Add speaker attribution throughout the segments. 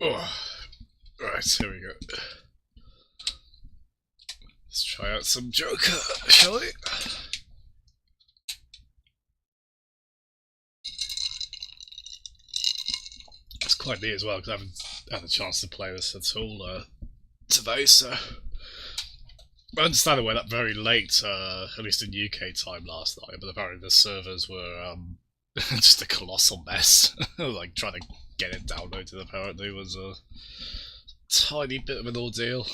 Speaker 1: Oh, right, here we go. Let's try out some Joker, shall we? It's quite neat as well because I haven't had a chance to play this at all today, so I understand it went up very late, at least in UK time last night, but apparently the servers were just a colossal mess. Like, trying to get it downloaded apparently was a tiny bit of an ordeal.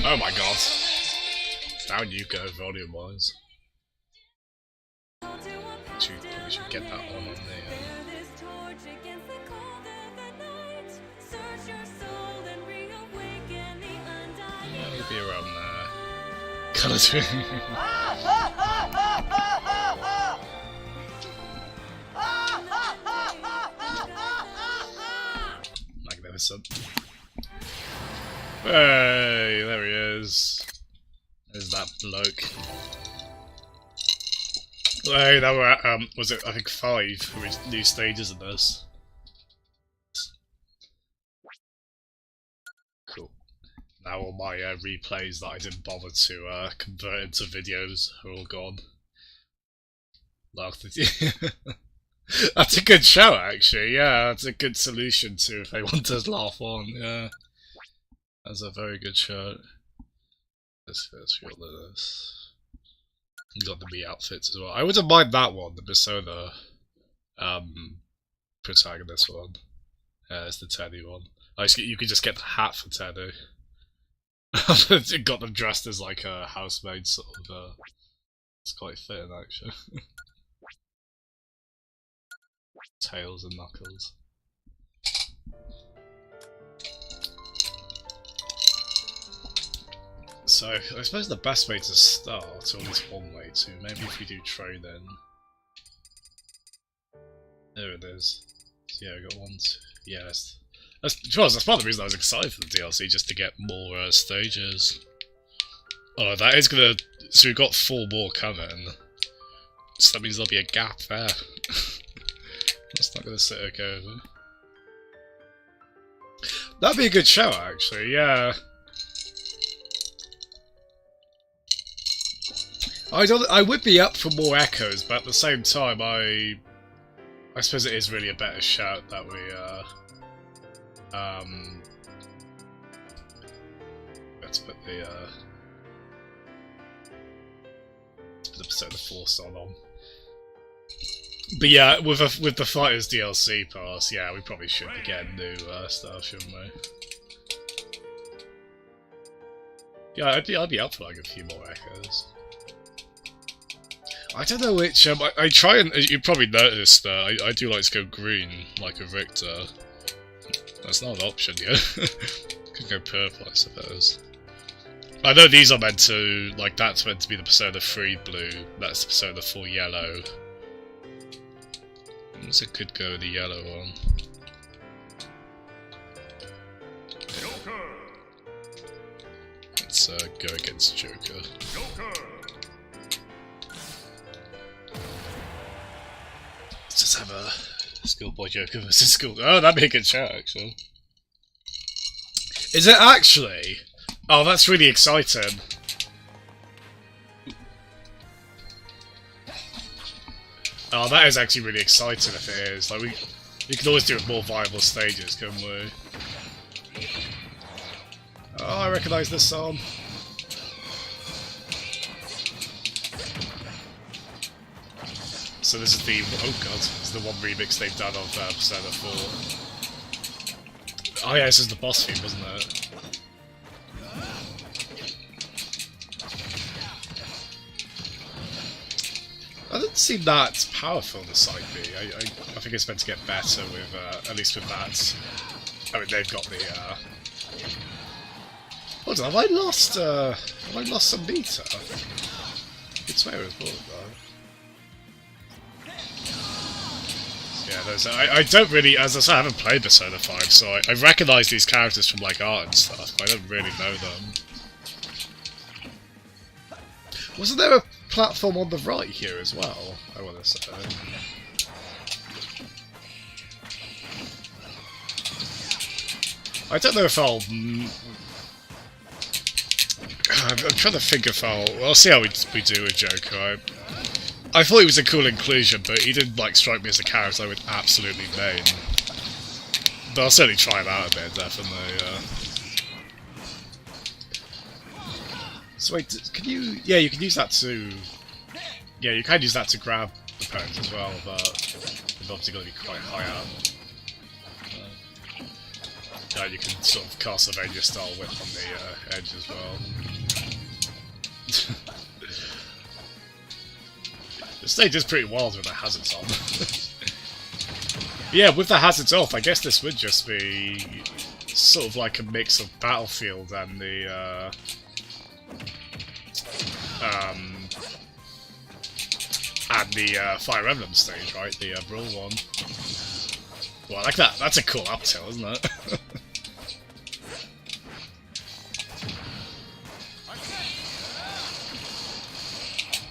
Speaker 1: Oh my god. Down you go, volume-wise. Probably should get that on the... Yeah, it'll be around there. Colour twin. Magnificent. Hey, there he is. There's that bloke. Hey, now we're at, was it, I think 5 new stages in this. Cool. Now all my replays that I didn't bother to convert into videos are all gone. That's a good show, actually. Yeah, that's a good solution to if they want to laugh on. Yeah, that's a very good show. Let's feel this. You got the Mii outfits as well. I wouldn't mind that one, the Persona protagonist one. It's the Teddy one. You could just get the hat for Teddy. Got them dressed as like a housemaid sort of. It's quite fitting actually. Tails and Knuckles. So, I suppose the best way to start, or at least one way to, maybe if we do trade-in. There it is. So yeah, we got 1, 2, yeah, that's part of the reason I was excited for the DLC, just to get more stages. Oh, that is gonna, so we've got 4 more coming. So that means there'll be a gap there. That's not gonna sit okay, is it? That'd be a good show, actually, yeah. I would be up for more echoes, but at the same time, I suppose it is really a better shout that we, let's put the Persona 4 song on. But yeah, with the Fighters DLC pass, yeah, we probably should be getting new stuff, shouldn't we? Yeah, I'd be up for like a few more echoes. I don't know which. I try and you probably noticed I do like to go green like a Richter. That's not an option yet. Could go purple, I suppose. I know these are meant to that's meant to be the Persona 3 blue. That's the Persona 4 yellow. So it could go with the yellow one.
Speaker 2: Joker.
Speaker 1: Let's go against Joker.
Speaker 2: Joker.
Speaker 1: Let's just have a Schoolboy Joker versus School. Oh, that'd be a good show, actually. Is it actually? Oh, that's really exciting. Oh, that is actually really exciting if it is. Like, we can always do it with more viable stages, couldn't we? Oh, I recognise this song. So this is the, oh god, this is the one remix they've done of Persona 4. Oh yeah, this is the boss theme, wasn't it? I didn't seem that powerful, the side B. I think it's meant to get better with, at least with that. I mean, they've got the, hold on, have I lost some meter? I could swear it was more than that. Yeah, I don't really, as I said, I haven't played Persona 5, so I recognise these characters from like art and stuff, but I don't really know them. Wasn't there a platform on the right here as well, I want to say? I don't know if I'll... I'm trying to think if I'll see how we do with Joker. I thought he was a cool inclusion, but he didn't like strike me as a character I would absolutely main. But I'll certainly try him out a bit, definitely. So wait, can you... Yeah, you can use that to... Yeah, you can use that to grab opponents as well, but it's obviously going to be quite high up. Yeah, you can sort of Castlevania style whip on the edge as well. The stage is pretty wild with the hazards on. Yeah, with the hazards off, I guess this would just be sort of like a mix of Battlefield and the Fire Emblem stage, right? The Brawl one. Well, I like that. That's a cool up tilt, isn't it?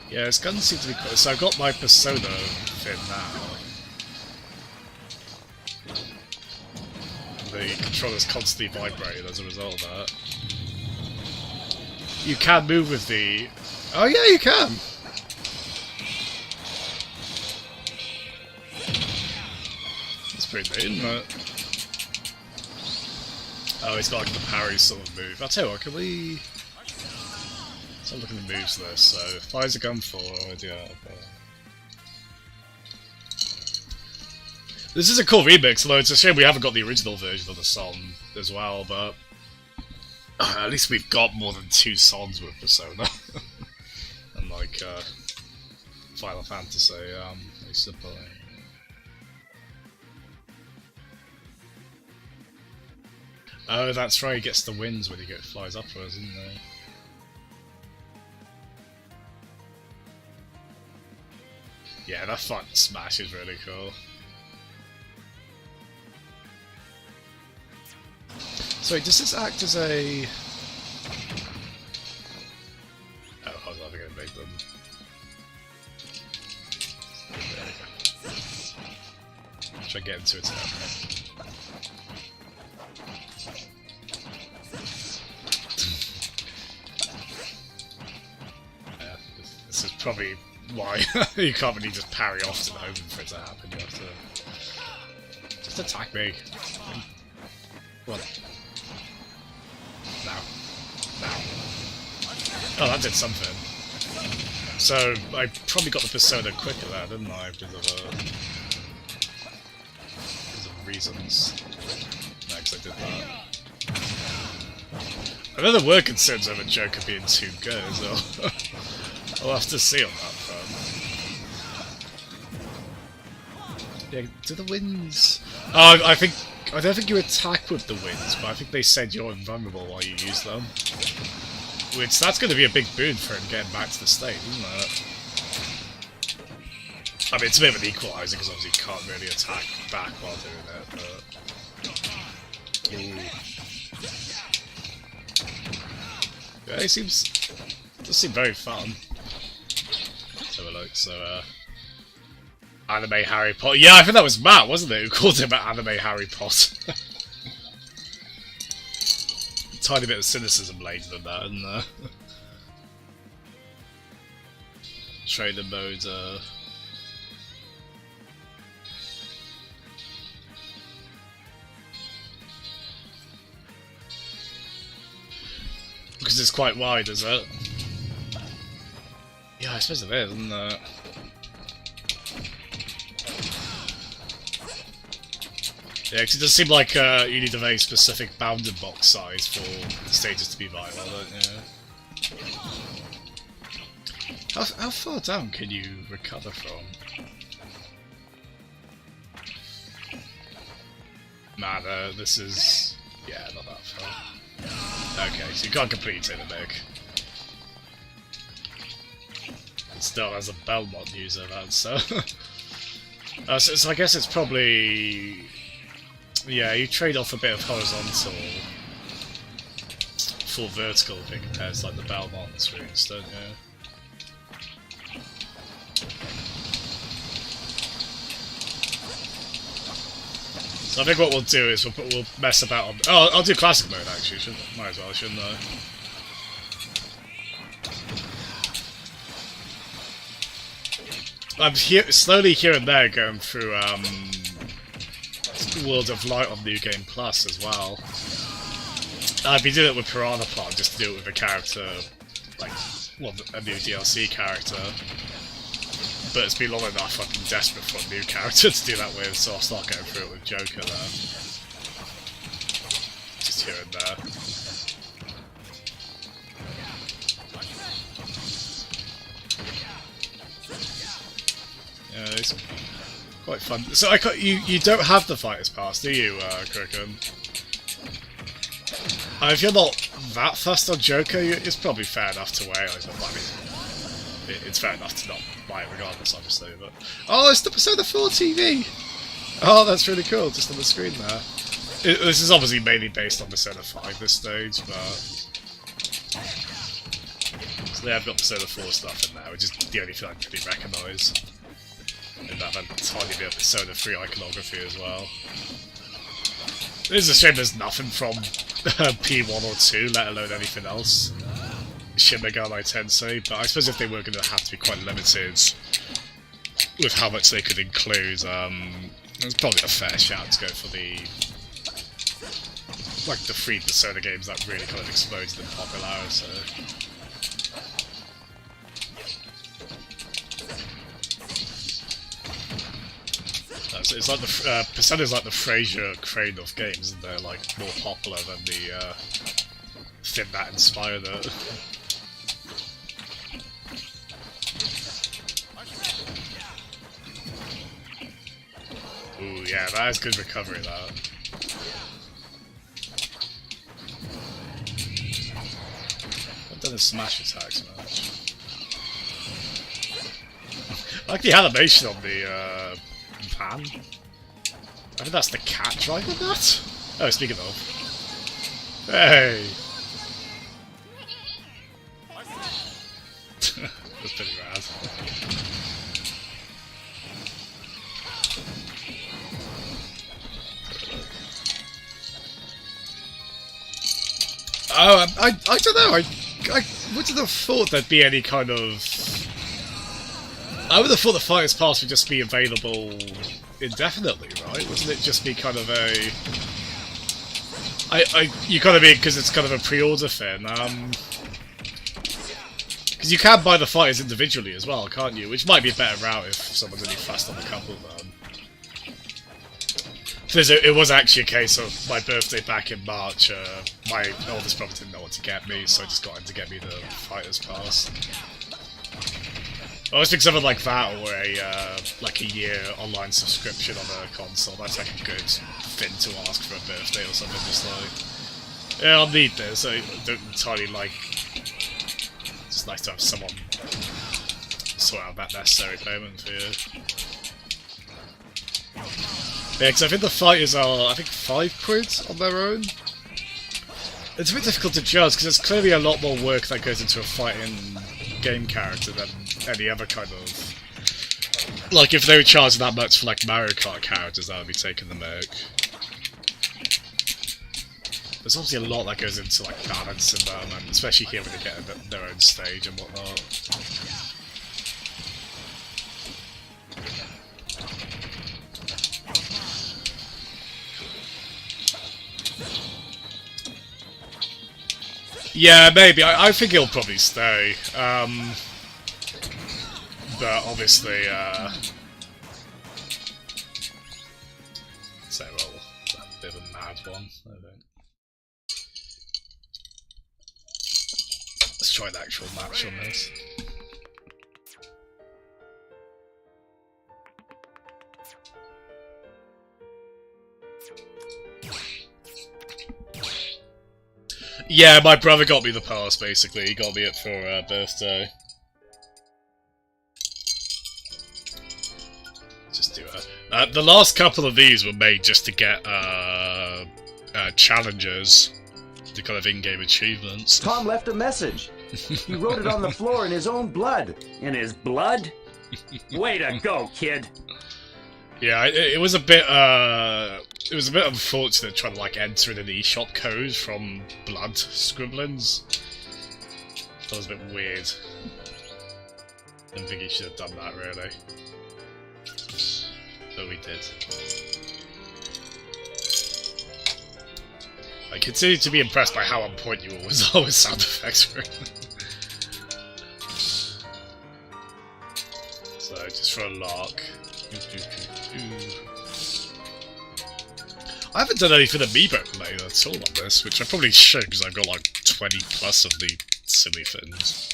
Speaker 1: Yeah, his guns seem to be cool. So I've got my Persona fin now. The controller's constantly vibrating as a result of that. You can move with the... Oh yeah, you can! That's pretty neat, isn't it? Oh, he's got like the parry sort of move. I'll tell you what, can we... Let's have a look at the moves list. So, fires a gun for... Yeah, this is a cool remix, although it's a shame we haven't got the original version of the song as well, but... At least we've got more than 2 songs with Persona. Unlike Final Fantasy, I suppose. Oh, that's right, he gets the wins when he flies upwards, isn't he? Yeah, that front smash is really cool. So does this act as a... Oh, I was never going to make them. Try to get into it now. Yeah, this is probably why you can't really just parry often hoping for it to happen. You have to just attack me. What? Now. Oh, that did something. So, I probably got the Persona quicker there, didn't I? Because of reasons. No, because I did that. I know there were concerns over Joker being too good, so I'll have to see on that front. Yeah, do the winds... Oh, I don't think you attack with the winds, but I think they said you're invulnerable while you use them. Which, that's going to be a big boon for him getting back to the stage, isn't it? I mean, it's a bit of an equaliser, because obviously you can't really attack back while doing it, but... Ooh. Yeah, it does seem very fun. Let's have a look, so, Anime Harry Potter. Yeah, I think that was Matt, wasn't it, who called him Anime Harry Potter. Tiny bit of cynicism later than that, isn't there? Trailer mode, because it's quite wide, is it? Yeah, I suppose it is, isn't it? Yeah, because it does seem like you need a very specific bounding box size for the stages to be viable, don't you? How far down can you recover from? Man, this is... yeah, not that far. Okay, so you can't completely take the mech. It still has a Belmont user, that, so... so I guess it's probably... Yeah, you trade off a bit of horizontal for vertical if it compares like the Belmont routes, don't you? So I think what we'll do is we'll mess about on. Oh, I'll do classic mode actually. Might as well, shouldn't I? I'm slowly here and there going through World of Light on New Game Plus as well. I've been doing it with Piranha Plant just to do it with a character, like, well, a new DLC character. But it's been long enough, I've been desperate for a new character to do that with, so I'll start going through it with Joker there. Just here and there. Yeah, it's quite fun. So you don't have the Fighter's Pass, do you, Kricken? If you're not that fussed on Joker, it's probably fair enough to wait. It's fair enough to not buy it regardless, obviously. But oh, it's the Persona 4 TV! Oh, that's really cool, just on the screen there. This is obviously mainly based on Persona 5 this stage, but... So they have got Persona 4 stuff in there, which is the only thing I can really recognise. And that tiny bit of Persona 3 iconography as well. It is a shame there's nothing from P1 or 2, let alone anything else. Shin Megami Tensei, but I suppose if they were going to have to be quite limited with how much they could include, it's probably a fair shout to go for the free Persona games that really kind of exploded in popularity. It's like the Persona's like the Fraser Crane of games, and they're like more popular than the thing that inspired it. Ooh, yeah, that is good recovery. That. I've done a smash attacks much. I like the animation on the pan. I think that's the cat driving that? Oh, speaking of. Hey! That's pretty rad. Oh, I don't know, I wouldn't have thought there'd be any kind of... I would have thought the Fighter's Pass would just be available indefinitely, right? Wouldn't it just be kind of a... you kind of mean because it's kind of a pre-order thing, because you can buy the fighters individually as well, can't you? Which might be a better route if someone's really fast on a couple of them. Because it was actually a case of my birthday back in March, my oldest brother didn't know what to get me, so I just got him to get me the Fighter's Pass. I always think something like that, or like a year online subscription on a console, that's like a good thing to ask for a birthday or something, just like, yeah, I'll need this, I don't entirely like, it's just nice to have someone sort out that necessary payment for you. Yeah, because I think the fighters are, I think, £5 on their own. It's a bit difficult to judge, because there's clearly a lot more work that goes into a fighting game character than any other kind of... Like, if they were charging that much for, like, Mario Kart characters, that would be taking the mick. There's obviously a lot that goes into, like, balancing them, and especially here when they get their own stage and whatnot. Yeah, maybe. I think he'll probably stay. But obviously, so well, that's a bit of a mad one, I think. Let's try the actual match on this. Yeah, my brother got me the pass, basically. He got me it for birthday. Just do it. The last couple of these were made just to get challenges, the kind of in-game achievements.
Speaker 2: Tom left a message. He wrote it on the floor in his own blood. In his blood? Way to go, kid.
Speaker 1: Yeah, it was a bit it was a bit unfortunate trying to like enter in an eShop code from Blood Scribblings. That was a bit weird. I don't think he should have done that really. But we did. I continue to be impressed by how on point you always are with sound effects. So just for a lark. I haven't done any for the Amiibo related at all on this, which I probably should because I've got like 20 plus of the silly things.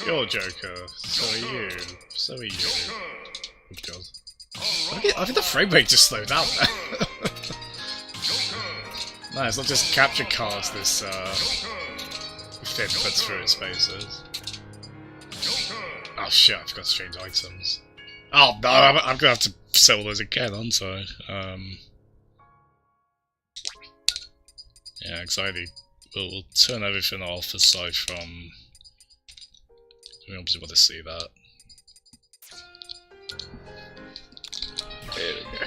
Speaker 1: You're Joker. So are you. So are you. Oh god. I think the frame rate just slowed down there. No, it's not just capture cards this Finn puts through its spaces. Oh shit, I forgot to change items. Oh no, I'm gonna have to sell those again, aren't I? Yeah, anxiety. We'll turn everything off aside from... We obviously want to see that. There we go.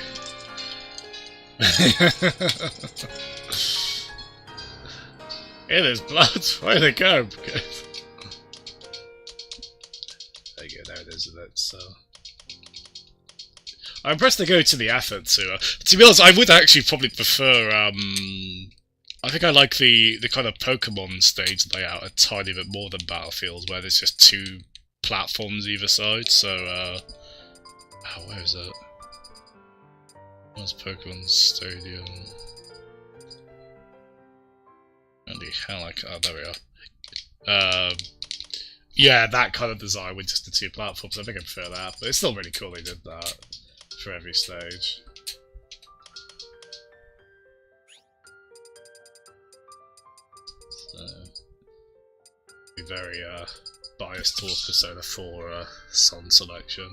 Speaker 1: Yeah, there's blood. Where'd it go? There you go, there it is, isn't it? So... I'm impressed they go to the effort to be honest, I would actually probably prefer, I think I like the kind of Pokemon stage layout a tiny bit more than Battlefield, where there's just 2 platforms either side, so, oh, where is it? Where's Pokemon Stadium? Holy hell, oh, there we are. Yeah, that kind of design with just the 2 platforms, I think I prefer that, but it's still really cool they did that for every stage. So, be very biased towards Persona 4 song selection.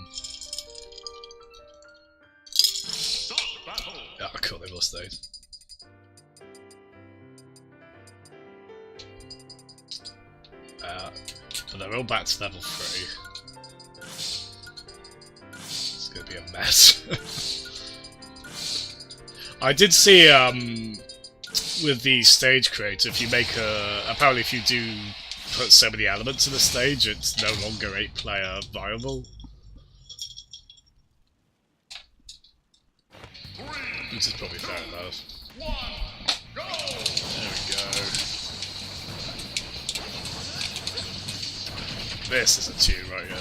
Speaker 1: Oh, cool, they've all stayed. But they're all back to level 3. It's gonna be a mess. I did see, with the stage creator, if you make apparently if you do put so many elements in the stage, it's no longer 8-player viable. Which is probably fair enough. There we go. This is a tune right here.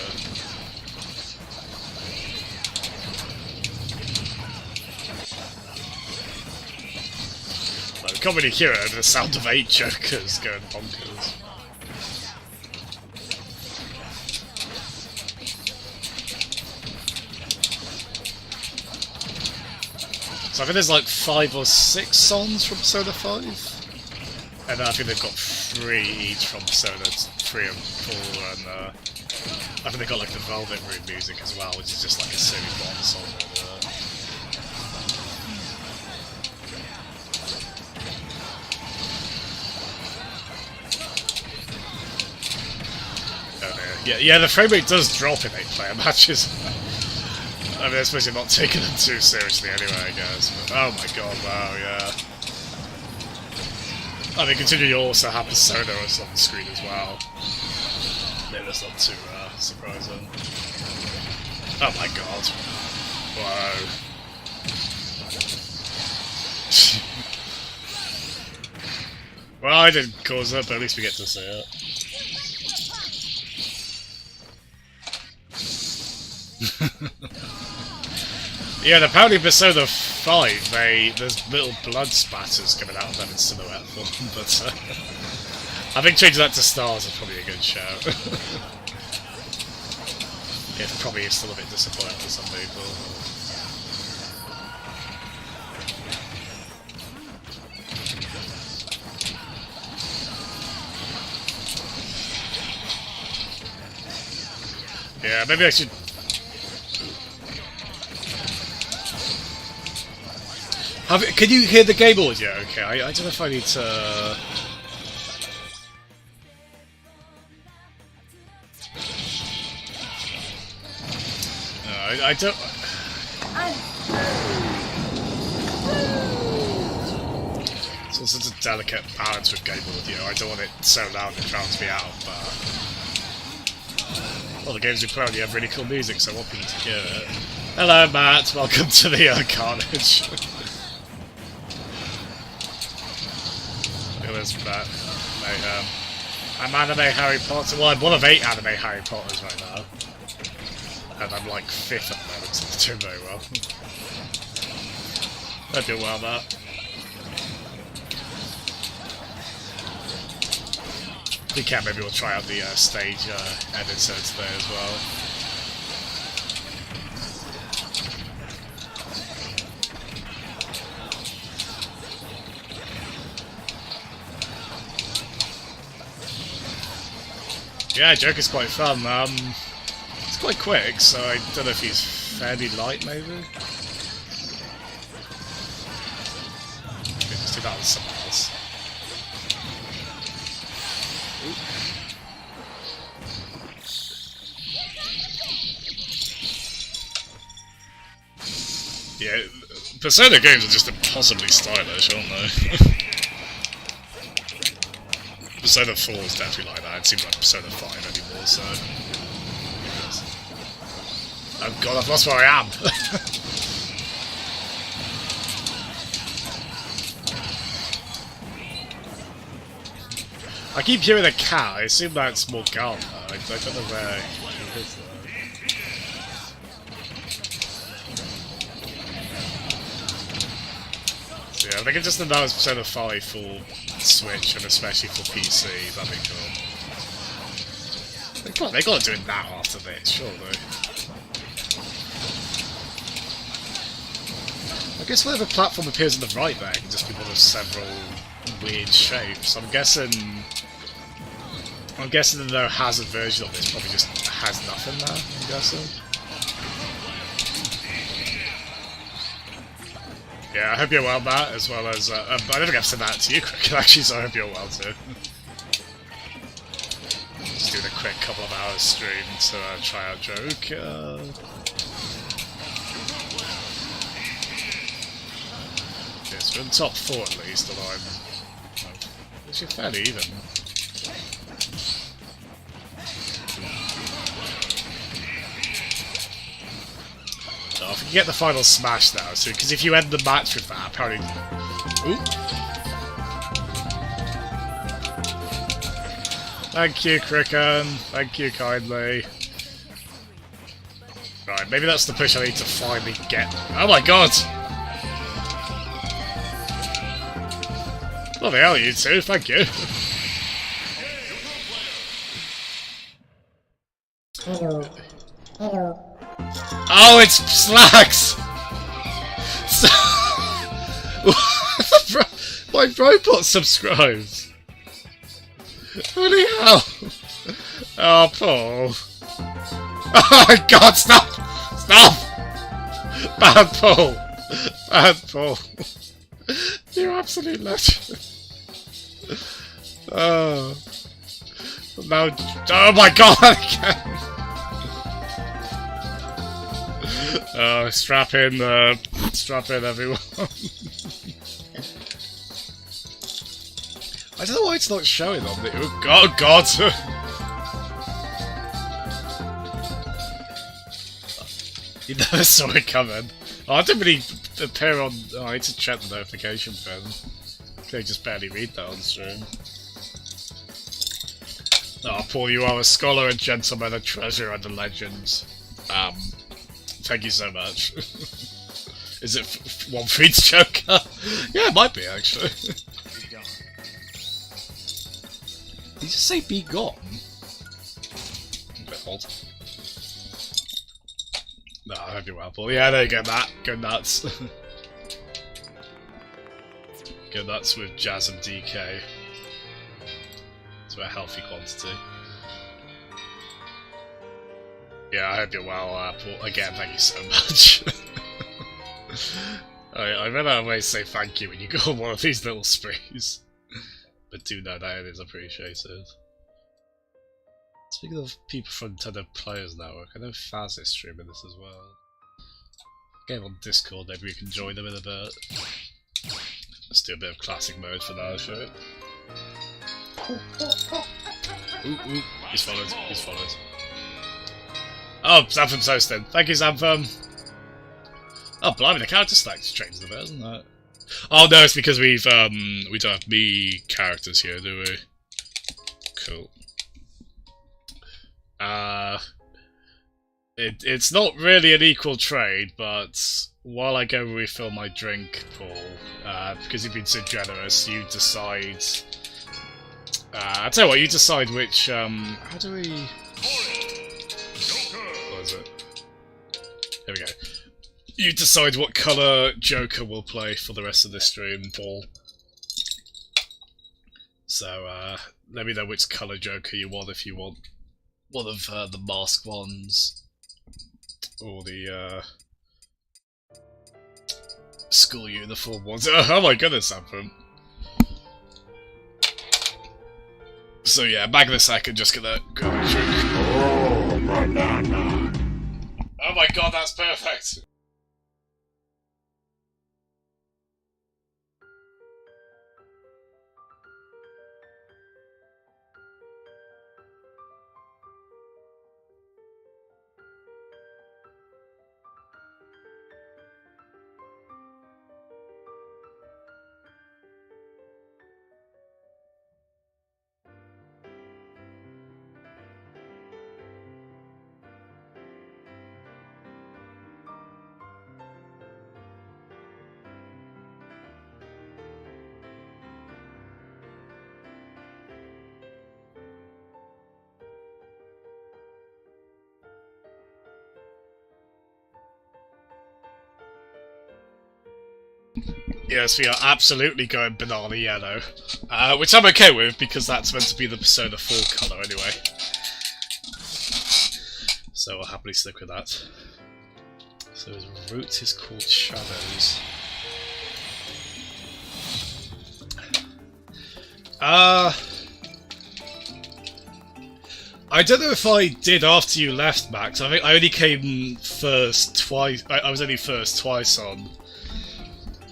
Speaker 1: Like, we can't really hear it over the sound of 8 Jokers going bonkers. So I think there's like 5 or 6 songs from Persona 5. And then I think they've got 3 each from Persona 3 and 4, and I think they've got like the Velvet Room music as well, which is just like a silly Bond song. Yeah, the frame rate does drop in 8-player matches. I mean, I suppose you're not taking them too seriously anyway, I guess. But, oh my god, wow, yeah. I mean, considering you also have Persona on the screen as well. Maybe that's not too surprising. Oh my god. Whoa. Well, I didn't cause it, but at least we get to see it. Yeah, and apparently Persona 5, there's little blood spatters coming out of them in silhouette form, but I think changing that to stars is probably a good shout. It probably is still a bit disappointing for some people. Yeah, maybe I should... Can you hear the game audio? Okay, I don't know if I need to... I don't... So it's such a delicate balance with game audio. I don't want it so loud it drowns me out, but... Well, the games we play on, you have really cool music, so I want people to hear it. Hello, Matt. Welcome to the Carnage. Look at this, Matt. Mayhem. I'm anime Harry Potter. Well, I'm one of 8 anime Harry Potters right now. And I'm like 5th at the moment, so I'm doing very well. I do well, Matt. If we can, maybe we'll try out the stage editor today as well. Yeah, Joker's quite fun. It's quite quick, so I don't know if he's fairly light, maybe. Okay, let's do that with someone else. Yeah, Persona games are just impossibly stylish, aren't they? Persona 4 is definitely like that. It seems like Persona 5 anymore, so... Oh god, I've lost where I am! I keep hearing a cat. I assume that's Morgana. I don't know where he is though. So yeah, if they can just announce Persona 5 for Switch and especially for PC, that'd be cool. They gotta do it now after this, surely. I guess whatever platform appears on the right there can just be one of several weird shapes. I'm guessing the no hazard version of this probably just has nothing now, I'm guessing. Yeah, I hope you're well, Matt, as well as... I don't think I've said that to you, Cricket, actually, so I hope you're well too. Just doing a quick couple of hours stream to try out Joke. Yes, we're in the top 4 at least, although I'm actually fairly even. So if we can get the final smash now, so because if you end the match with that, apparently. Ooh. Thank you, Cricken. Thank you kindly. Right, maybe that's the push I need to finally get. Oh my god! Bloody hell, you two, thank you.
Speaker 3: Hello. Hello.
Speaker 1: Oh, it's Slacks! My robot subscribes! Holy hell! Oh, Paul. Oh my god, stop! Stop! Bad Paul! Bad Paul! You absolute legend! Oh. Now. Oh my god, again! Oh, strap in, everyone. I don't know why it's not showing on the. Oh god, god! You never saw it coming. Oh, I didn't really appear on. Oh, I need to check the notification pin. I can just barely read that on stream. Oh, Paul, you are a scholar, a gentleman, a treasure, and a legend. Thank you so much. Is it one for each Joker? Yeah, it might be, actually. Did you just say be gone? A bit odd. No, I hope you're well, Paul. Yeah, there you go, Matt. Go nuts. Go nuts with Jazz and DK. To a healthy quantity. Yeah, I hope you're well, Paul. Again, thank you so much. I really always say thank you when you go on one of these little sprees. But do know that it is appreciated. Speaking of people from Nintendo Players Network, I know Faz is streaming this as well. Game on Discord, maybe we can join them in a bit. Let's do a bit of classic mode for now, shall we? Ooh, he's followed, he's followed. Oh, Xanthem's hosting. Thank you, Xanthem! Oh, blimey, the character select's changed a bit, hasn't it? Oh no, it's because we don't have me characters here, do we? Cool. It's not really an equal trade, but while I go refill my drink, Paul, because you've been so generous, you decide... I'll tell you what, you decide which, how do we... What is it? Here we go. You decide what colour Joker will play for the rest of this stream, Paul. So, let me know which colour Joker you want, if you want one of the mask ones, or the school uniform ones. Oh my goodness, Anthem. So yeah, back in a second, just gonna go and drink.
Speaker 2: Oh, banana.
Speaker 1: Oh my god, that's perfect! Yes, we are absolutely going banana yellow, which I'm okay with because that's meant to be the Persona 4 colour anyway. So I'll happily stick with that. So his route is called Shadows. I don't know if I did after you left, Max. I think I only came first twice. I was only first twice on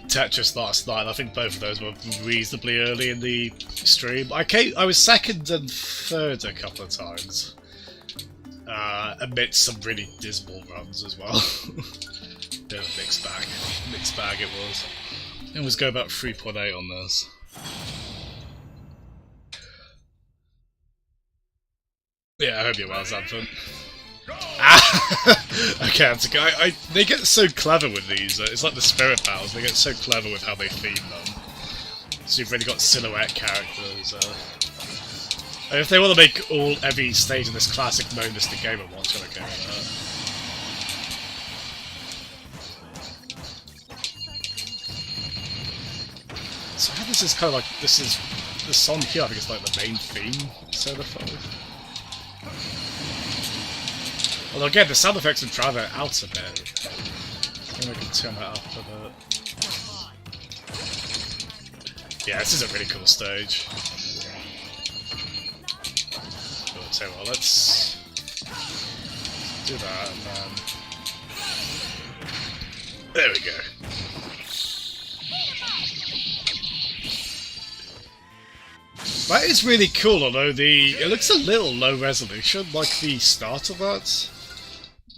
Speaker 1: Tetris last night. I think both of those were reasonably early in the stream. I was second and third a couple of times, amidst some really dismal runs as well. Bit of a mixed bag it was. It was go about 3.8 on this. Yeah, I hope you're well, Xanthem. Okay, they get so clever with these. It's like the Spirit Battles. They get so clever with how they theme them. So you've really got silhouette characters. And if they want to make every stage of this classic mode just a Game & Watch, I'm okay with that. So how this is kind of like this song here. I think it's like the main theme. Persona 5. Although again, the sound effects would drive it out a bit. I think I can turn that up a bit. Yeah, this is a really cool stage. But I'll tell you what, let's do that and then... There we go. That is really cool, although it looks a little low resolution, like the start of that.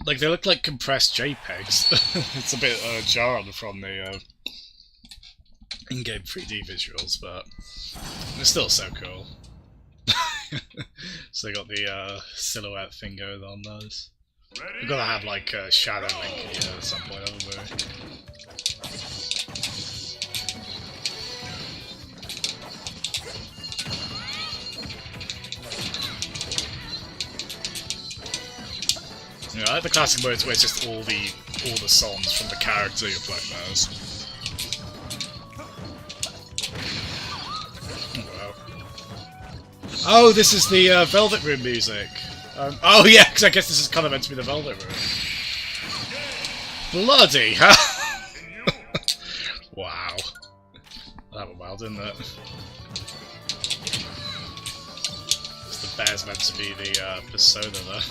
Speaker 1: Like, they look like compressed JPEGs. It's a bit jarring from the in-game 3D visuals, but it's still so cool. So they got the silhouette thing going on those. We've got to have like a Shadow Link here at some point, haven't we? Yeah, I like the classic modes where it's just all the songs from the character you're playing as. Oh, wow. Oh, this is the Velvet Room music. Oh yeah, because I guess this is kind of meant to be the Velvet Room. Bloody hell! Wow. That went well, didn't it? It's the bear's meant to be the persona there.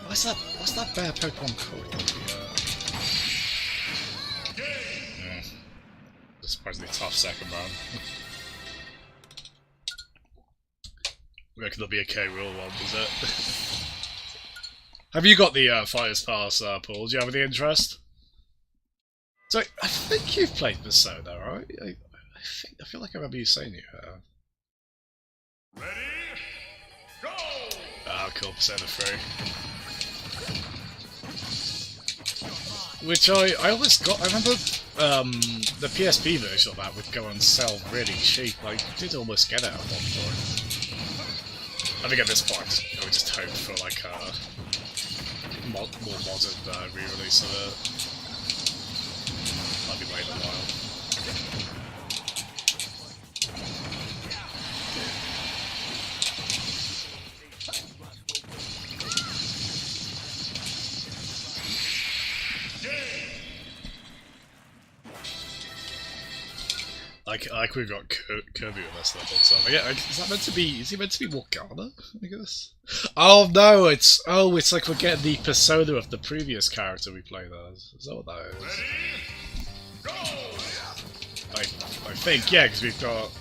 Speaker 1: What's that bear Pokemon called? Yeah. Surprisingly tough second round. I reckon there'll be a K-Rule one, is it? Have you got the Fighters Pass, Paul? Do you have any interest? So, I think you've played Persona, right? I feel like I remember you saying you have.
Speaker 4: Ready? Go!
Speaker 1: Oh, cool, Persona 3. Which I always got. I remember the PSP version of that would go on sale really cheap. I did almost get it at one point. I think at this point I would just hope for like a more modern re-release of it. I'll be waiting a while. Like we've got Kirby with us level, so yeah, is that meant to be? Is he meant to be Morgana? I guess. Oh no, it's like we're getting the persona of the previous character we played as. Is that what that is?
Speaker 4: Ready? Go!
Speaker 1: I think yeah, because we've got.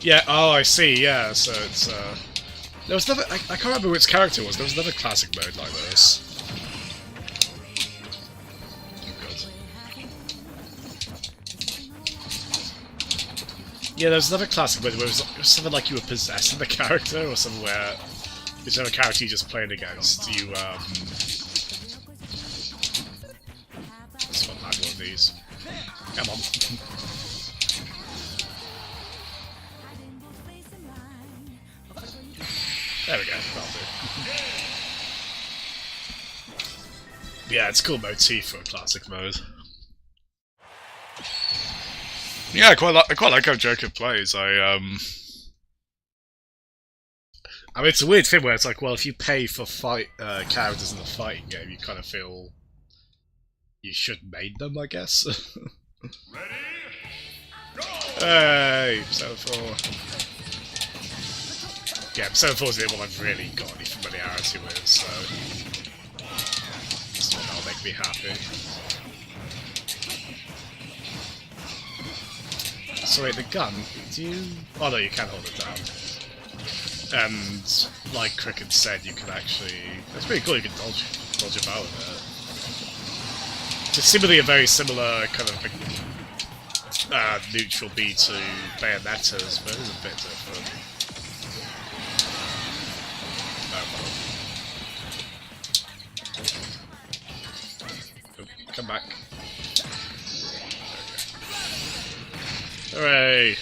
Speaker 1: Yeah. Oh, I see. Yeah. So it's there was never. I can't remember which character it was. There was another classic mode like this. Yeah, there was another classic mode where it was something like you were possessing the character, or something where whichever character you just played against, you just want like one of these. Come on. There we go, that'll do. Yeah, it's a cool motif for a classic mode. Yeah, I quite like how Joker plays. I mean, it's a weird thing where it's like, well, if you pay for characters in a fighting game, you kind of feel you should main them, I guess.
Speaker 4: Ready? Go!
Speaker 1: Hey, Persona 4. Yeah, Persona 4 is the one I've really got any familiarity with, so this one that'll make me happy. So wait, the gun, do you... Oh no, you can hold it down. And, like Cricket said, you can actually... It's pretty cool, you can dodge about with it. It's seemingly a very similar kind of neutral B to Bayonetta's, but it is a bit different. Oh, come back. Hooray!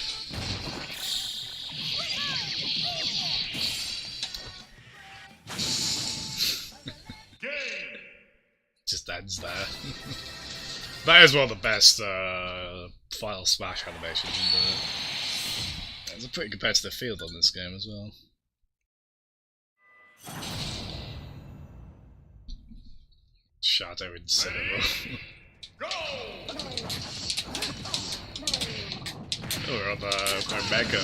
Speaker 1: Just ends there. That is one of the best Final Smash animations, isn't it? It's a pretty competitive field on this game as well. Shadow in cinema. Oh, we're on the Omega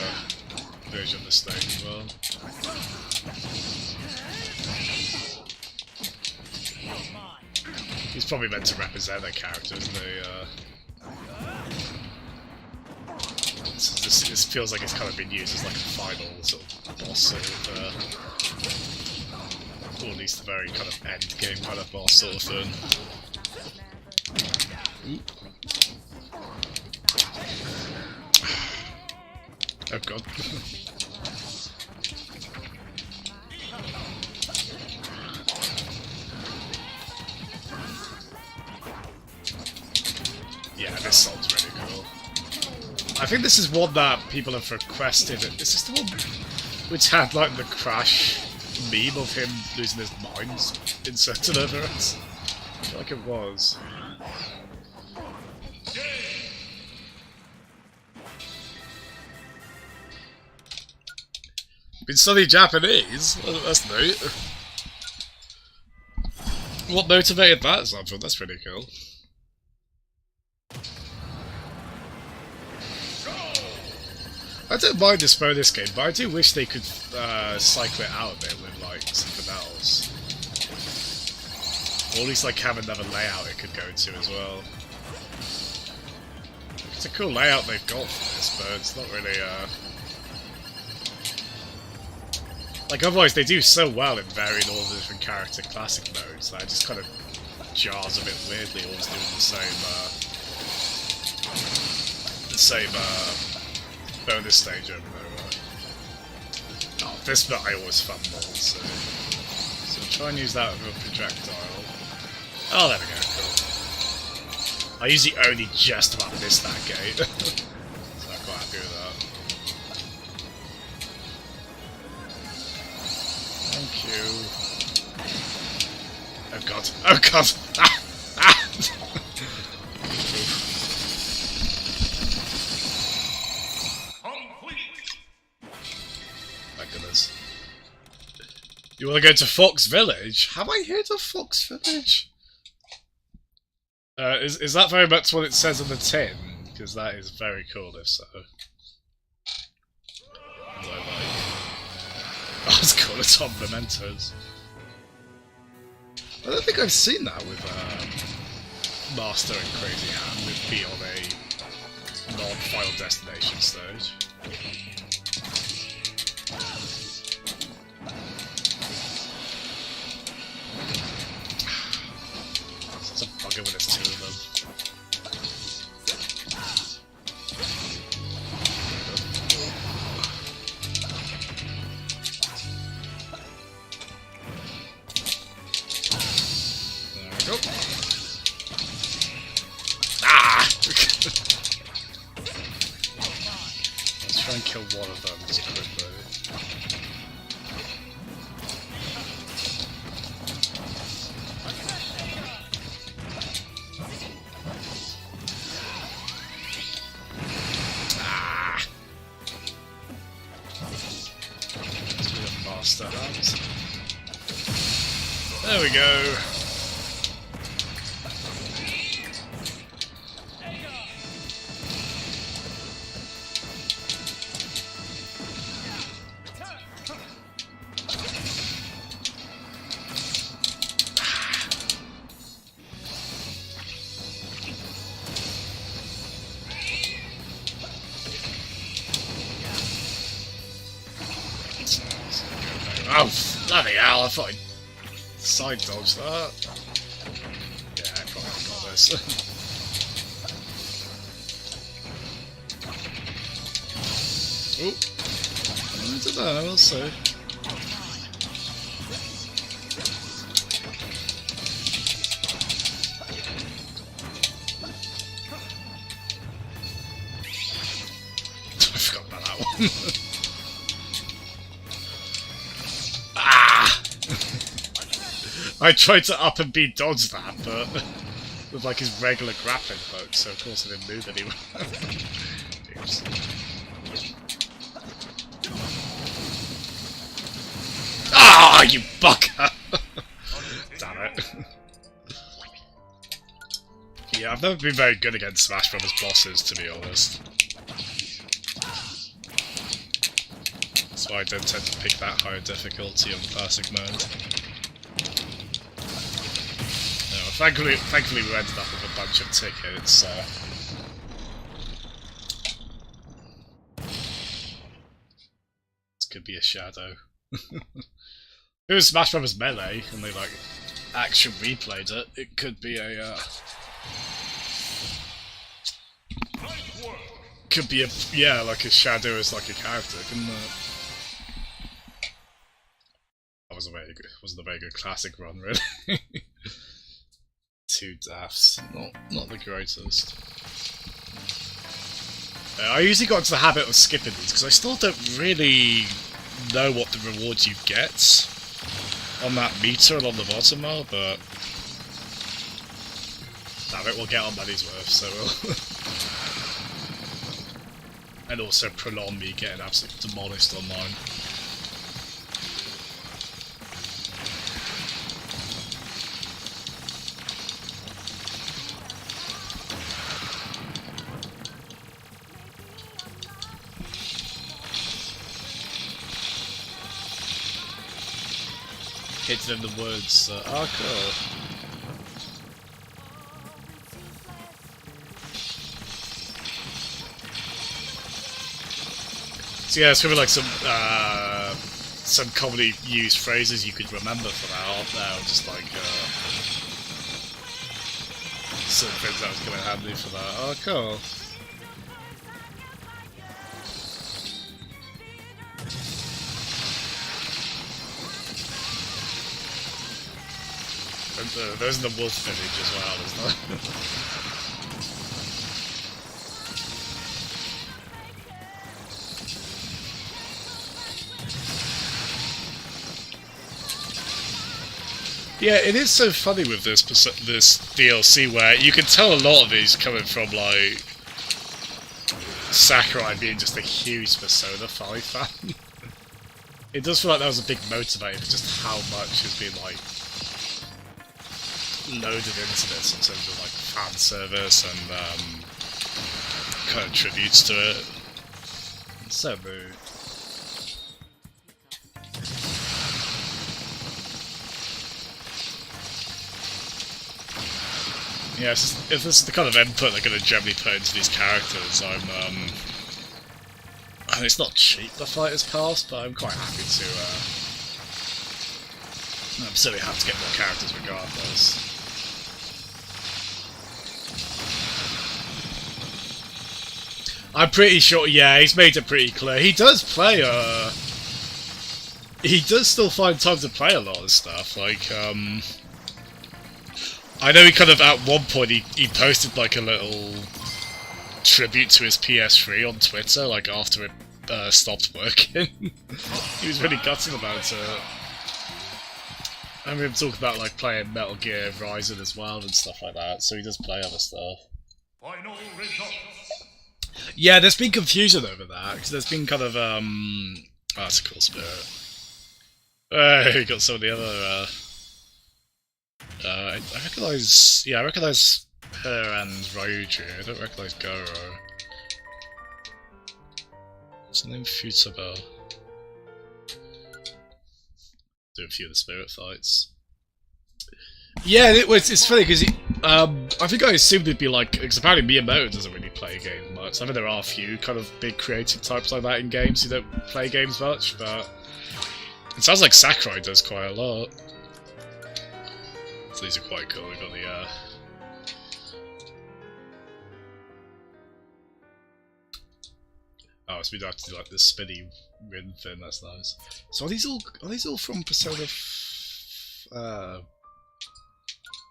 Speaker 1: version of this thing as well. He's probably meant to represent their character, isn't he? This feels like it's kind of been used as like a final sort of boss or at least a very kind of end game kind of boss sort of thing. Oh god. Yeah, this song's really cool. I think this is one that people have requested. Is this the one which had like the Crash meme of him losing his mind inserted over it? I feel like it was. Been studying Japanese? Well, that's neat. What motivated that, Samson? That's pretty cool. I don't mind this bonus game, but I do wish they could cycle it out a bit with like something else. Or at least like have another layout it could go to as well. It's a cool layout they've got for this, but it's not really like otherwise they do so well in varying all the different character classic modes that it just kind of jars a bit weirdly always doing the same bonus stage over and over. Oh, this bit I always fumble, so try and use that with a projectile. Oh, there we go, cool. I usually only just about miss that gate, so I'm quite happy with that. Thank you. Oh god, oh god! Ah! Ah! My goodness. You want to go to Fox Village? Have I heard of Fox Village? Is that very much what it says on the tin? Because that is very cool if so. I like. Oh, it's cool, it's on Mementos. I don't think I've seen that with Master and Crazy Hand with be on a non-Final Destination stage. It's a bugger when it's two of them. There we go. Ah! Let's try and kill one of them just quickly. Master Hand. There we go. Oh, bloody hell, I thought I side dodged that. Yeah, I probably got this. Oh, I don't know, we'll see. I forgot about that one. I tried to up and B dodge that, but with like his regular grappling hook, so of course I didn't move anywhere. Oops. Ah, you bugger! Damn it. Yeah, I've never been very good against Smash Brothers bosses, to be honest. That's why I don't tend to pick that higher difficulty on classic mode. Thankfully we ended up with a bunch of tickets, this could be a shadow. If it was Smash Bros. Melee, and they like actually replayed it, it could be a yeah, like a shadow as like a character, couldn't it? That wasn't a very good classic run, really. 2 deaths, not the greatest. I usually got into the habit of skipping these because I still don't really know what the rewards you get on that meter along the bottom are, but damn it, we'll get our money's worth, so we'll and also prolong me getting absolutely demolished online. hidden in the woods. Oh, cool. So yeah, it's probably like some commonly used phrases you could remember for that art there, or just like certain things that was coming handy for that. Oh, cool. And there's the wolf village as well, isn't there? Yeah, it is so funny with this DLC where you can tell a lot of these coming from like Sakurai being just a huge Persona 5 fan. It does feel like that was a big motivator for just how much has been like loaded into this in terms of like fan service and kind of tributes to it. It's so moved. Yeah, if this is the kind of input they're going to generally put into these characters, I mean, it's not cheap, the Fighters Pass, but I'm quite happy to, I'm silly have to get more characters regardless. I'm pretty sure, yeah, he's made it pretty clear. He does play, he does still find time to play a lot of stuff, like, I know he kind of, at one point, he posted like a little tribute to his PS3 on Twitter, like after it stopped working. He was really gutted about it. I remember him talking about like playing Metal Gear Rising as well and stuff like that, so he does play other stuff.
Speaker 4: Final results.
Speaker 1: Yeah, there's been confusion over that, because there's been kind of, oh, that's a cool spirit. You got some of the other, I recognise, yeah, I recognise her and Ryuji. I don't recognise Goro. What's the name? Futaba. Do a few of the spirit fights. Yeah, it's funny because I think I assumed it'd be like, because apparently Miyamoto doesn't really play games much. I mean, there are a few kind of big creative types like that in games who don't play games much, but it sounds like Sakurai does quite a lot. So these are quite cool. We've got the oh, so we don't have to do like the spinny rim thing. That's nice. So are these all from Persona?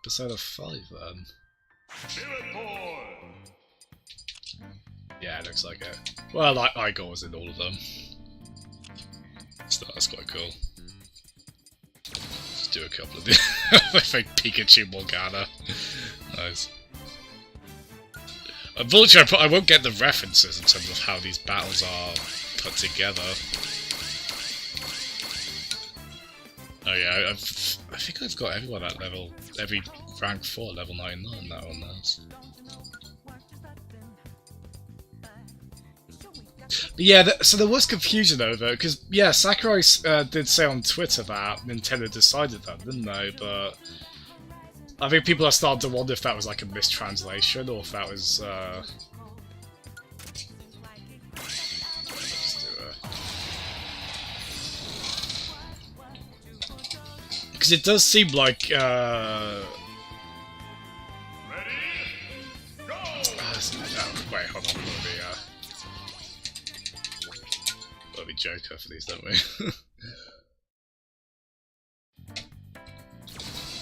Speaker 1: Persona 5 then?
Speaker 4: Spirit Boy.
Speaker 1: Yeah, it looks like it. Well, Igor was in all of them. So that's quite cool. Just do a couple of the like Pikachu Morgana. Nice. Unfortunately, I won't get the references in terms of how these battles are put together. Oh yeah, I think I've got everyone at level, every rank 4 level 99 that one has. But yeah, so there was confusion over, because yeah, Sakurai did say on Twitter that Nintendo decided that, didn't they? But I think people are starting to wonder if that was like a mistranslation, or if that was because it does seem like
Speaker 4: Ready? Go.
Speaker 1: wait, hold on, we'll be Joker for these, don't we?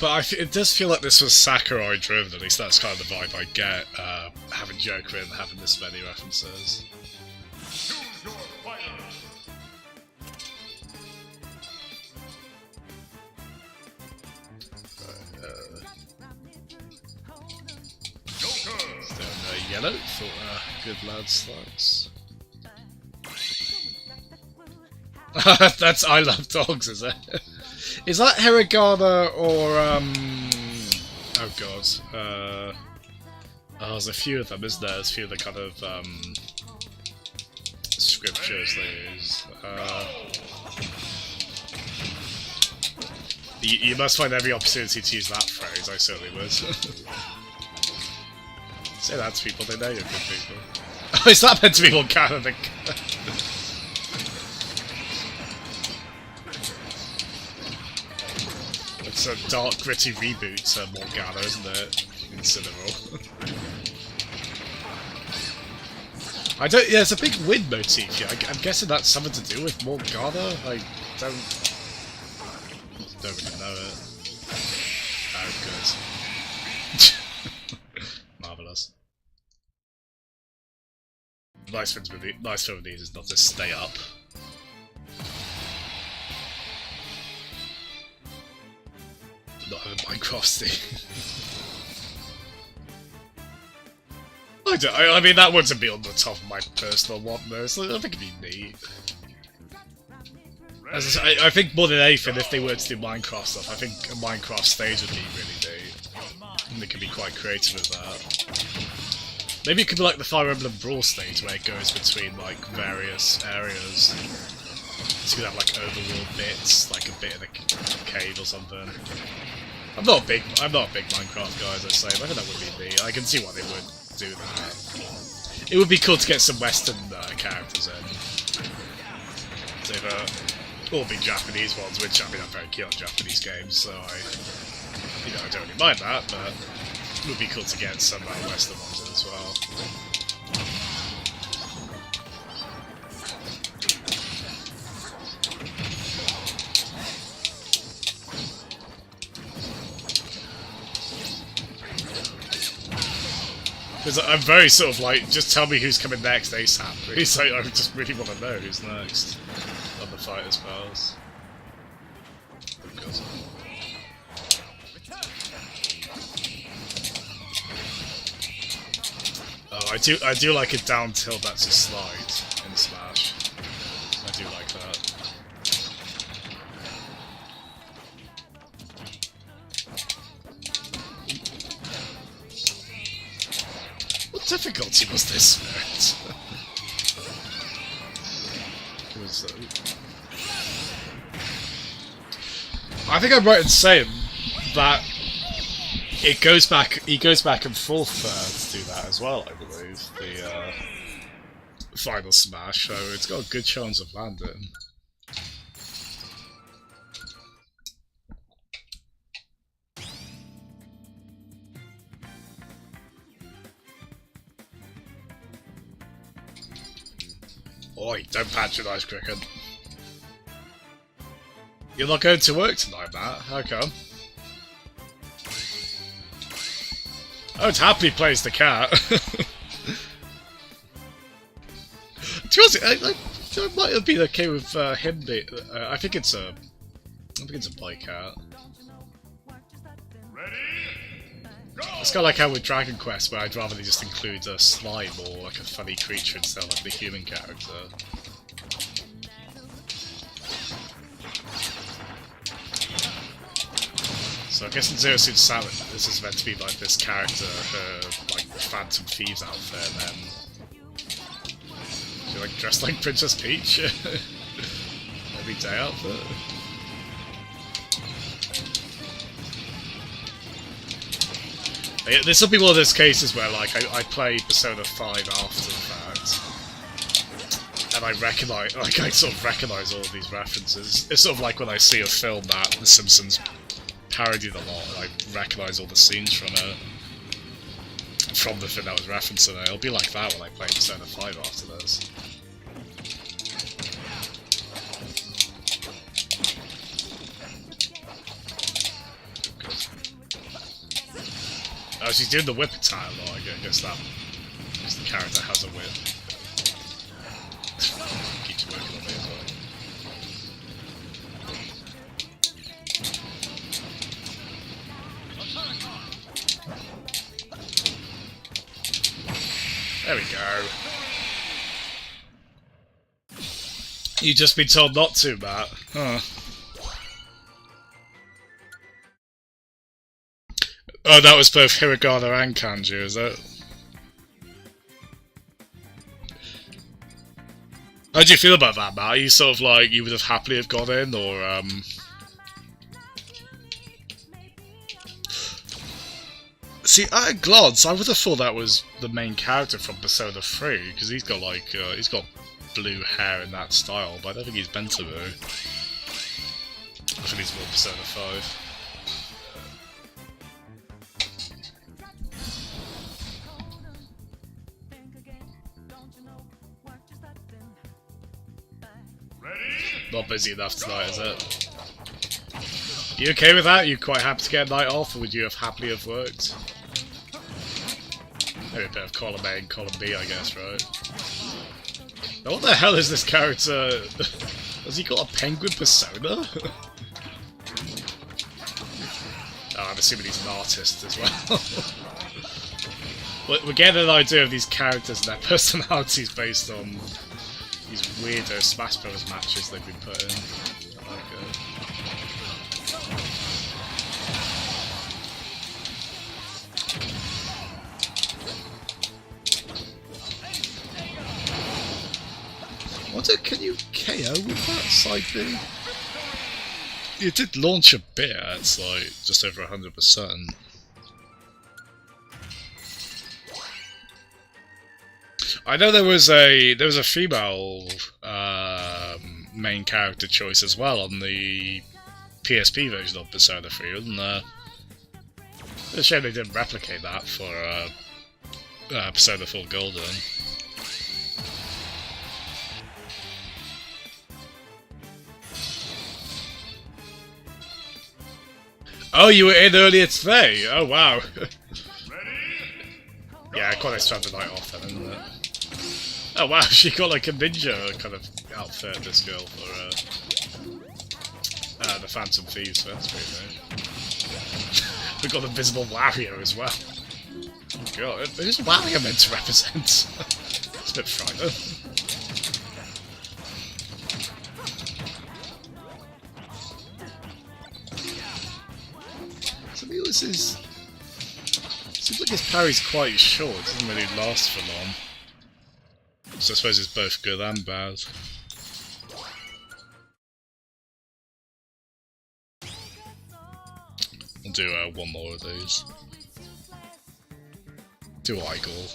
Speaker 1: But it does feel like this was Sakurai driven, at least that's kind of the vibe I get, having Joker in, having this many references.
Speaker 4: Choose your fighter. Joker.
Speaker 1: Then yellow for good lad slots. That's I Love Dogs, is it? Is that Hiragana or oh god. Oh, there's a few of them, isn't there? There's a few of the kind of scriptures they use. You must find every opportunity to use that phrase, I certainly would. Say that to people, they know you're good people. Oh, is that meant to be Morgana? It's a dark, gritty reboot to Morgana, isn't it? Incineroar. I don't. Yeah, it's a big wind motif here. I'm guessing that's something to do with Morgana. I don't really know it. Oh, good. Marvelous. Nice film with these is not to stay up. Not having Minecraft Steam. I mean, that wouldn't be on the top of my personal want list. I think it'd be neat. As I, say, I think more than anything, if they were to do Minecraft stuff, I think a Minecraft stage would be really neat. And they could be quite creative with that. Maybe it could be like the Fire Emblem Brawl stage, where it goes between like various areas. So you could have like overworld bits, like a bit in a cave or something. I'm not a big Minecraft guy, as I say, but I think that would be neat. I can see why they would do that. It would be cool to get some Western characters in. So they've all been Japanese ones, which I mean I'm very keen on Japanese games, so I don't really mind that, but it would be cool to get some Western ones in as well. Because I'm very sort of like, just tell me who's coming next ASAP. Please. Like, I just really want to know who's next on the Fighters Pals. Oh, I do like it down tilt that's a slide in Smash. I do like that. What difficulty was this, Spirit? I think I'm right in saying that he goes back and forth to do that as well, I believe. The final Smash, so it's got a good chance of landing. Oi, don't patronise cricket. You're not going to work tonight, Matt? How come? Oh, it's happily plays the cat. To be honest, I might have been okay with him. I think it's a boy cat. It's kind of like how with Dragon Quest, where I'd rather they just include a slime or like a funny creature instead of like the human character. So I guess in Zero Suit Saturn, this is meant to be like this character, her like Phantom Thieves outfit, and then she like dressed like Princess Peach every day outfit. Yeah, this will be one of those cases where like I play Persona 5 after the fact, and I sort of recognise all of these references. It's sort of like when I see a film that The Simpsons parodied a lot, and I recognise all the scenes from it, from the thing that was referencing it. It'll be like that when I play Persona 5 after this. Oh, she's doing the whip attack a lot. I guess that because the character has a whip. Keeps working on me as well. There we go. You've just been told not to, Matt. Huh. Oh, that was both Hiragana and Kanji, is it? How do you feel about that, Matt? Are you sort of like, you would have happily have gone in, or, See, at a glance, I would have thought that was the main character from Persona 3, because he's got like, he's got blue hair in that style, but I don't think he's meant to be. I think he's more Persona 5. Not busy enough tonight, is it? You okay with that? You quite happy to get a night off, or would you have happily have worked? Maybe a bit of column A and column B, I guess, right? Now, what the hell is this character? Has he got a penguin persona? Oh, I'm assuming he's an artist as well. We're getting an idea of these characters and their personalities based on these weirdo Smash Bros matches they've been put in. Can you KO with that side B? You did launch a bit, it's like just over 100%. I know there was a female main character choice as well on the PSP version of Persona 3, wasn't there? It's a shame they didn't replicate that for Persona 4 Golden. Oh, you were in earlier today? Oh, wow. Yeah, quite nice to have the night off then, isn't it? Oh, wow, she got like a ninja kind of outfit, this girl, for the Phantom Thieves, so that's pretty nice. We've got the Visible Warrior as well. Oh, God, who's Warrior meant to represent? It's a bit frightening. This is... seems like his parry's quite short, it doesn't really last for long. So I suppose it's both good and bad. I'll do one more of these. Do Igor.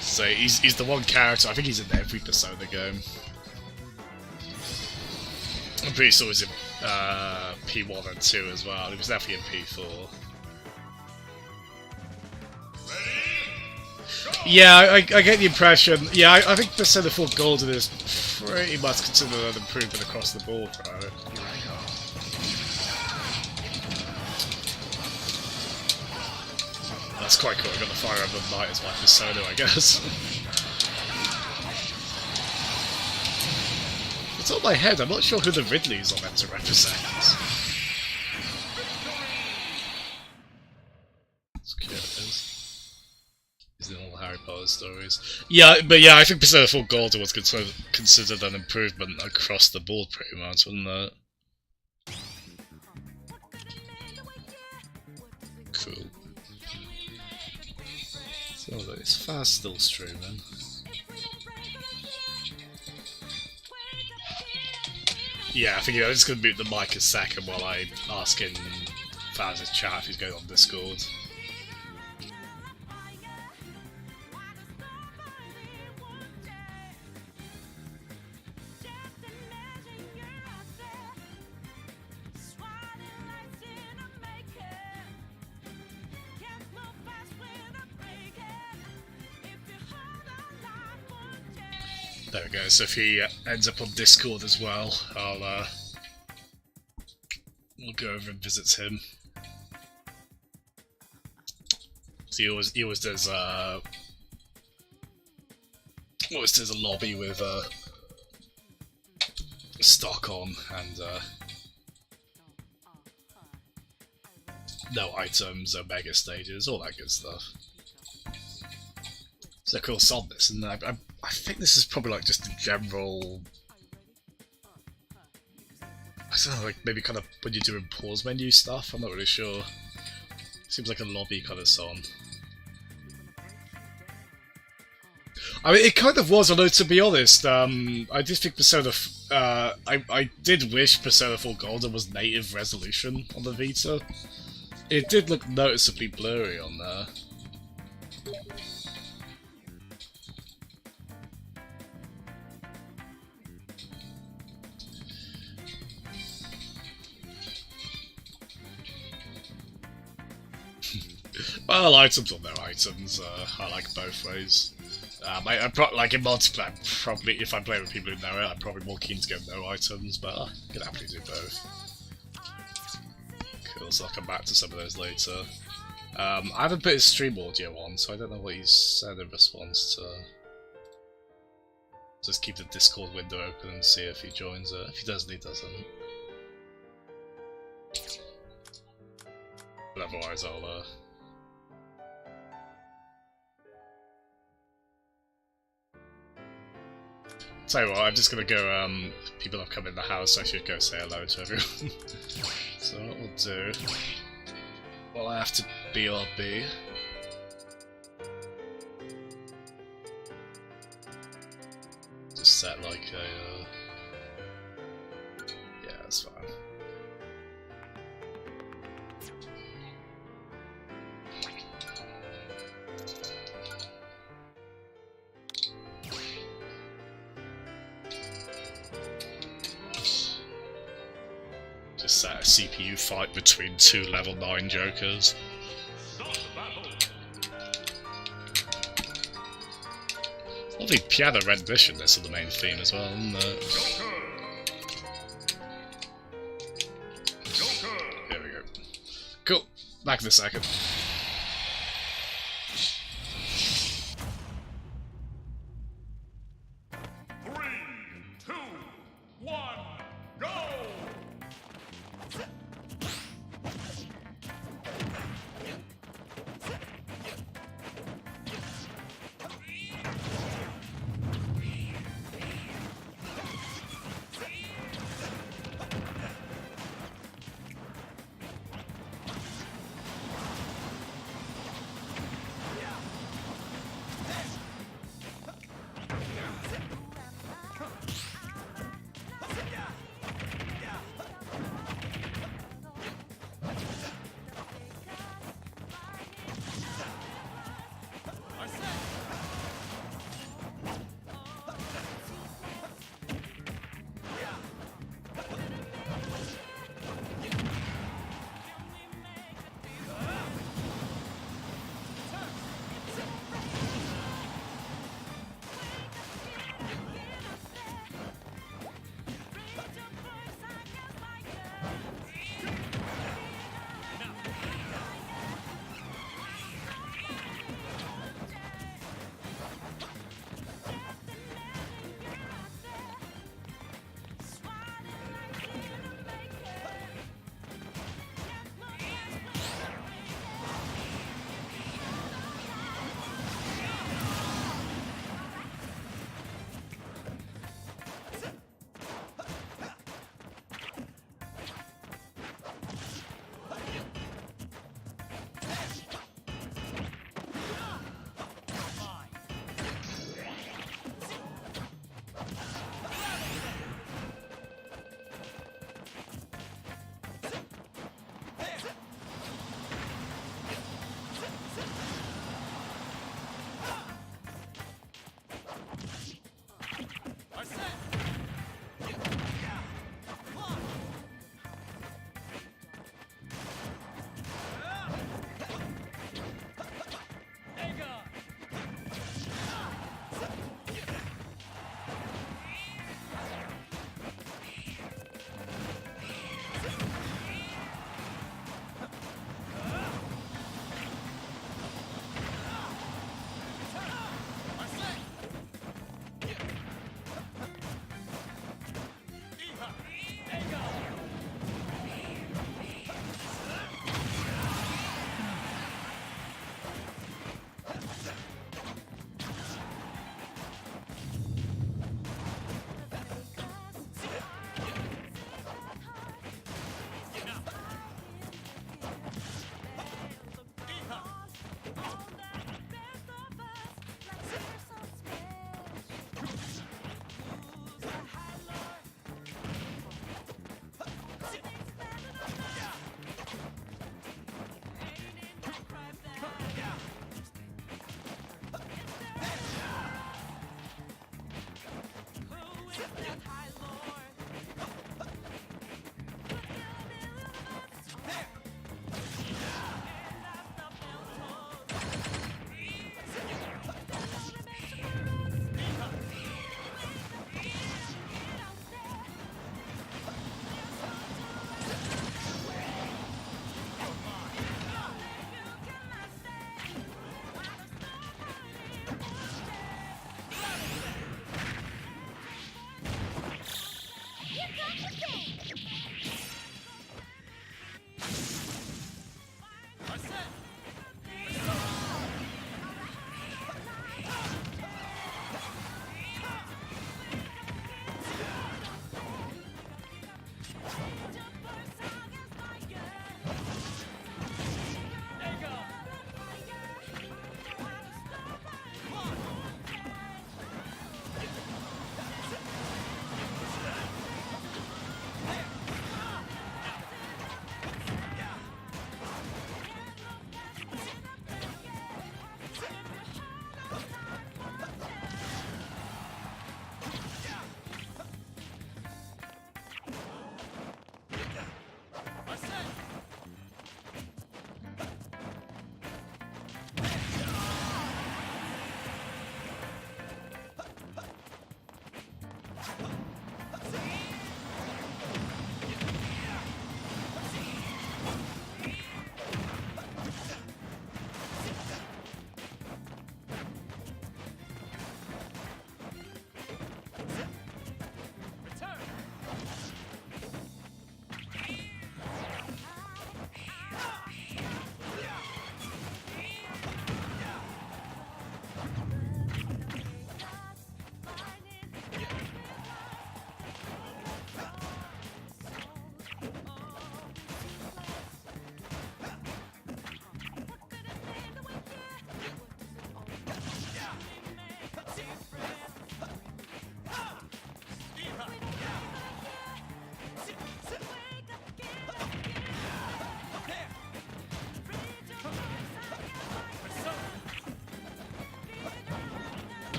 Speaker 1: So he's the one character, I think he's in every Persona game. I'm pretty sure he's in P1 and 2 as well. He was definitely in P4. Yeah, I get the impression. Yeah, I think Persona 4 Golden is pretty much considered an improvement across the board, right? That's quite cool. I got the Fire Emblem Knight as my Persona, I guess. It's on my head, I'm not sure who the Ridleys are meant to represent. It's cute, it is. These are all Harry Potter stories. Yeah, but yeah, I think Persona 4 Golden was considered an improvement across the board pretty much, wasn't it? Cool. So it's fast still streaming. Yeah, I think I'm just going to mute the mic a second while I ask in Faz's chat if he's going on Discord. There we go, so if he ends up on Discord as well, we'll go over and visit him. So he always does a lobby with stock on and no items, no mega stages, all that good stuff. So cool, on this, and I think this is probably like just a general. I don't know, like maybe kind of when you're doing pause menu stuff. I'm not really sure. Seems like a lobby kind of song. I mean, it kind of was, although to be honest, I did think I did wish Persona 4 Golden was native resolution on the Vita. It did look noticeably blurry on there. Well, items or no items, I like both ways. Like in multiplayer, probably if I play with people who know it, I'm probably more keen to go no items, but I can happily do both. Cool, so I'll come back to some of those later. I haven't put his stream audio on, so I don't know what he's said in response to... Just keep the Discord window open and see if he joins it. If he doesn't, he doesn't. But otherwise, I'll... Tell you what, I'm just gonna go, people have come in the house, I should go say hello to everyone. So what we'll do... Well, I have to BRB. Just set like a, yeah, that's fine. Just set a CPU fight between two level 9 jokers.
Speaker 4: Start the battle.
Speaker 1: Lovely piano rendition this of the main theme as well, isn't it?
Speaker 4: Joker.
Speaker 1: There we go. Cool. Back in a second.
Speaker 4: Three, two, one, go!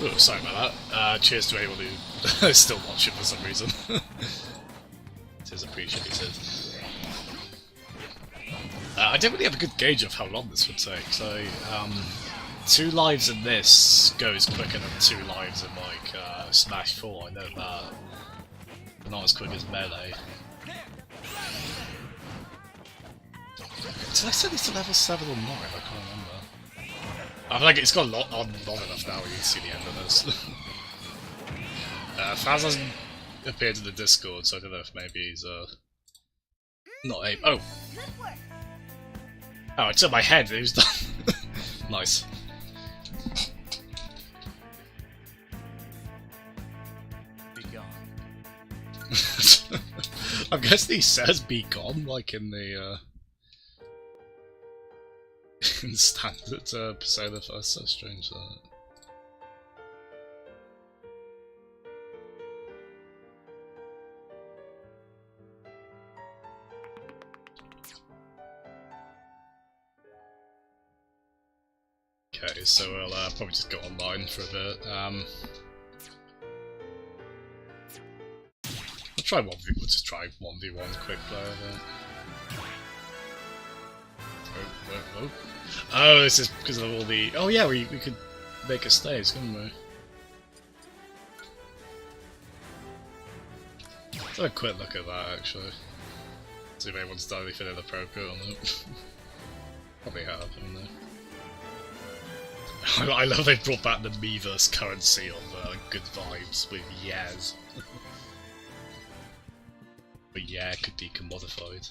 Speaker 1: Oh, sorry about that. Cheers to anyone who is still watching for some reason. It is appreciated. I don't really have a good gauge of how long this would take, so 2 lives in this goes quicker than 2 lives in like Smash 4, I know that. But not as quick as Melee. Did I set this to level 7 or 9? I can't remember. I feel like it's got on long enough now where you can see the end of this. Faz hasn't appeared in the Discord, so I don't know if maybe he's not able. Oh! Oh, it's in my head, it was done. Nice.
Speaker 5: Be gone.
Speaker 1: I guess he says be gone, like in the in standard Persona 5. So strange that. Okay, so we'll probably just go online for a bit. We'll try 1v. We'll just try 1v1 quick play. Oh, this is because of all the. Oh yeah, we could make a stage, couldn't we? Let's have a quick look at that actually. See if anyone's done anything inappropriate on it. Probably have, haven't they? I love they brought back the Miiverse currency of good vibes with Yaz. But yeah, could be commodified.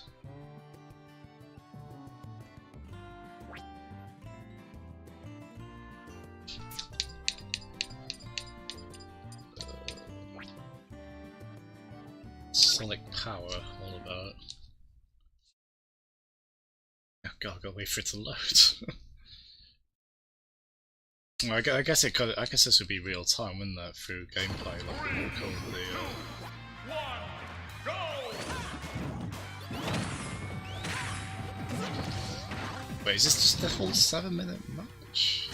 Speaker 1: Sonic Power, all about. Oh god, I gotta wait for it to load. Well, I guess it could. I guess this would be real time, wouldn't that? Through gameplay, like we would call the.
Speaker 4: 1, go!
Speaker 1: Wait, is this just the whole 7-minute match?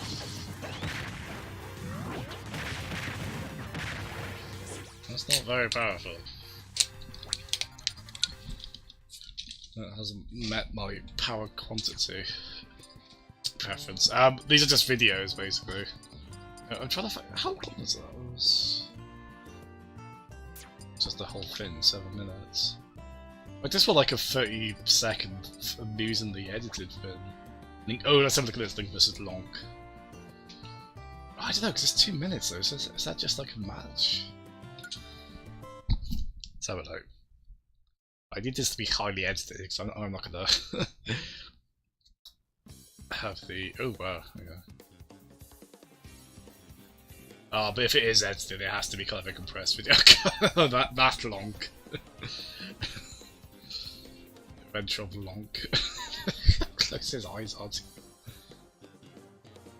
Speaker 1: That's not very powerful. That hasn't met my power quantity preference. These are just videos, basically. I'm trying to find how long was that? It was just the whole thing, 7 minutes. Like this was like a 30-second amusingly edited thing. Oh, let's have a look at this. Link versus Lonk. I don't know, because it's 2 minutes though. So is that just like a match? Let's have a look. I need this to be highly edited, because I'm not gonna have the. Oh wow, okay. Oh, but if it is edited, it has to be kind of a compressed video. that long. Adventure of Lonk. Close his eyes out.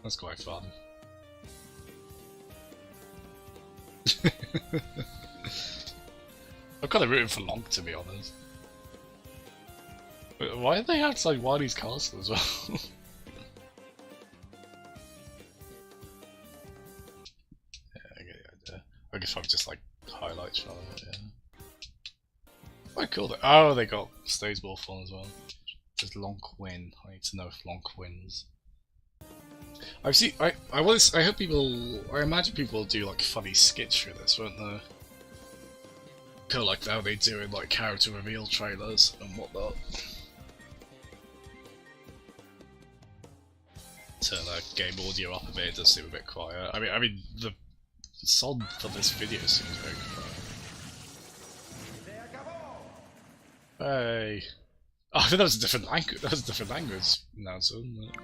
Speaker 1: That's quite fun. I'm kind of rooting for Lonk, to be honest. Why are they outside Wily's castle as well? I guess probably just like highlights from it, yeah. Quite cool though. Oh, they got stage ball fun as well. Does Lonk win? I need to know if Lonk wins. I've seen. I hope people. I imagine people will do like funny skits for this, won't they? Kind of like how they do in like character reveal trailers and whatnot. Turn that game audio up a bit. It does seem a bit quiet. I mean the song for this video seems very quiet. Hey. Oh, I think that was a different language. That was a different language announcer, wasn't it?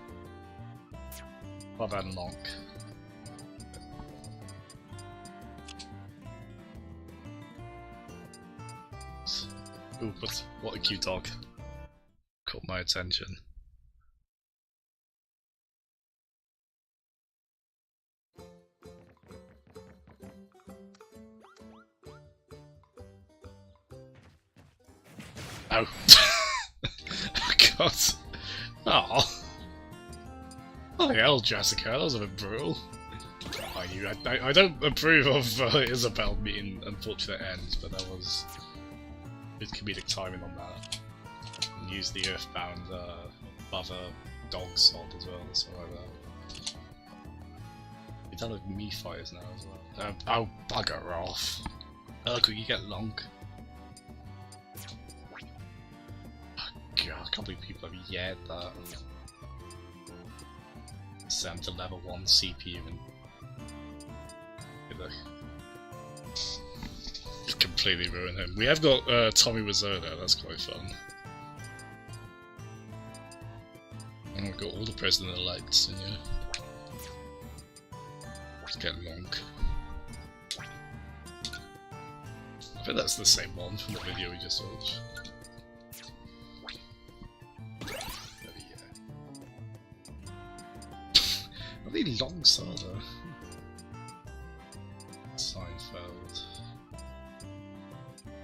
Speaker 1: What about Lonk? Ooh, what a cute dog. Caught my attention. Oh. Oh god. Oh. Oh the hell, Jessica, that was a bit brutal. Oh you. I don't approve of Isabel meeting unfortunate ends, but that was good comedic timing on that. And use the Earthbound mother dog sod as well, so like that. You've done with me fighters now as well. Oh, bugger off. Oh, could you get long? Oh, God, I can't believe people have yet that. Send to level 1 CPU and completely ruin him. We have got Tommy Wiseau there, that's quite fun. And we've got all the president-elects in here. Let's get long. I think that's the same one from the video we just watched. How many longs are there? Seinfeld.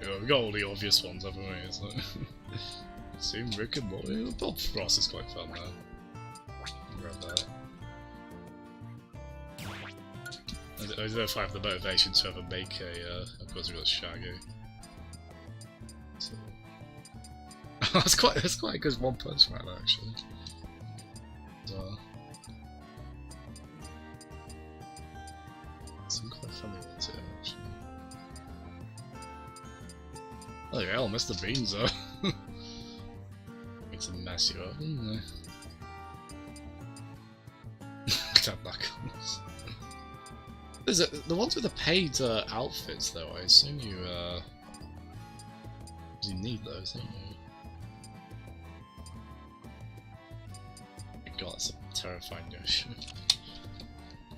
Speaker 1: Yeah, we got all the obvious ones, haven't we? So Soon Rick and Morty. Bob Frost is quite fun though. Grab that. I don't know if I have the motivation to ever make a. Of course, we got Shaggy. So. that's quite a good One Punch Man actually. So. Some quite funny ones here actually. Oh yeah, Mr. Beans though. Need to mess you up, isn't it? That Knuckles. The ones with the paid outfits though, I assume you need those, don't you? God, that's a terrifying notion.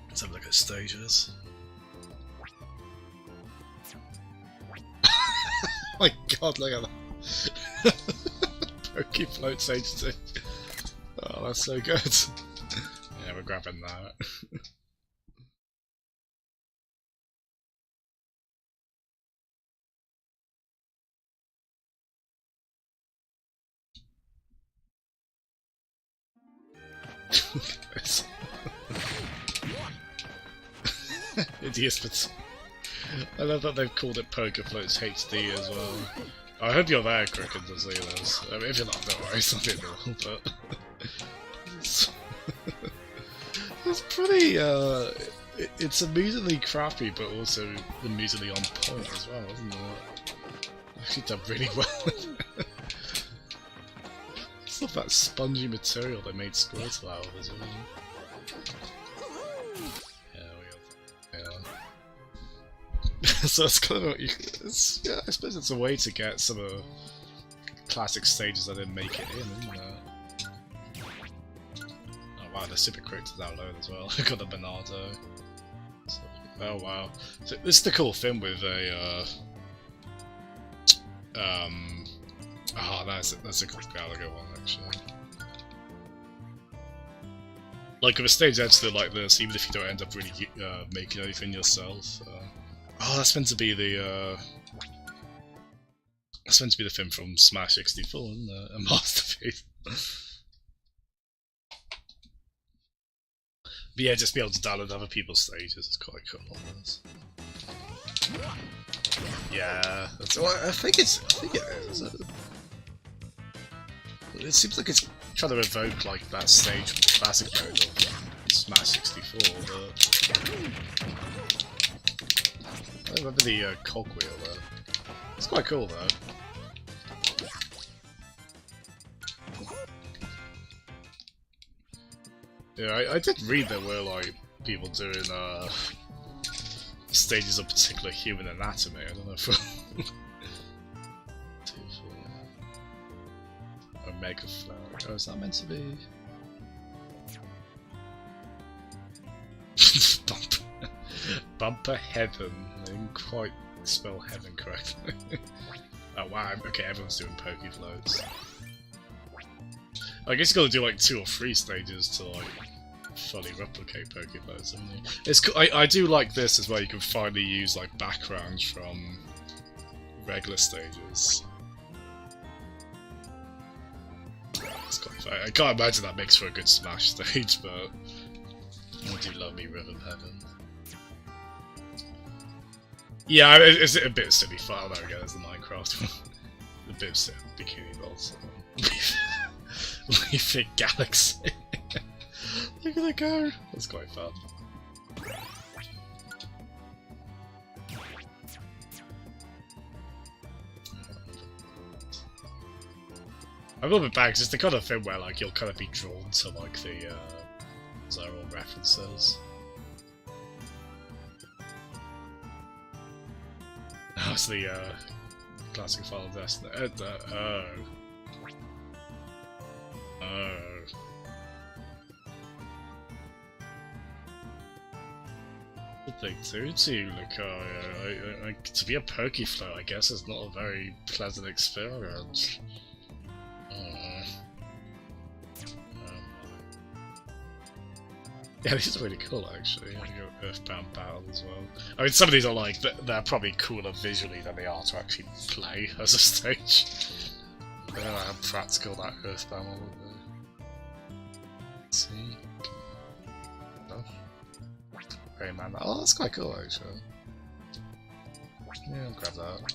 Speaker 1: Let's have a look at stages. Oh my god, look at that! Pokey Float stage 2. Oh, that's so good. Yeah, we're grabbing that. Idiots, but I love that they've called it Poker Floats HD as well. I hope you're there, Cricket, to see this. I mean, if you're not, don't worry, it's not the end of the world, but it's pretty. It's amusingly crappy, but also amusingly on point as well, isn't it? Actually done really well. It's not that spongy material they made Squirtle out of as well. So it's kind of what you. Yeah, I suppose it's a way to get some of the classic stages that didn't make it in, isn't it? Oh wow, the super characters download as well. Got the Bernardo. So, oh wow. So this is the cool thing with a. That's a cool Gallagher one actually. Like with a stage editor like this, even if you don't end up really making anything yourself. Oh, that's meant to be the that's meant to be the thing from Smash 64, isn't it? A masterpiece. But yeah, just be able to download other people's stages is quite cool on this. Yeah, that's. Well, I think it is. It seems like it's trying to evoke like that stage from the classic mode of Smash 64, but. I remember the cogwheel there. It's quite cool though. Yeah, I did read there were like people doing stages of particular human anatomy. I don't know if Omega Flower. Oh, is that meant to be? Bumper Heaven. I didn't quite spell heaven correctly. Oh wow, okay, everyone's doing Poke Floats. I guess you gotta do like 2 or 3 stages to like fully replicate Poke Floats, haven't you? It's cool. I do like this as well, you can finally use like backgrounds from regular stages. It's quite fun. I can't imagine that makes for a good Smash stage, but I do love me Rhythm Heaven. Yeah, it's a bit silly file there again as the Minecraft. A bit of silly bikini balls. Leaf It Galaxy. Look at that go. That's quite fun. I'm a little bit bad because it's the kind of thing where like you'll kind of be drawn to like the Zero references. That's the classic Final Destiny. Oh. Good thing too to look to be a Pokeflow, I guess, is not a very pleasant experience. Yeah, this is really cool actually. Earthbound Battle as well. I mean, some of these are like, they're probably cooler visually than they are to actually play as a stage. I don't know how practical that Earthbound one would be. Let's see. Oh. Rayman. Oh, that's quite cool actually. Yeah, I'll grab that.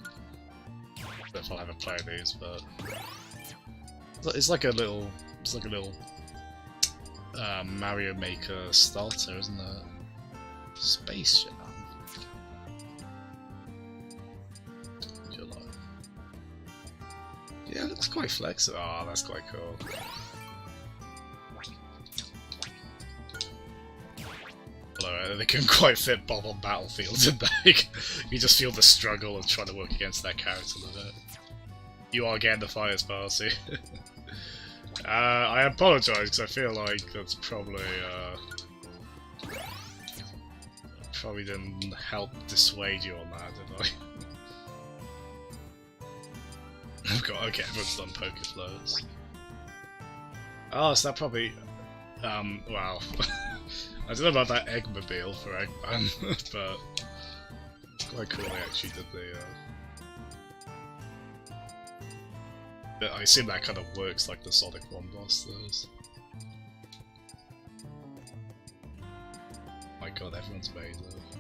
Speaker 1: I don't know if I'll ever play these, but it's like a little Mario Maker starter, isn't it? Space Jam. Yeah, it looks quite flexible. Oh, that's quite cool. Although they couldn't quite fit Bob on Battlefield, did they? You just feel the struggle of trying to work against that character a bit. You are getting the Fires Party. I apologise because I feel like that's probably didn't help dissuade you on that, did I? I've got okay, everyone's done Pokeflows. Oh, so that probably wow. I don't know about that Eggmobile for Eggman, but it's quite cool they actually did the but I assume that kind of works like the Sonic 1 boss does. My god, everyone's made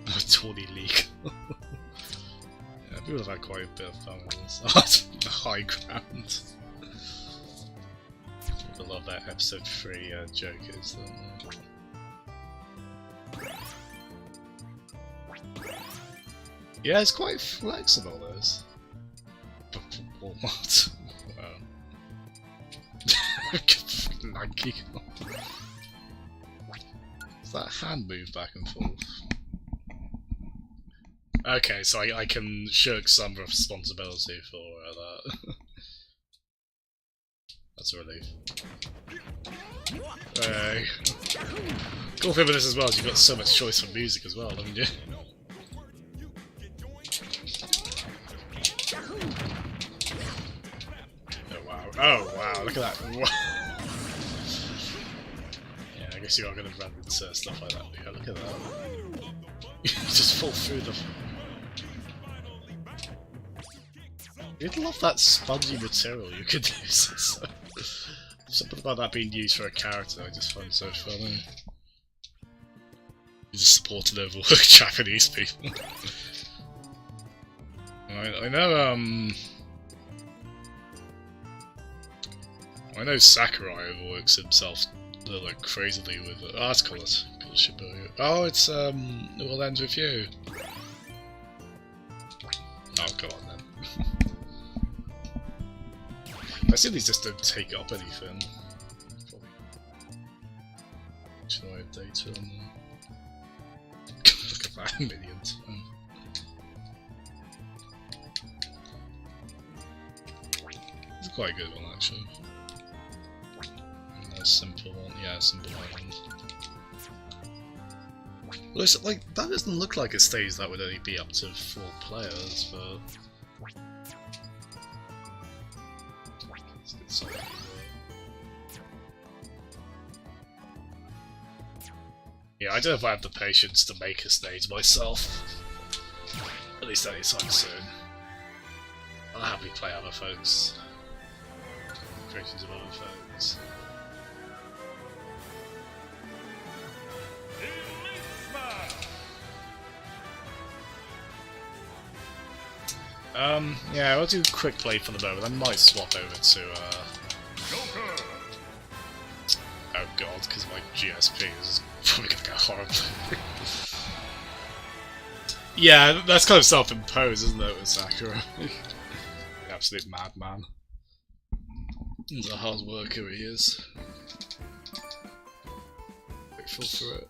Speaker 1: a Tawny League. Yeah, people have had quite a bit of fun with this. The high ground. I love that episode 3 Jokers. Yeah, it's quite flexible, this. But for Walmart. Lanky. Does that hand move back and forth? Okay, so I can shirk some responsibility for that. That's a relief. Hey. Cool thing with this as well is you've got so much choice for music as well, haven't you? Oh wow, look at that. Yeah, I guess you are going to run into stuff like that. Yeah, look at that. You just fall through the... You'd love that spongy material you could use. Something about that being used for a character I just find so funny. You just support and overwork Japanese people. I know Sakurai overworks himself like crazily with that's called Shibuya. Oh, it's It Will End With You. Oh, go on then. I assume these just don't take up anything. Probably. Should I have data on them? Look at that minion. It's quite a good one actually. Simple one, yeah, simple one. Well, it's like that doesn't look like a stage that would only be up to 4 players, but let's get something. Yeah, I don't know if I have the patience to make a stage myself. At least anytime soon. I'll happily play other folks. Creations of other folks. Yeah, I'll do quick play for the moment. I might swap over to,
Speaker 4: Joker.
Speaker 1: oh god, because my GSP is probably gonna go horribly. Yeah, that's kind of self-imposed, isn't it, with Sakura? The absolute madman. He's a hard worker, he is. Grateful for it.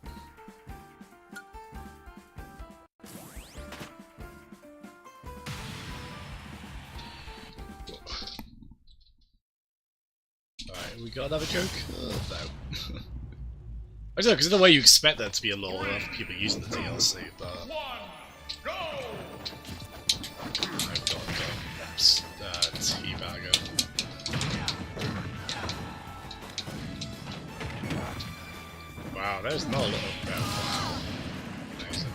Speaker 1: Alright, we got another joke? No. I don't know, because in a way you expect there to be a lot of other people using the DLC, but...
Speaker 4: One, go.
Speaker 1: I've got Teabagger. Wow, there's not a lot of... Wow. Amazing.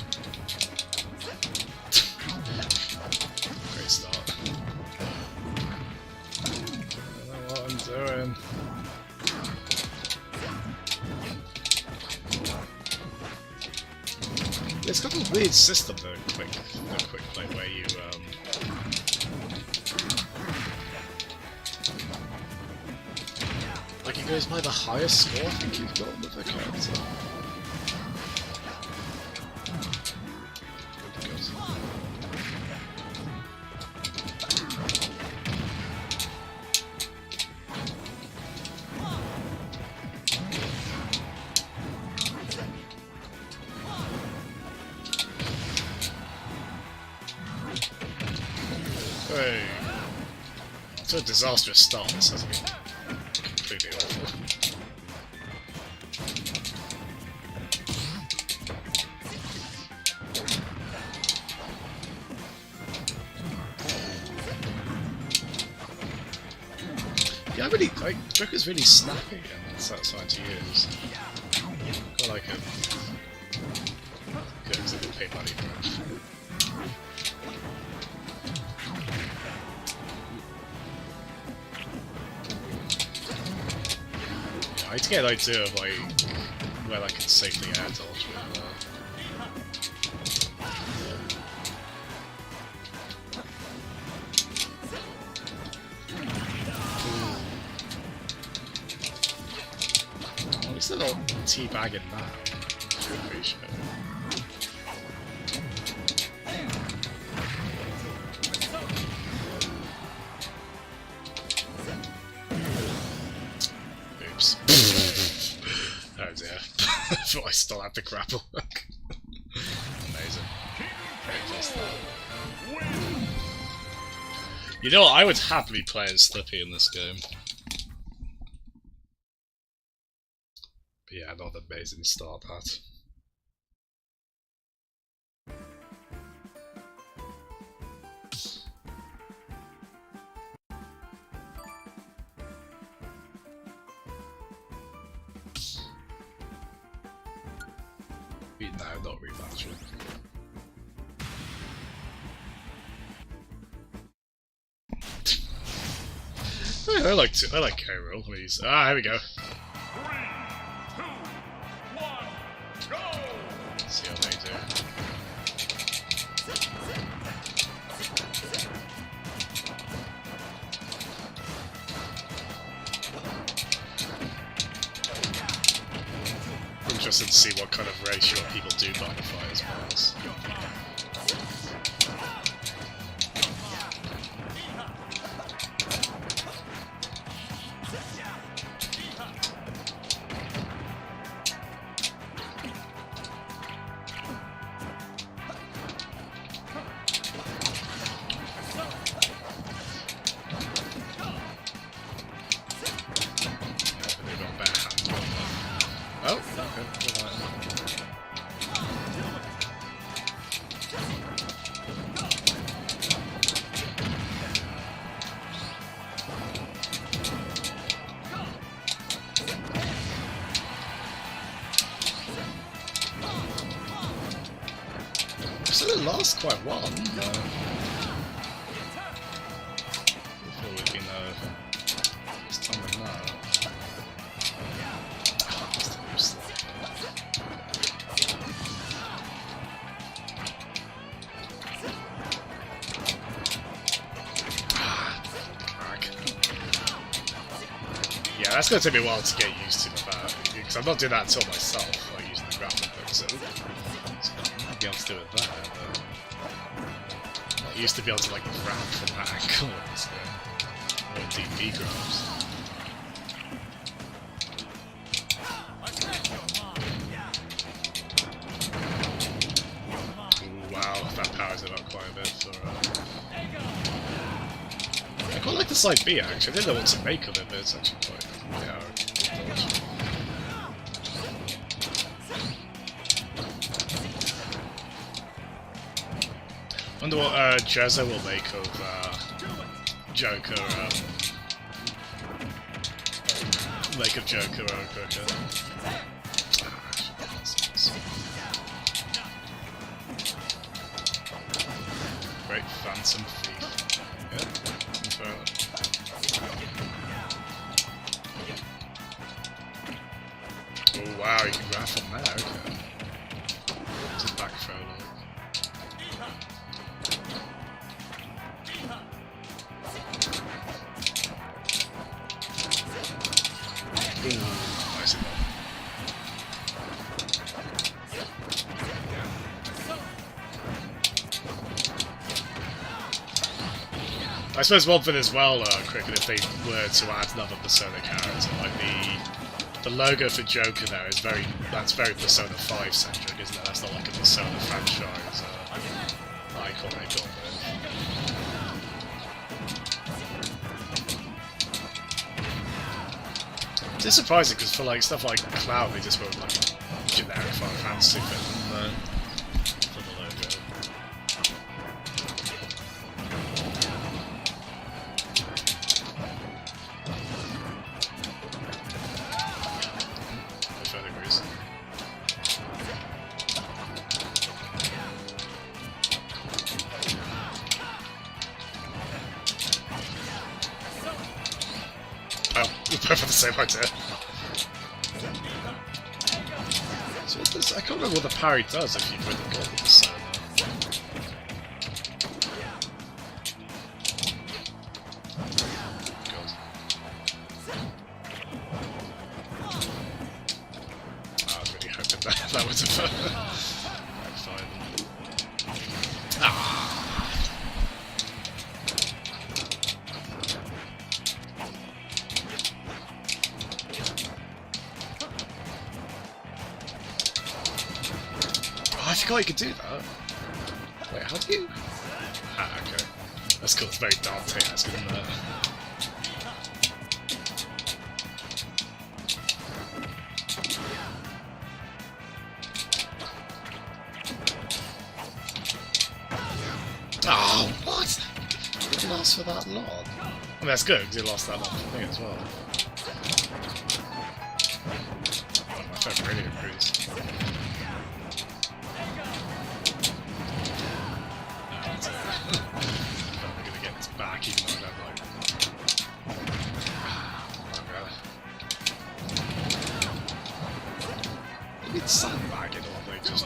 Speaker 1: Great start. I don't know what I'm doing. It's got a weird system, the quick play, where you, like it goes by the highest score I think you've got with the character. Hey. It's a disastrous start, this has been completely awful. Yeah, Joker's really snappy and that's outside to use. Got like a... good, because I didn't pay money for it. I need to get an idea of like where I can safely air dodge with At least they're not teabagging now. I appreciate it. Oops. Oh dear. I thought I still had the grapple hook. Amazing. You know what, I would happily play as Slippy in this game. But yeah, not an amazing start that. No, not rematching. I like K-Roll. Here we go.
Speaker 4: 3, 2, 1, go.
Speaker 1: See how they do. Interested to see what kind of ratio people do bonify as well. Oh, okay. So it lasts quite a while. Before we can this time of now. Yeah, that's gonna take me a while to get used to that, because I'm not doing that until myself, like using the grappling hook, so I might be able to do it there, but I'm not used to be able to like grab from that angle or DP grabs. Ooh, wow, that powers it up quite a bit for I quite like the side B actually. I didn't know what to make of it, but it's actually quite wonder what Jezza will make of Joker. Make of Joker or Joker. Great Phantom Thief. Yeah. Oh wow, you can grab from there, okay. Just back throw look. Ooh, nice enough. I suppose one thing as well, Cricket, if they were to add another Persona character, like the logo for Joker there is that's very Persona 5 centric, isn't it? That's not like a Persona franchise icon they've got there. It's surprising because for like stuff like Cloud, they just wrote like a generic Final Fantasy thing for the logo. Oh, we both have the same idea. So what does, I can't remember what the parry does if you've really got the Persona. God. I was really hoping that was a fine. Ah! I forgot you could do that. Wait, how do you? Ah, okay. That's cool. It's very Dante-esque, isn't it? Oh, what? It didn't last for that long. I mean, that's good because it lost that long for me as well. Oh, my phone really improves. I'm gonna get this back even though I don't like it. Oh god. Maybe it's sandbagging or they just...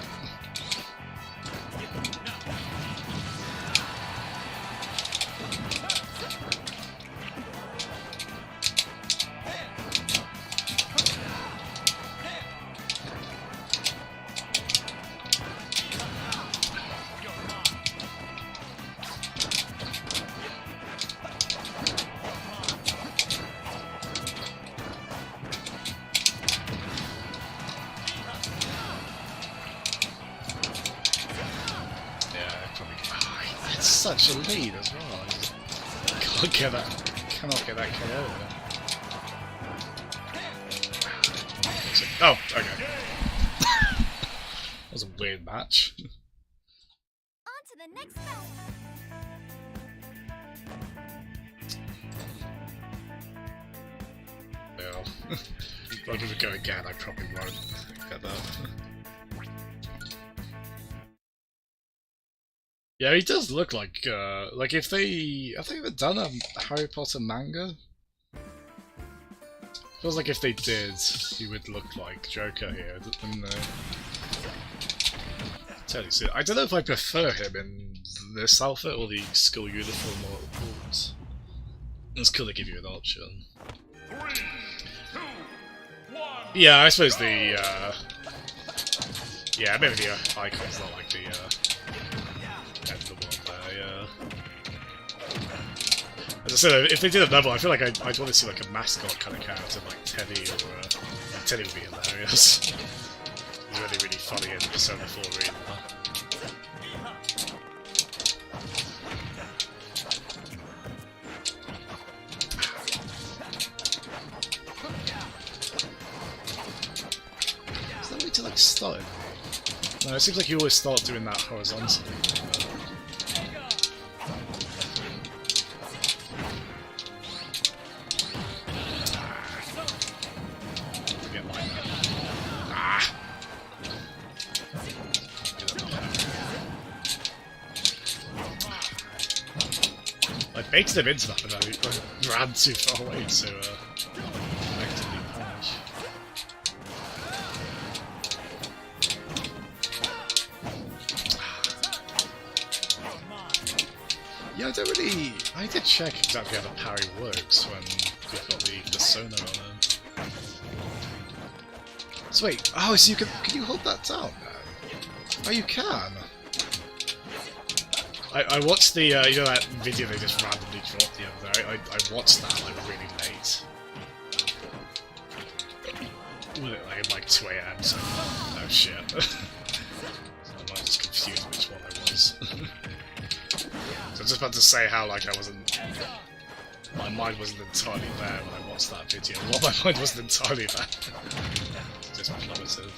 Speaker 1: Such a lead as well. I just cannot get that KO there. Oh, okay. That was a weird match.
Speaker 6: On to the next battle.
Speaker 1: Well, if I give it a go again, I probably won't get that. Yeah, he does look like if they... Have they ever done a Harry Potter manga? Feels like if they did, he would look like Joker here. Totally see. I don't know if I prefer him in this outfit or the school uniform or what. It's cool to give you an option. Yeah, I suppose the yeah, maybe the icon's not like the end of the world there. Yeah. As I said, if they did another one, I feel like I'd want to see like a mascot kind of character like Teddy, or Teddy would be hilarious. He's really, really funny in Persona 4 Arena. Is that way to like start it? No, it seems like you always start doing that horizontally. Get like that. Ah! I baited him into that, but I ran too far away to effectively punish. Yeah, I don't really... I need to check exactly how the parry works when you've got the persona on him. So wait, oh, so you can you hold that down now? Oh, you can? I watched the, you know that video they just randomly dropped the other day? I watched that like really late. Like 2 AM, so... Oh shit. So I might just confuse which one I was. So I was just about to say how like I wasn't... My mind wasn't entirely there when I watched that video. Well, my mind wasn't entirely there. Just plummeted.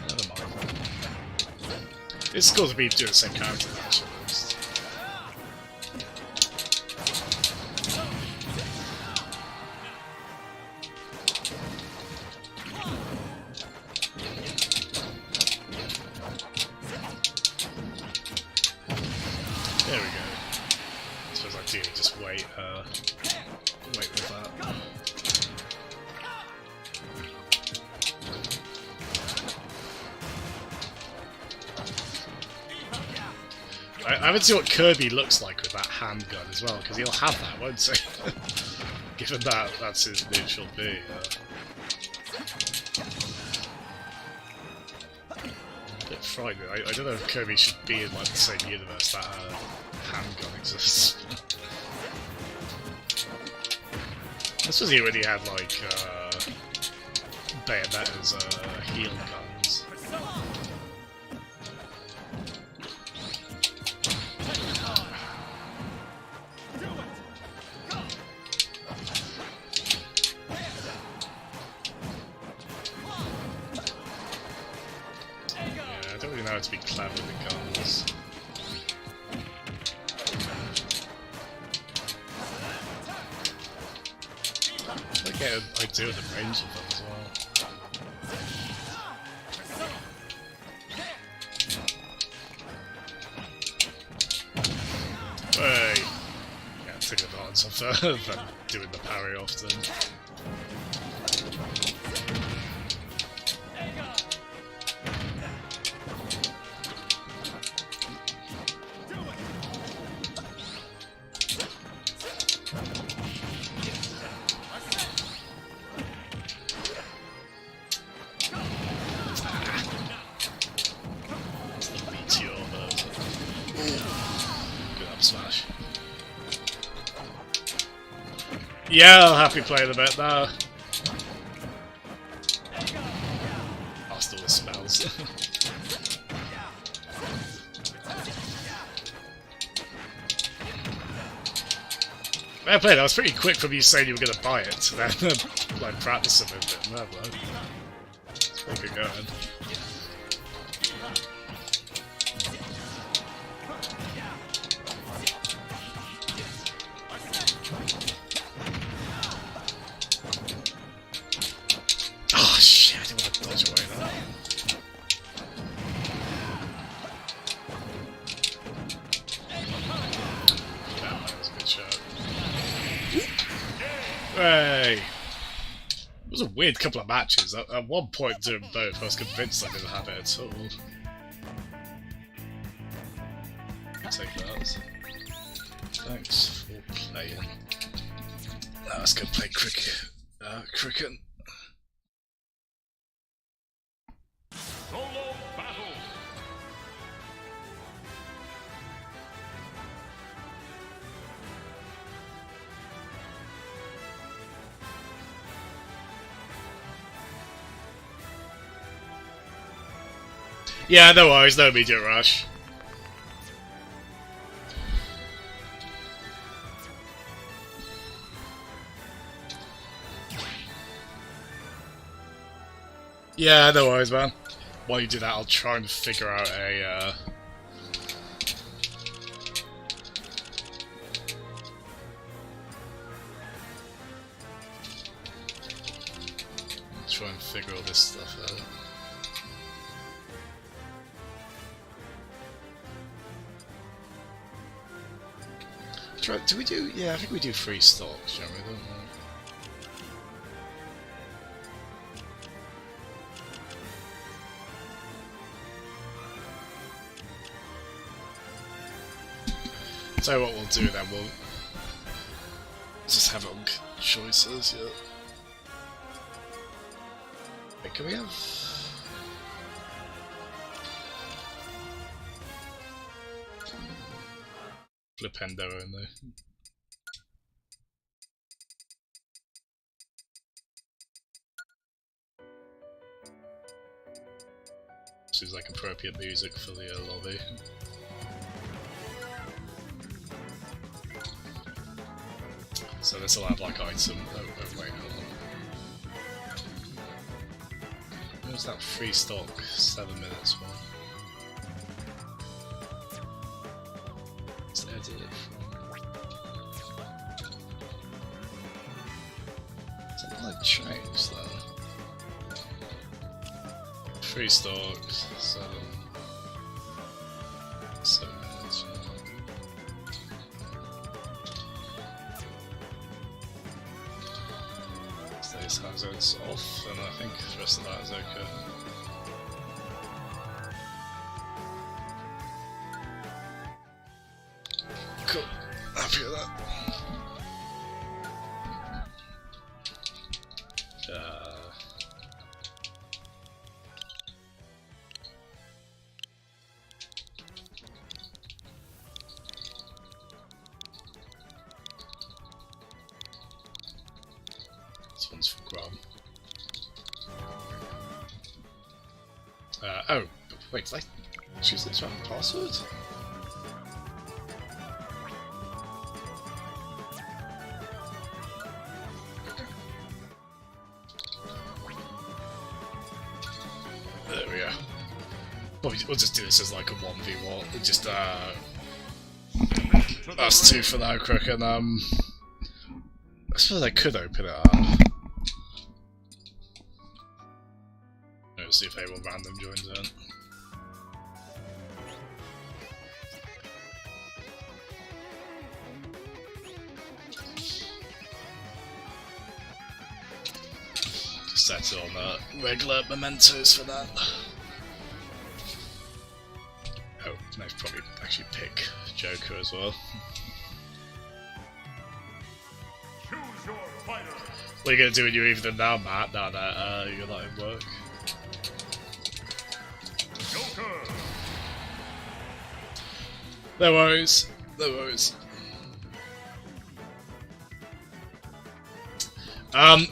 Speaker 1: Never mind. It's cool to be doing the same character actually. There we go. I suppose I do just wait with that. I haven't seen what Kirby looks like with that handgun as well, because he'll have that, won't he? Given that that's his neutral B. A bit frightening. I don't know if Kirby should be in like the same universe that handgun exists. I suppose he already had like Bayonetta's heal guns. Yeah, I don't really know how to be clever with the guns. I get an idea of the range of them as well. Hey! Yeah, take advantage of them doing the parry often. Good up smash. Yeah, I'll happily play the bit now. I'll steal the spells. Fair play, that was pretty quick from you saying you were going to buy it, and then like practice a bit. No, bro. It's pretty good going. Oh shit, I didn't want to dodge away that. That was a good shot. Hey! It was a weird couple of matches. At one point during both, I was convinced I didn't have it at all. Take that. Thanks for playing. Now let's go play cricket. Cricket. Yeah, no worries, no immediate rush. Yeah, no worries, man. While you do that, I'll try and figure out a, try and figure all this stuff out. Do we do? Yeah, I think we do free stocks, don't we? Don't we? So what we'll do then, we'll just have on choices, yeah. Wait, can we have... Flipendo only. This is like appropriate music for the lobby. So this will have like item. Oh wait, hold on. Where's that free stock? 7 minutes one. Let's edit it from. Something like change though. Free stocks, 7 minutes. This hazard's off, and I think the rest of that is okay. Cool. Happy with that. This one's for Grub. Oh, wait, did I choose this wrong password? There we go. Well, we'll just do this as like a 1v1. Just, us two for now, quick, and, I suppose I could open it up. Let's see if anyone random joins in. Just set it on regular mementos for that. Oh, no, probably actually pick Joker as well.
Speaker 4: Choose your fighter.
Speaker 1: What are you gonna do when you evening now, Matt? No, you're not in work.
Speaker 4: Joker.
Speaker 1: No worries. No worries.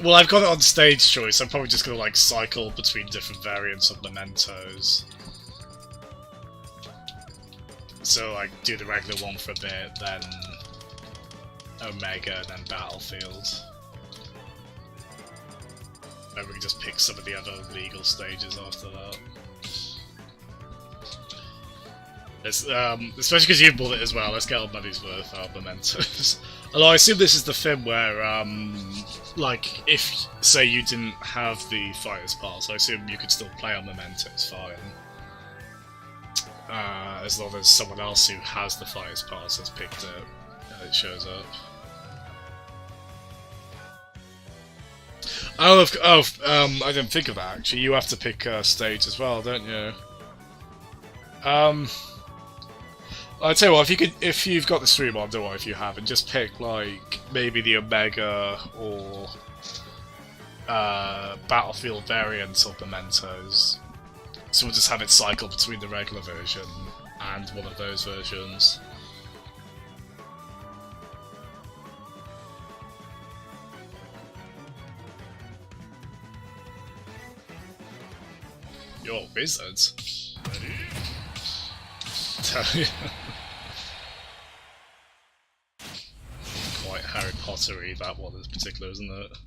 Speaker 1: Well, I've got it on stage choice. I'm probably just gonna like cycle between different variants of mementos. So like do the regular one for a bit, then Omega, then Battlefield. Then we can just pick some of the other legal stages after that. Especially because you bought it as well, let's get our money's worth out of mementos. Although I assume this is the thing where, like, if, say, you didn't have the Fighters Pass, I assume you could still play on mementos fine. As long as someone else who has the Fighters Pass has picked it, and it shows up. I didn't think of that, actually. You have to pick stage as well, don't you? I'd tell you what, if you've got the stream on, don't worry if you haven't, just pick like maybe the Omega or Battlefield variants of mementos. So we'll just have it cycle between the regular version and one of those versions. Your wizards. Quite Harry Potter-y, that one in particular, isn't it?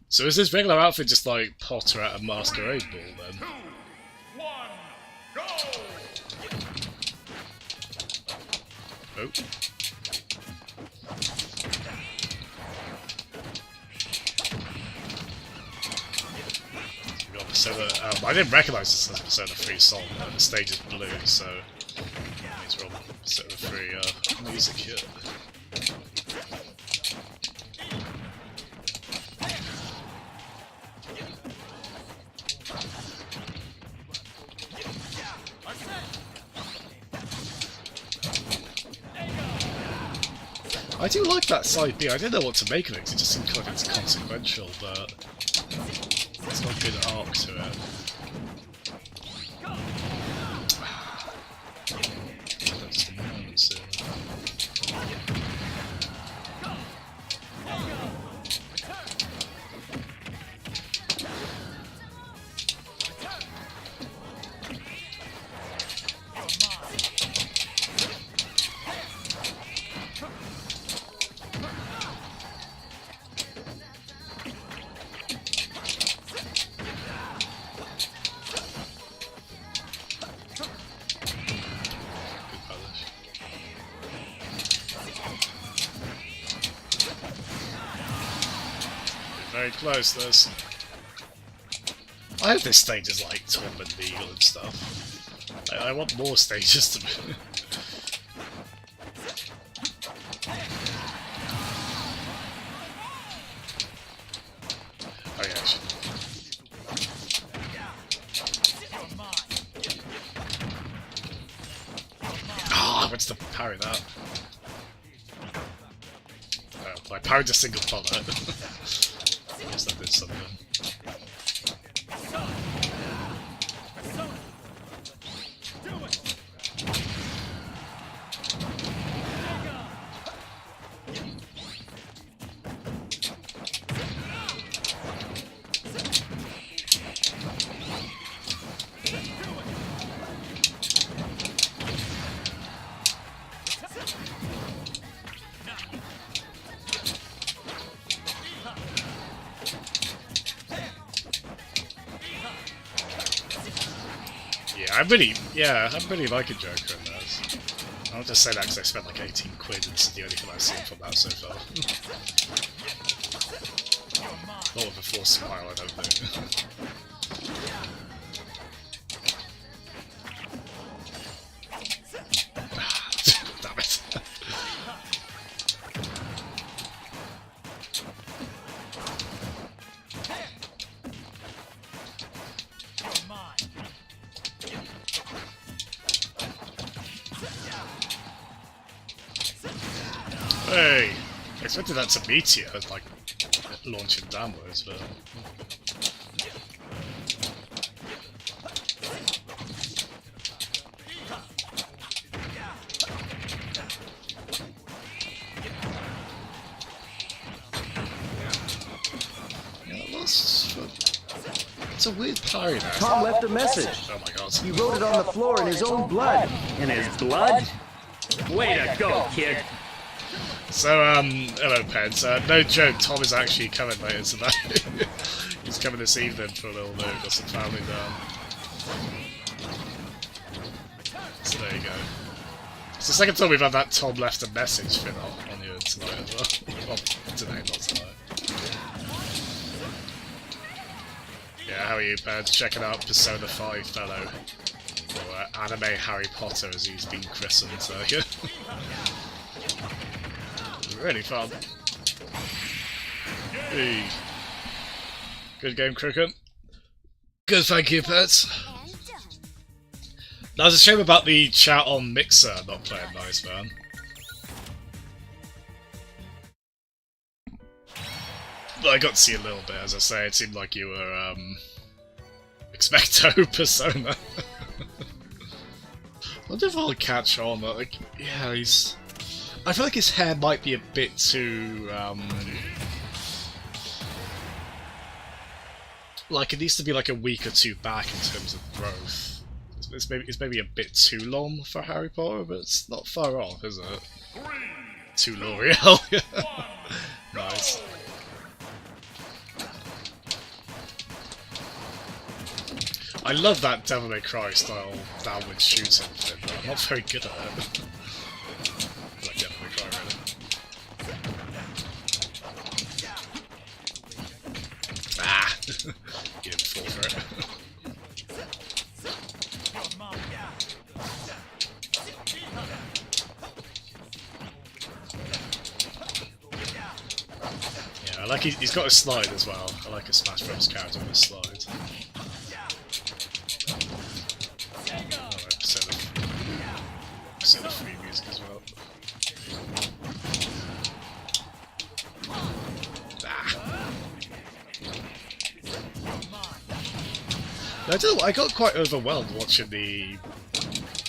Speaker 1: So is this regular outfit just like Potter at a masquerade ball then?
Speaker 4: 2, 1, go!
Speaker 1: Oh. We got Persona. I didn't recognise this as a Persona 3 song, but the stage is blue, so it means we're on Persona 3 music here. I do like that side B. I didn't know what to make of it because it just seemed kind of inconsequential, but it's got a good arc to it. That's the moment, so. Very close, this. I hope this stage is like Tournament Legal and stuff. I want more stages to be. Oh yeah, actually. Ah, I went to parry that. Oh, I parried a single bullet. Guess that did something. I'm really liking Joker in this. I'll just say that because I spent like 18 quid and this is the only thing I've seen from that so far. Not with a forced smile, I don't think. Damn it. Hey! I expected that to meteor, like, launching downwards, but... Yeah, it's a weird parry there.
Speaker 2: Tom left a message.
Speaker 1: Oh my god.
Speaker 2: He wrote it on the floor in his own blood. In his blood? Way to go, kid.
Speaker 1: So, hello, Peds. No joke, Tom is actually coming later tonight. He's coming this evening for a little bit, got some family down. So there you go. It's the second time we've had that Tom left a message thing on here tonight as well. Well, today, not tonight. Yeah, how are you, Peds? Checking out Persona 5 fellow. Or Anime Harry Potter as he's been christened, so yeah. Really fun. Hey. Good game, Cricket. Good, thank you, Pets.
Speaker 6: And done.
Speaker 1: That was a shame about the chat on Mixer not playing nice, man. But I got to see a little bit, as I say. It seemed like you were, Expecto Persona. I wonder if I'll catch on. Like, yeah, he's... I feel like his hair might be a bit too, like, it needs to be like a week or two back in terms of growth. It's maybe a bit too long for Harry Potter, but it's not far off, is it? Too L'Oreal. Nice. I love that Devil May Cry style downward shooting thing, but I'm not very good at it. Like Devil May Cry, really. Ah! You didn't fall for it. Yeah, I like he's got a slide as well. I like a Smash Bros character with a slide. Percent of free music as well. I don't know, I got quite overwhelmed watching the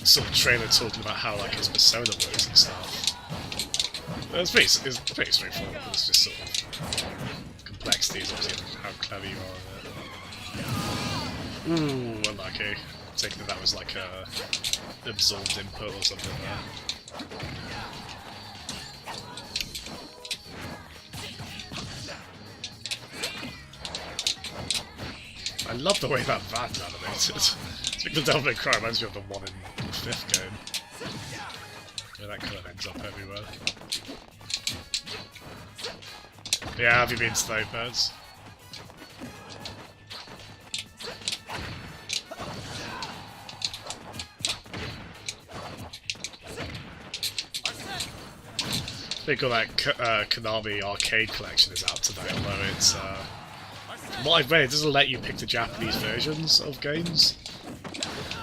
Speaker 1: sort of trailer talking about how like his persona works and stuff. It's pretty straightforward, but it's just sort of complexities, obviously, how clever you are with it. Ooh, unlucky. Thinking that was like a absorbed input or something there. I love the way that van's animated. It's like the Devil May Cry reminds me of the one in the 5th game. Yeah, that kind of ends up everywhere. Yeah, have you been Snowbirds? I think all that Konami arcade collection is out today, although it's from what I've read, it doesn't let you pick the Japanese versions of games,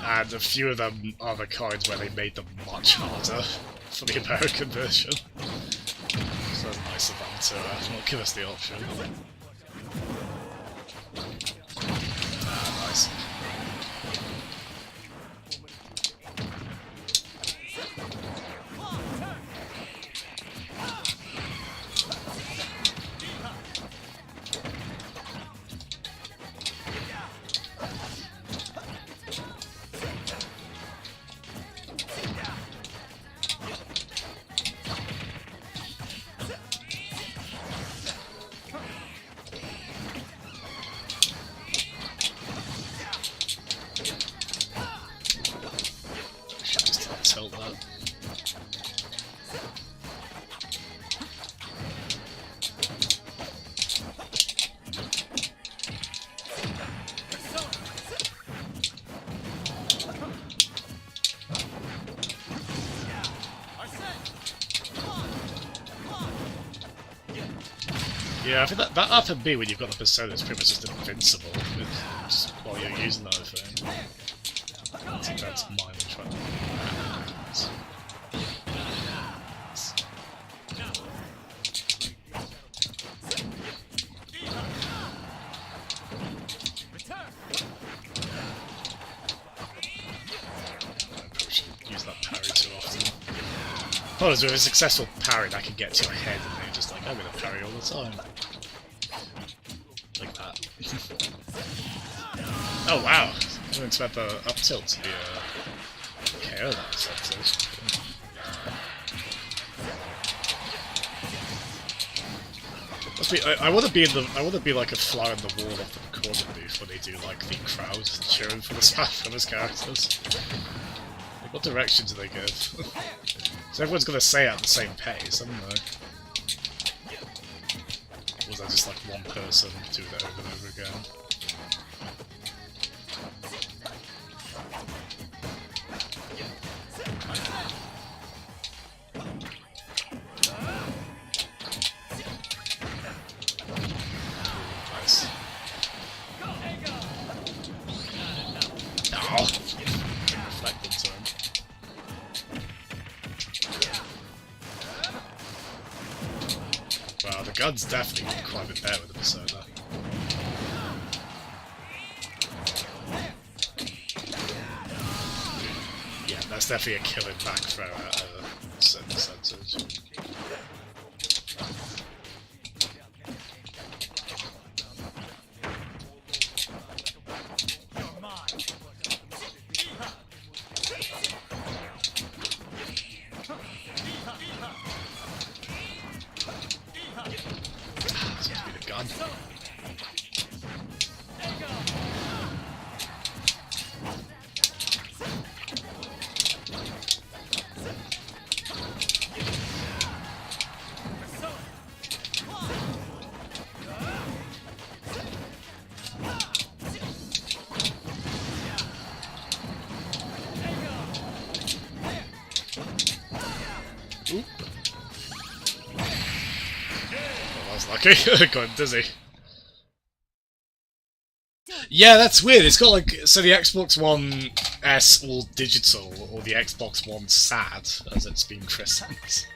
Speaker 1: and a few of them are the kinds where they made them much harder for the American version. So it's nice of them to not give us the option. Ah, nice. Tilt that. Yeah, I think that up and B when you've got the persona is pretty much just invincible just while you're using that thing. I think that's mine which one. Oh, with a successful parry, I can get to your head and then you're just like, I'm gonna parry all the time. Like that. Oh wow! I didn't expect the up tilt to be a KO that percentage. Must be, I want to be in the, I want to be like a fly on the wall of the recording booth when they do like the crowd cheering for the Smash Brothers characters. Like, what direction do they give? So everyone's gonna say it at the same pace, haven't they? Or was that just like one person doing it over and over again? Nice. Oh! Reflect into him. Wow, the gun's definitely quite a bit better with the Persona. Yeah, that's definitely a killing back throw at a certain percentage. gun. Oop. Oh, that was lucky. Got dizzy. Yeah, that's weird. It's got like, so the Xbox One S all digital, or the Xbox One SAD, as it's been christened.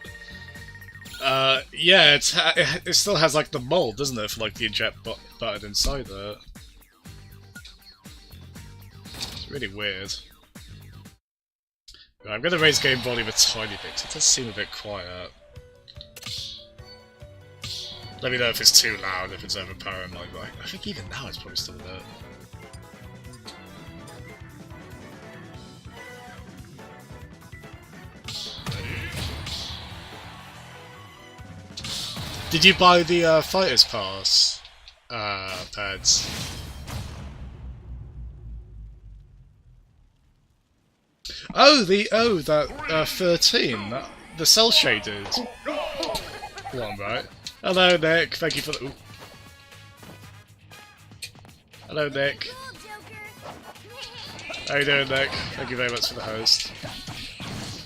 Speaker 1: Yeah, it still has like the mold, doesn't it, for like the eject button inside there. It's really weird. Right, I'm going to raise game volume a tiny bit. It does seem a bit quiet. Let me know if it's too loud, if it's overpowering like that. I think even now it's probably still a bit. Did you buy the Fighters Pass, pads? Oh, that 13, the cell shaded one, right? Hello, Nick. Thank you for the. Ooh. Hello, Nick.
Speaker 6: Cool, Joker.
Speaker 1: How you doing, Nick? Thank you very much for the host.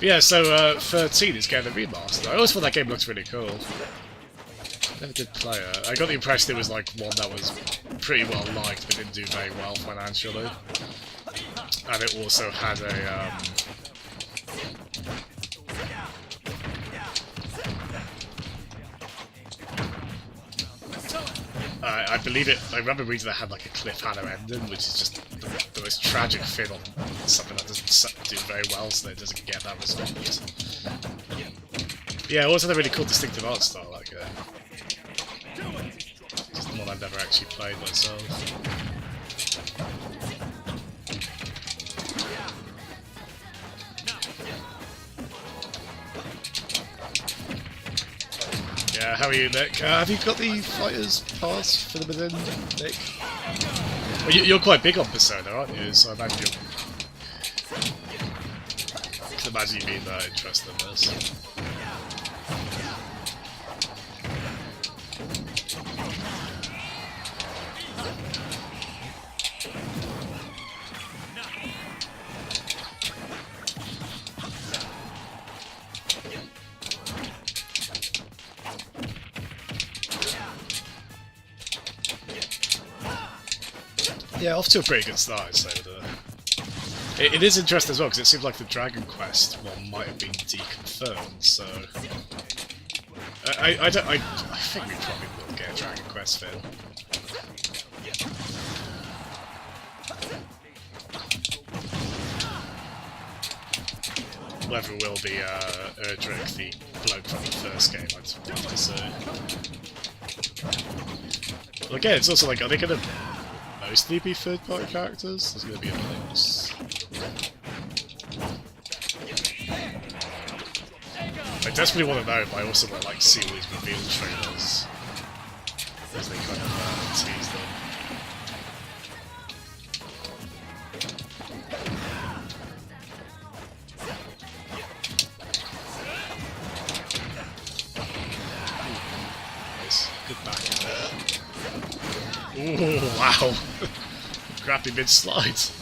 Speaker 1: Yeah, so 13 is getting a remaster. I always thought that game looked really cool. Never did play it. I got the impression it was like one that was pretty well liked, but didn't do very well financially. And it also had a I believe it. I remember reading that had like a cliffhanger ending, which is just the most tragic thing on something that doesn't do very well, so that it doesn't get that response. Yeah, it also had a really cool, distinctive art style. Like, just the one I've never actually played myself. Yeah, how are you, Nick? Have you got the Fighters Pass for the within, Nick? Well, you're quite big on Persona, aren't you? So I imagine you're. I can imagine you being interested in this. Yeah, off to a pretty good start, I'd say. It is interesting as well, because it seems like the Dragon Quest one might have been deconfirmed, so... I think we probably will get a Dragon Quest film. Whether it will be Erdrick, the bloke from the first game, I'd have to say. Well, again, it's also like, are they going to mostly be third-party characters? There's going to be a mix. I desperately want to know, but I also want to like see all these reveal trailers as they kind of tease them. Nice, good back in there. Ooh, wow! Grabbed him mid-slide. So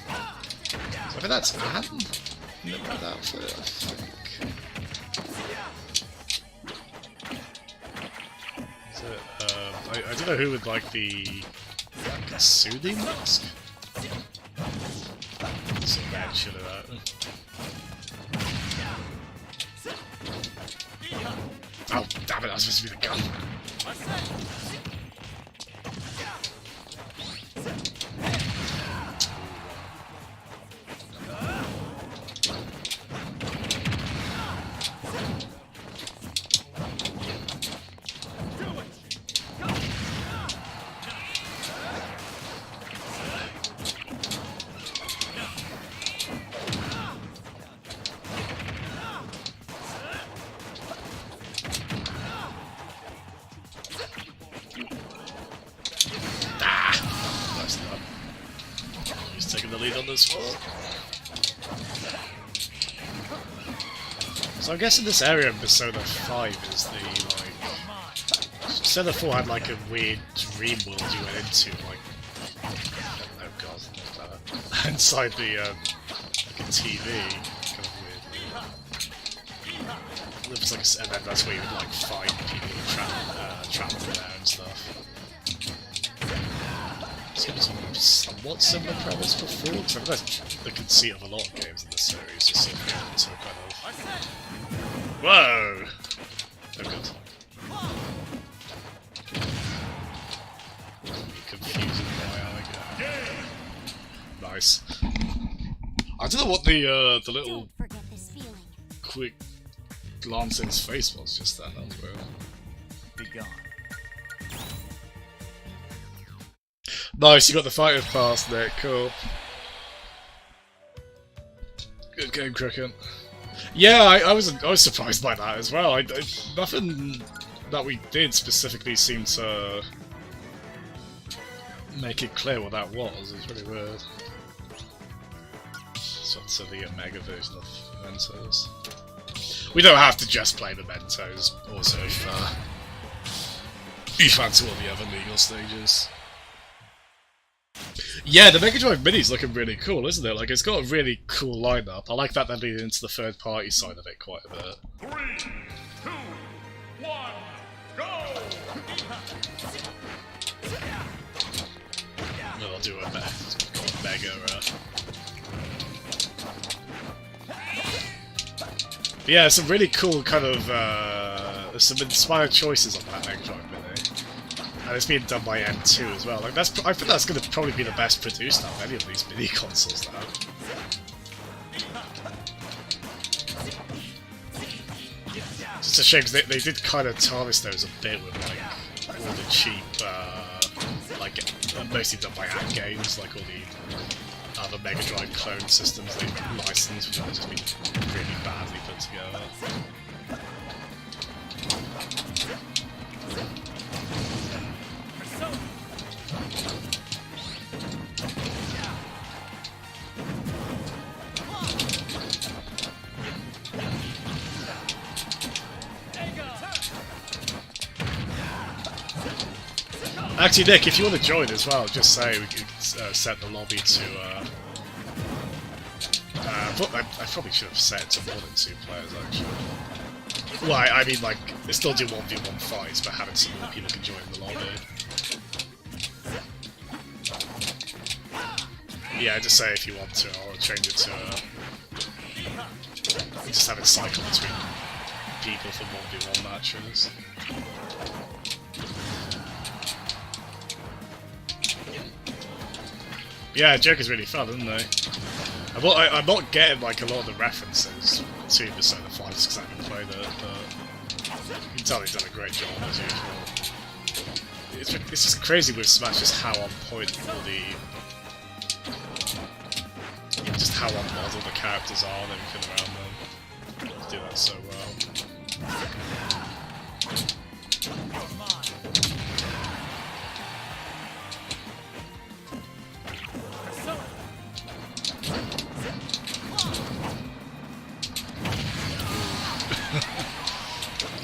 Speaker 1: I think that's Anne. That outfit, I think. Is it, I don't know who would like the Katsuni mask? Some mention of that. Oh, damn it, that was supposed to be the gun. lead on this one. So I'm guessing this area in Persona 5 is the, like... Persona 4 had like a weird dream world you went into, like... Oh god, not that. Inside the, like a TV. Kind of weird. It was like and then that's where you would like find people trapped in there and stuff. Seems somewhat similar premise before, because I think the conceit of a lot of games in this series is sort of going into a kind of... Whoa! Oh good. Confusing my eye. Nice. I don't know what the little
Speaker 6: Don't forget this feeling.
Speaker 1: quick glance in his face was just then. That was weird.
Speaker 5: Be gone.
Speaker 1: Nice, you got the fighter pass there, cool. Good game, Cricket. Yeah, I was surprised by that as well. Nothing that we did specifically seemed to make it clear what that was. It's really weird. So the Omega version of Mementos. We don't have to just play Mementos. Also, if you fancy all the other legal stages. Yeah, the Mega Drive Mini's looking really cool, isn't it? Like, it's got a really cool lineup. I like that they're leading into the third-party side of it quite a bit.
Speaker 4: 3, 2, 1, go!
Speaker 1: No, I'll do a Mega. Yeah, some really cool kind of some inspired choices on that Mega Drive Mini. And it's being done by M2 as well. Like I think that's going to probably be the best produced out of any of these mini consoles now. It's a shame because they did kind of tarnish those a bit with like all the cheap, like mostly done by Ant Games, like all the other Mega Drive clone systems they licensed, which have just been really badly put together. Actually, Nick, if you want to join as well, just say we could set the lobby to. I probably should have set it to more than 2 players, actually. Well, I mean, like, they still do 1v1 fights, but having some more people can join the lobby. Yeah, just say if you want to, I'll change it to. Just have it cycle between people for 1v1 matches. Yeah, Joker's really fun, isn't they? I'm not getting like a lot of the references to Persona 5 just because I haven't played it, but you can tell he's done a great job as usual. It's just crazy with Smash just how on point all the... just how on model the characters are and everything around them. They do that so well.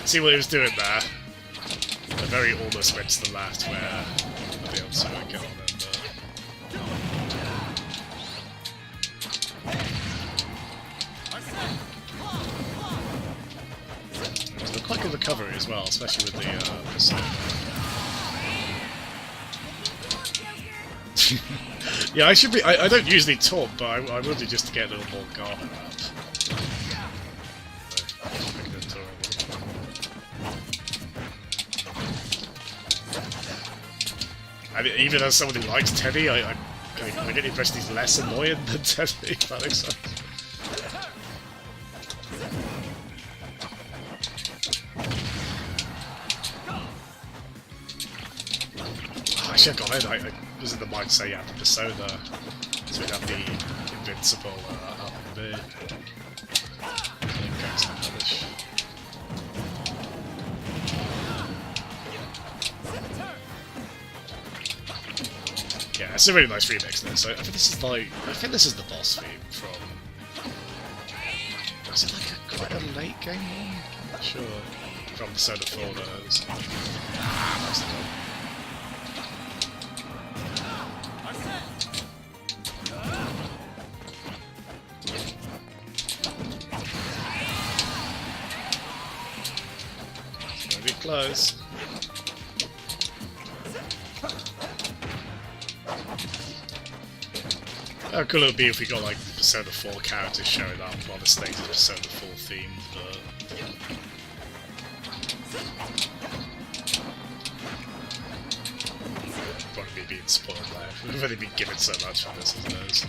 Speaker 1: See what he was doing there? I very almost went to the left where I'll be able to get on him, but... It looked like a recovery as well, especially with the Persona. Yeah, I should be. I don't usually talk, but I will do just to get a little more Garmin up. I mean, even as someone who likes Teddy, I get the impression he's less annoying than Teddy, if that makes sense. Oh, I should have gone in. I was in the mind to say, yeah, the Persona, so we'd have the Invincible up in B. Yeah, It's a really nice remix there. So I think this is like, I think this is the boss theme from. Was it like quite a late game one? I'm not sure. From Persona 4 those. That's the one. Very close. How cool it would be if we got like Persona 4 characters showing up while the stage is Persona 4 themed, but probably being spoiled there. We've only been given so much for this as those.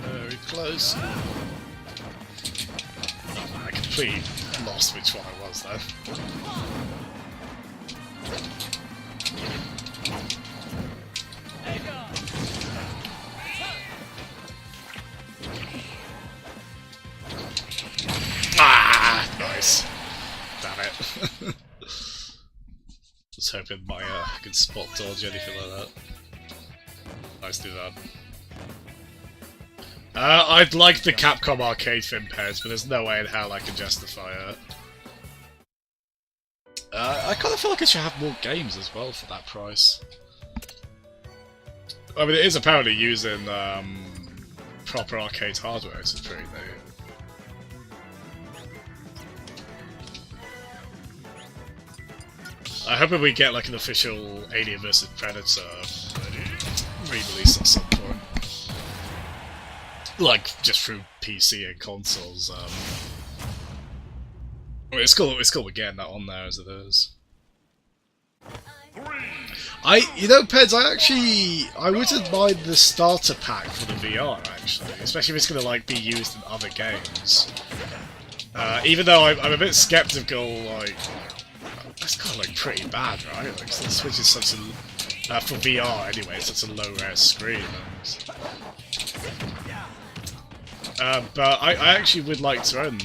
Speaker 1: Very close. I completely lost which one I was though. Ah, nice. Damn it. Just hoping my could spot dodge anything like that. Nice do that. I'd like the Capcom arcade theme pairs, but there's no way in hell I can justify it. I kind of feel like it should have more games as well for that price. I mean, it is apparently using proper arcade hardware, so it's pretty new. I hope we get like an official Alien vs Predator re-release at some point. Like, just through PC and consoles. I mean, it's cool we're getting that on there as it is. You know, Peds, I wouldn't mind the starter pack for the VR, actually. Especially if it's going to, like, be used in other games. Even though I'm a bit skeptical, like... That's kind of, like, pretty bad, right? Like, the Switch is such a... for VR, anyway, it's such a low-res screen. But I actually would like to own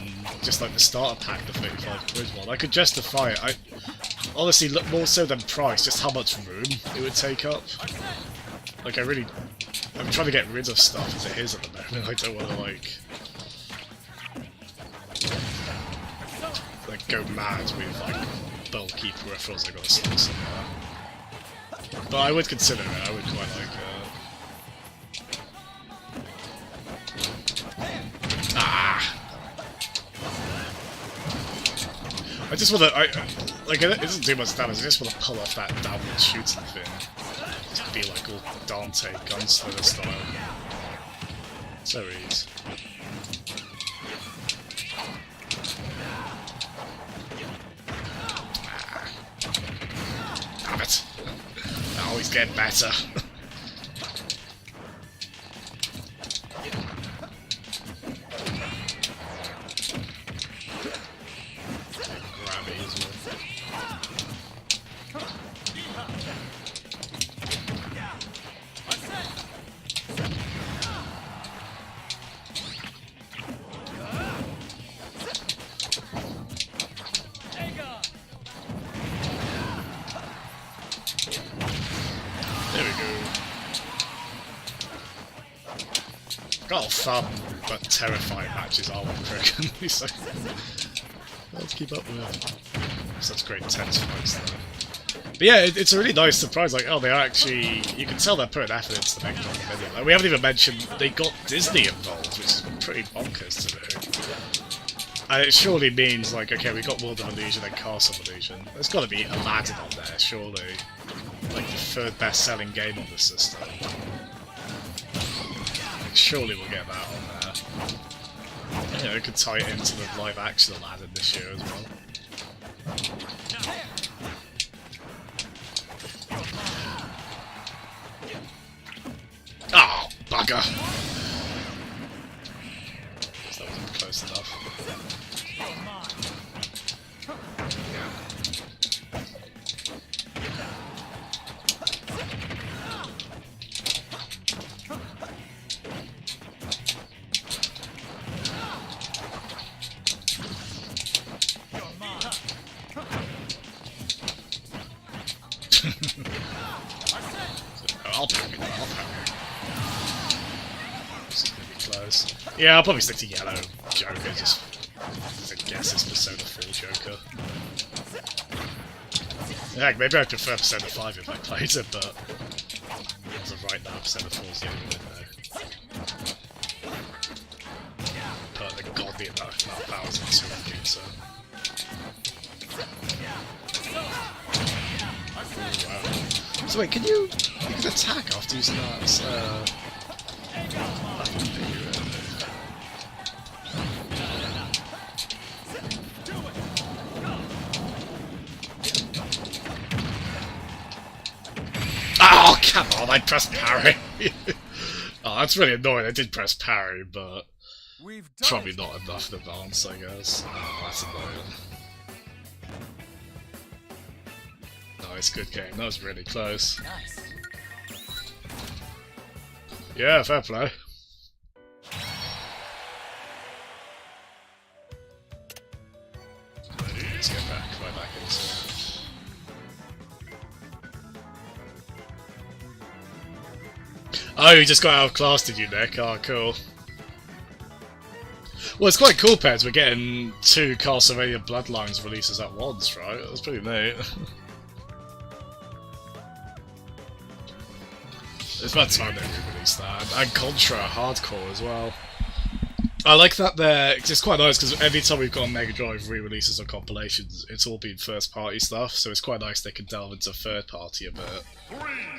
Speaker 1: just like the starter pack, the 35 quid one. I could justify it. I honestly look more so than price, just how much room it would take up. Like I'm trying to get rid of stuff as it is at the moment. I don't want to like go mad with like bulky peripherals I got to store somewhere. But I would consider it. I would quite like it. I just want to, like, it doesn't do much damage, I just want to pull off that downward shooting thing. Just be like all Dante Gunslinger style. So easy. Damn it. Oh, he's getting better. There we go. Got fun but terrifying matches are with Krigan. So let's keep up with such great tense fights though. But yeah, it's a really nice surprise, like, oh, they are actually, you can tell they're putting effort into the making of the video. Like, we haven't even mentioned they got Disney involved, which is pretty bonkers to do. And it surely means, like, okay, we got World of Illusion and Castle Illusion. There's got to be Aladdin on there, surely. Like the third best-selling game on the system. Like, surely we'll get that on there. You know, we could tie it into the live-action Aladdin this year as well. Oh, bugger! That wasn't close enough. I'll parry. I'll parry. This is gonna be close. Yeah, I'll probably stick to yellow Joker, just to guess it's Persona 4 Joker. Heck, maybe I prefer Persona 5 if I played it, but as of right now, Persona 4 is the only window. Put the godly amount of powers into it, so. Ooh, wow. So wait, you can attack after using that, oh, come on, I pressed parry! Oh, that's really annoying, I did press parry, but probably not enough in advance, I guess. Oh, that's annoying. Nice, good game, that was really close.
Speaker 5: Nice.
Speaker 1: Yeah, fair play. Let's get right back into it. Oh, you just got outclassed, did you, Nick? Oh, cool. Well, it's quite cool, Peds. We're getting 2 Castlevania Bloodlines releases at once, right? That's pretty neat. It's about time they re-released that. And Contra Hardcore as well. I like that it's quite nice because every time we've got Mega Drive re-releases or compilations, it's all been first-party stuff, so it's quite nice they can delve into third-party a bit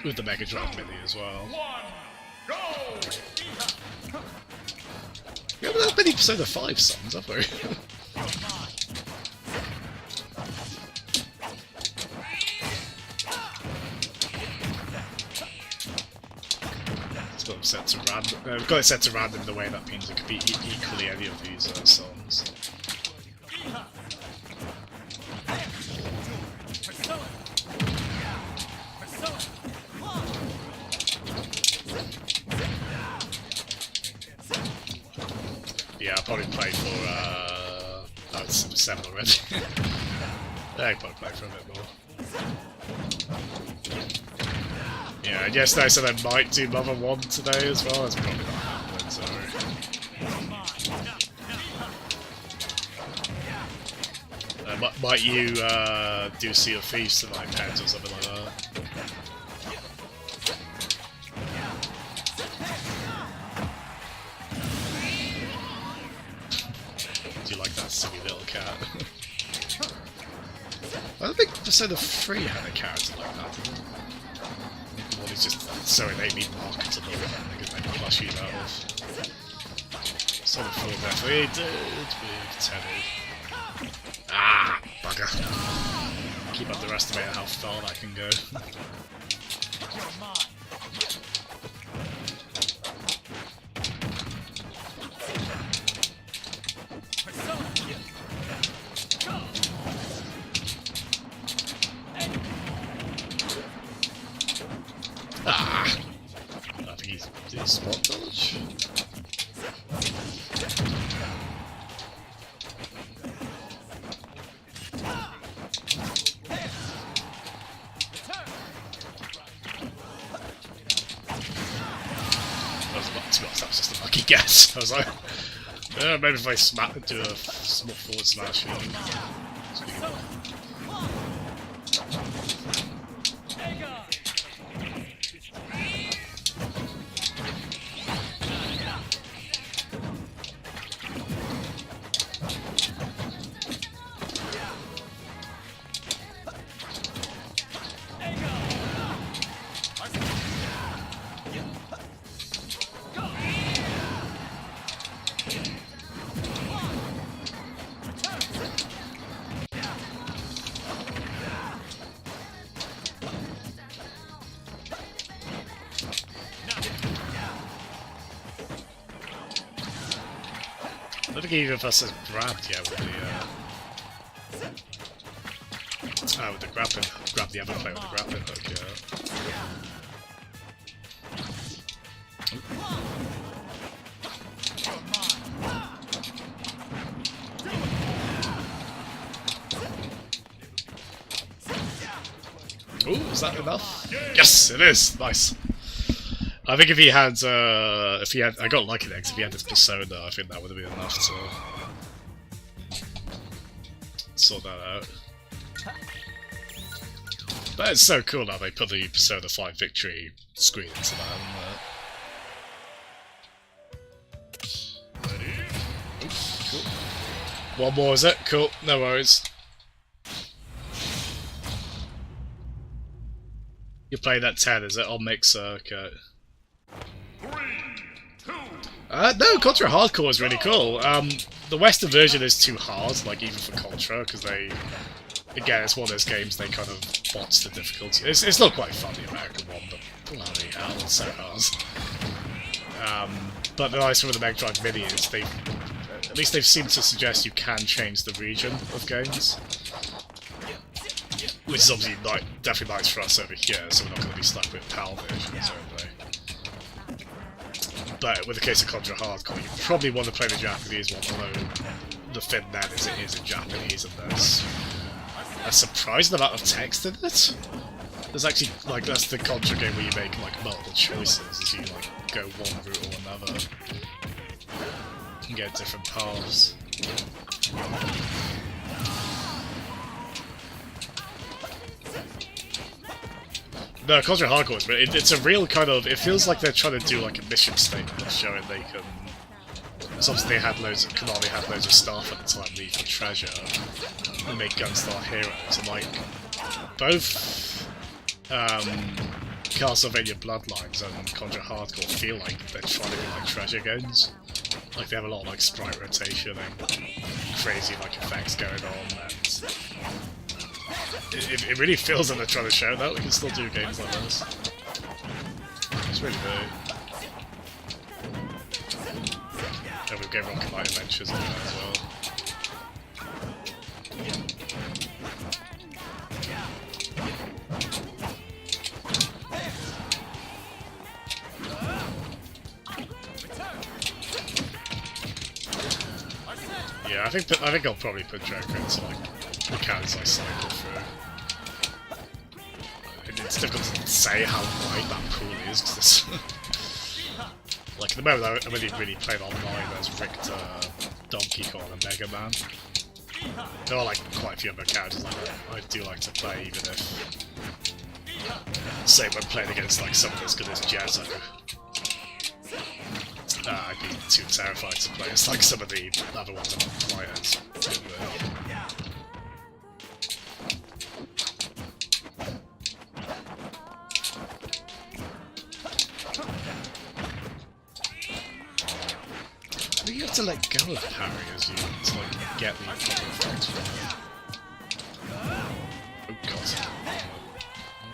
Speaker 1: with the Mega Drive Mini as well.
Speaker 4: Go!
Speaker 1: We haven't had many Persona 5 songs, have we? It's got them set to random. We've got it set to random in the way that means it could be equally any of these songs. Yeah, I'll probably play for, that's 7 already. Yeah, I'll probably play for a bit more. Yeah, and yesterday I said I might do Mother 1 today as well, that's probably not happening, sorry. Might you, do Sea of Thieves tonight, Pens, or something like that? Do you like that silly little cat? I don't think Persona 3 had a character like that, did it? One is just so innately marketable that they could make a plushie out of. Persona 4 definitely did with Teddy. Ah, bugger. Keep underestimating how far that can go. Ah! I think he's did spot dodge. That was just a lucky guess. I was like, maybe if I do a small forward smash. I don't think either of us has grabbed yet with the grappling. Grab the other player with the grappling hook, yeah. Ooh, is that enough? Yes, it is. Nice. I think if he had, I got lucky there, 'cause if he had his persona, I think that would have been enough to sort that out. But it's so cool that they put the Persona 5 victory screen into that, cool. One more, is it? Cool, no worries. You're playing that 10, is it? On Mixer, okay.
Speaker 4: 3, 2,
Speaker 1: No, Contra Hardcore is really cool. The Western version is too hard, like even for Contra, because they... Again, it's one of those games they kind of bots the difficulty. It's still quite fun, the American one, but bloody hell, it's so hard. But the nice thing with the Mega Drive Mini is at least they've seemed to suggest you can change the region of games. Which is obviously definitely nice for us over here, so we're not going to be stuck with PAL versions only. But with the case of Contra Hardcore, you probably want to play the Japanese one, although the thing then is it is in Japanese, and there's a surprising amount of text in it. There's actually, like, that's the Contra game where you make, like, multiple choices as you, like, go one route or another. You can get different paths. No, Contra Hardcore is, but it's a real kind of... It feels like they're trying to do, like, a mission statement, showing they can... Because obviously they had loads of... Konami had loads of staff at the time leave for Treasure. And make Gunstar Heroes, and, like, both... Castlevania Bloodlines and Contra Hardcore feel like they're trying to be like Treasure games. Like, they have a lot of, like, sprite rotation and crazy, like, effects going on, and... It really feels like they're trying to show that we can still do games like this. It's really good. And we've Game Rock Light Adventures in there as well. Yeah, I think I'll probably put Joker into like mechanics I cycle through. It's difficult to say how wide that pool is, because it's like at the moment I'm only really playing online as Richter, Donkey Kong and Mega Man. There are like quite a few other characters like that I do like to play, even if say when playing against like someone as good as Jazzo. I'd be too terrified to play as like some of the other ones I'm not quite as good with. You have to let go of parry as you to like get the proper effects from it. Oh god.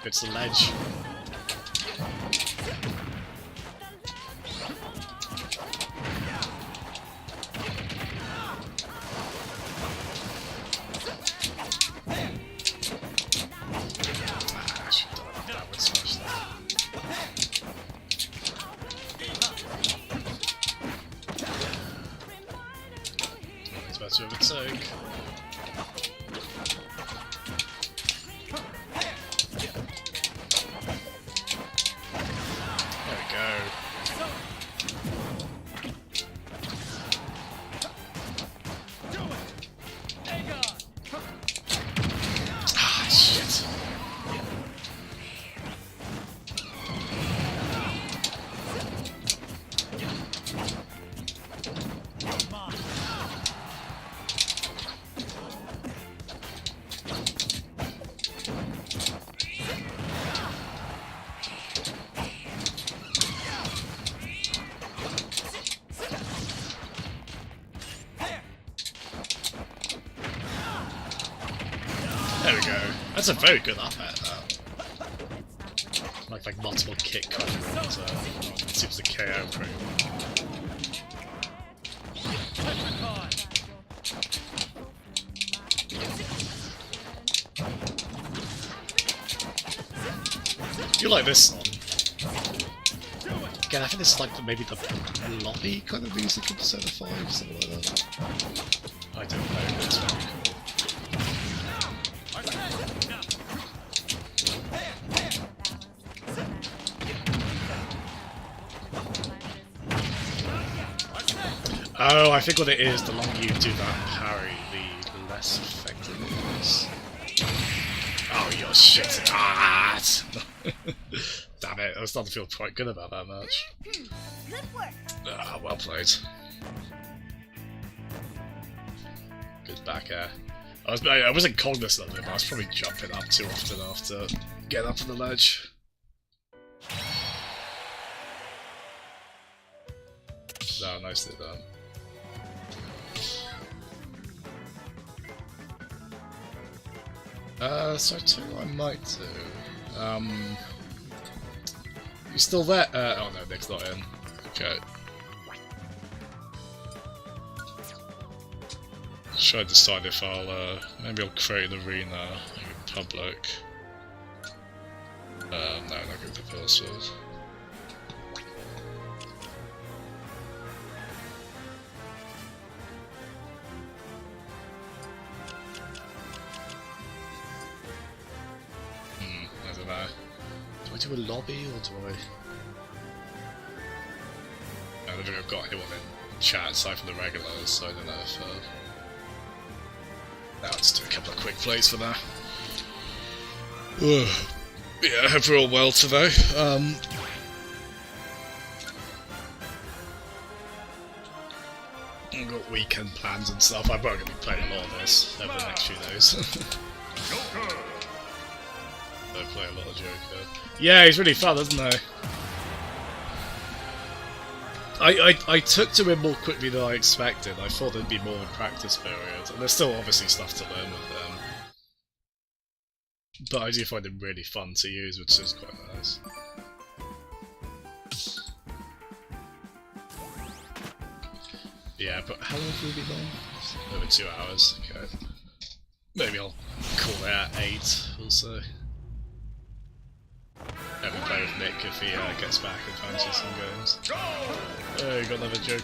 Speaker 1: It's the ledge. I should have done that with smash there. Better of a take. There we go. Ah, shit. There we go. That's a very good up air, that. Like multiple kick combos. It seems to KO pretty well. You like this song? Again, I think this is like maybe the floppy kind of music in Persona 5, something like that. I don't know, but it's very cool. Oh, I think what it is, the longer you do that parry, the less effective it is. Oh, you're shit. Ah! Damn it, I was starting to feel quite good about that match.
Speaker 6: Good work.
Speaker 1: Ah, well played. Good back air. I wasn't cognizant of it, but I was probably jumping up too often after getting up on the ledge. No, nicely done. So I tell you what I might do. You still there? Oh no, Nick's not in. Okay. Should I decide if I'll, maybe I'll create an arena in public. No, not give the password. I don't know. Do I do a lobby or do I... I don't think I've got anyone in chat aside from the regulars, so I don't know if... Now let's do a couple of quick plays for that. Yeah, I hope we're all well today. I've got weekend plans and stuff. I'm probably going to be playing a lot of this over the next few days.
Speaker 4: Joker.
Speaker 1: I play a lot of Joker. Yeah, he's really fun, isn't he? I took to him more quickly than I expected. I thought there'd be more of a practice period, and there's still obviously stuff to learn with him. But I do find him really fun to use, which is quite nice. Yeah, but how long have we been on? Over 2 hours, okay. Maybe I'll call it at 8 or so. Maybe play with Nick if he gets back and fancies some games. Oh, you got another Joker.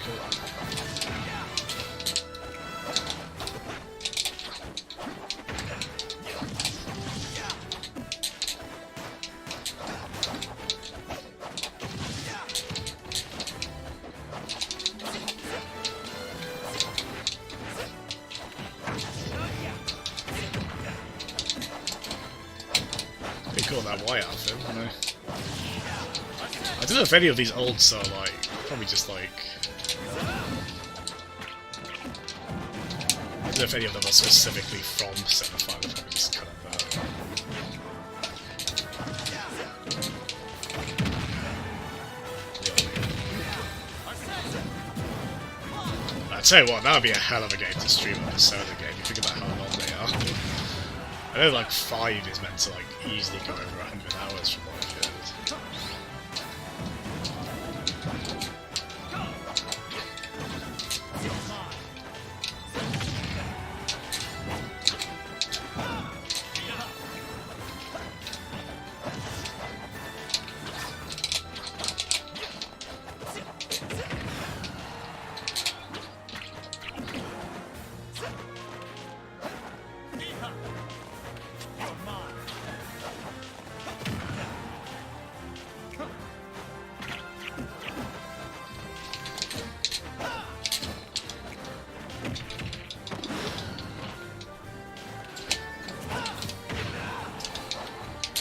Speaker 1: They call that white outfit, don't they? I don't know if any of these olds are like, probably just like... I don't know if any of them are specifically from Persona 5, they're probably just kind of... I tell you what, that would be a hell of a game to stream a Persona game. You think about how long they are. I know like 5 is meant to like easily go over 100 hours from what I've heard.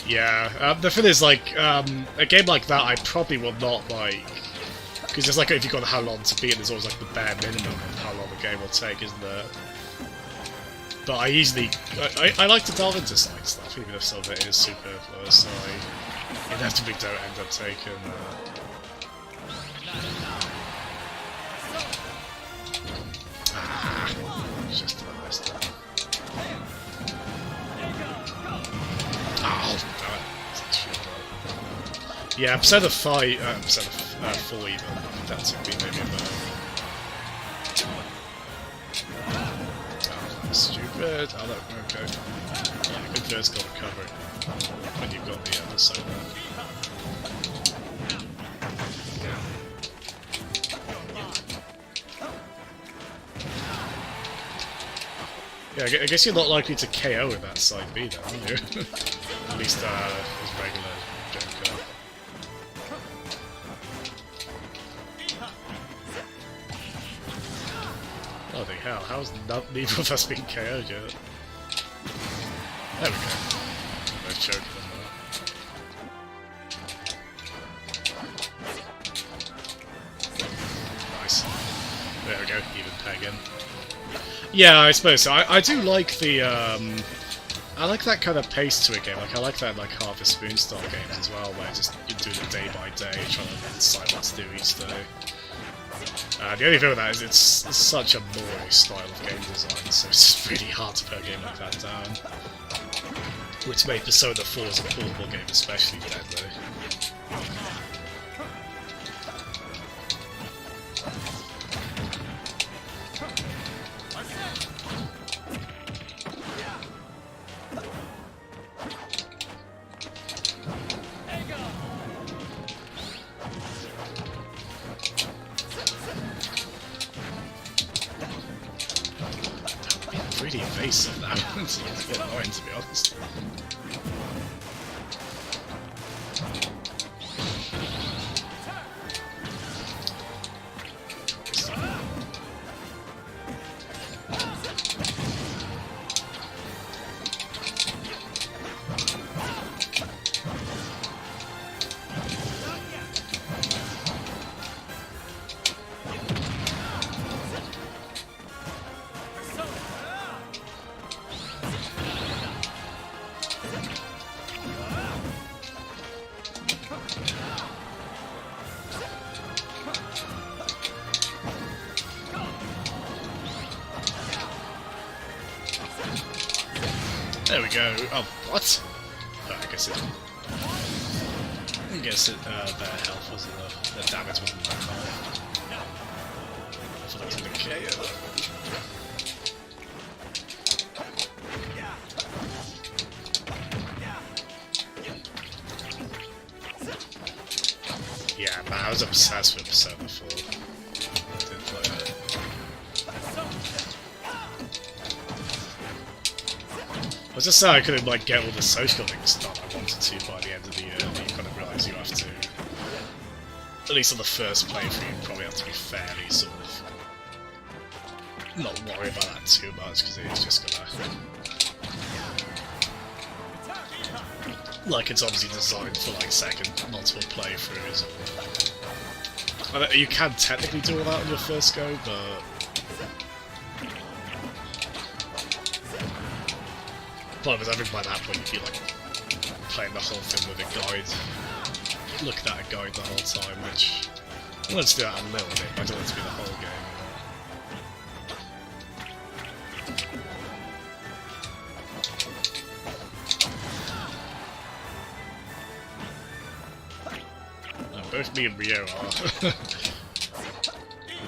Speaker 1: Yeah, the thing is, like, a game like that I probably will not like, because it's like if you've got how long to beat it, there's always like the bare minimum of how long the game will take, isn't there? But I usually, I like to delve into side stuff, even if some of it is superfluous, so I inevitably don't end up taking, just a nice time. Oh, yeah, Persona 5, Persona 4 even, that took me maybe about... Oh, that's stupid. Oh, look, okay. Yeah, good vertical recovery when you've got the Persona. Yeah, I guess you're not likely to KO with that side B though, are you? At least as regular Joker. hell, how's neither of us been KO'd yet? There we go. Both choking on that. Nice. There we go, even pegging. Yeah, I suppose so. I do like the, I like that kind of pace to a game. Like, I like that, like, Harvest Moon style games as well, where just you're doing it day by day, trying to decide what to do each day. The only thing with that is it's such a boring style of game design, so it's just really hard to put a game like that down. Which made Persona 4 as a portable game especially deadly. Really evasive now. It's a bit annoying, to be honest. There we go. Oh, what? Oh, I guess their health wasn't their damage wasn't that high. I thought that was gonna KO. Yeah, man, I was obsessed with Persona 4. I did play it. I was just saying I couldn't like get all the social things done I wanted to by the end of the year, but you kind of realise you have to, at least on the first playthrough, you probably have to be fairly sort of not worry about that too much, because it is just gonna, like, it's obviously designed for like second multiple playthroughs. You can technically do all that on your first go, but I think by that point you'd be like playing the whole thing with a guide, looking at a guide the whole time, which I want to do that a little bit, but I don't want it to be the whole game. Both me and Rio are.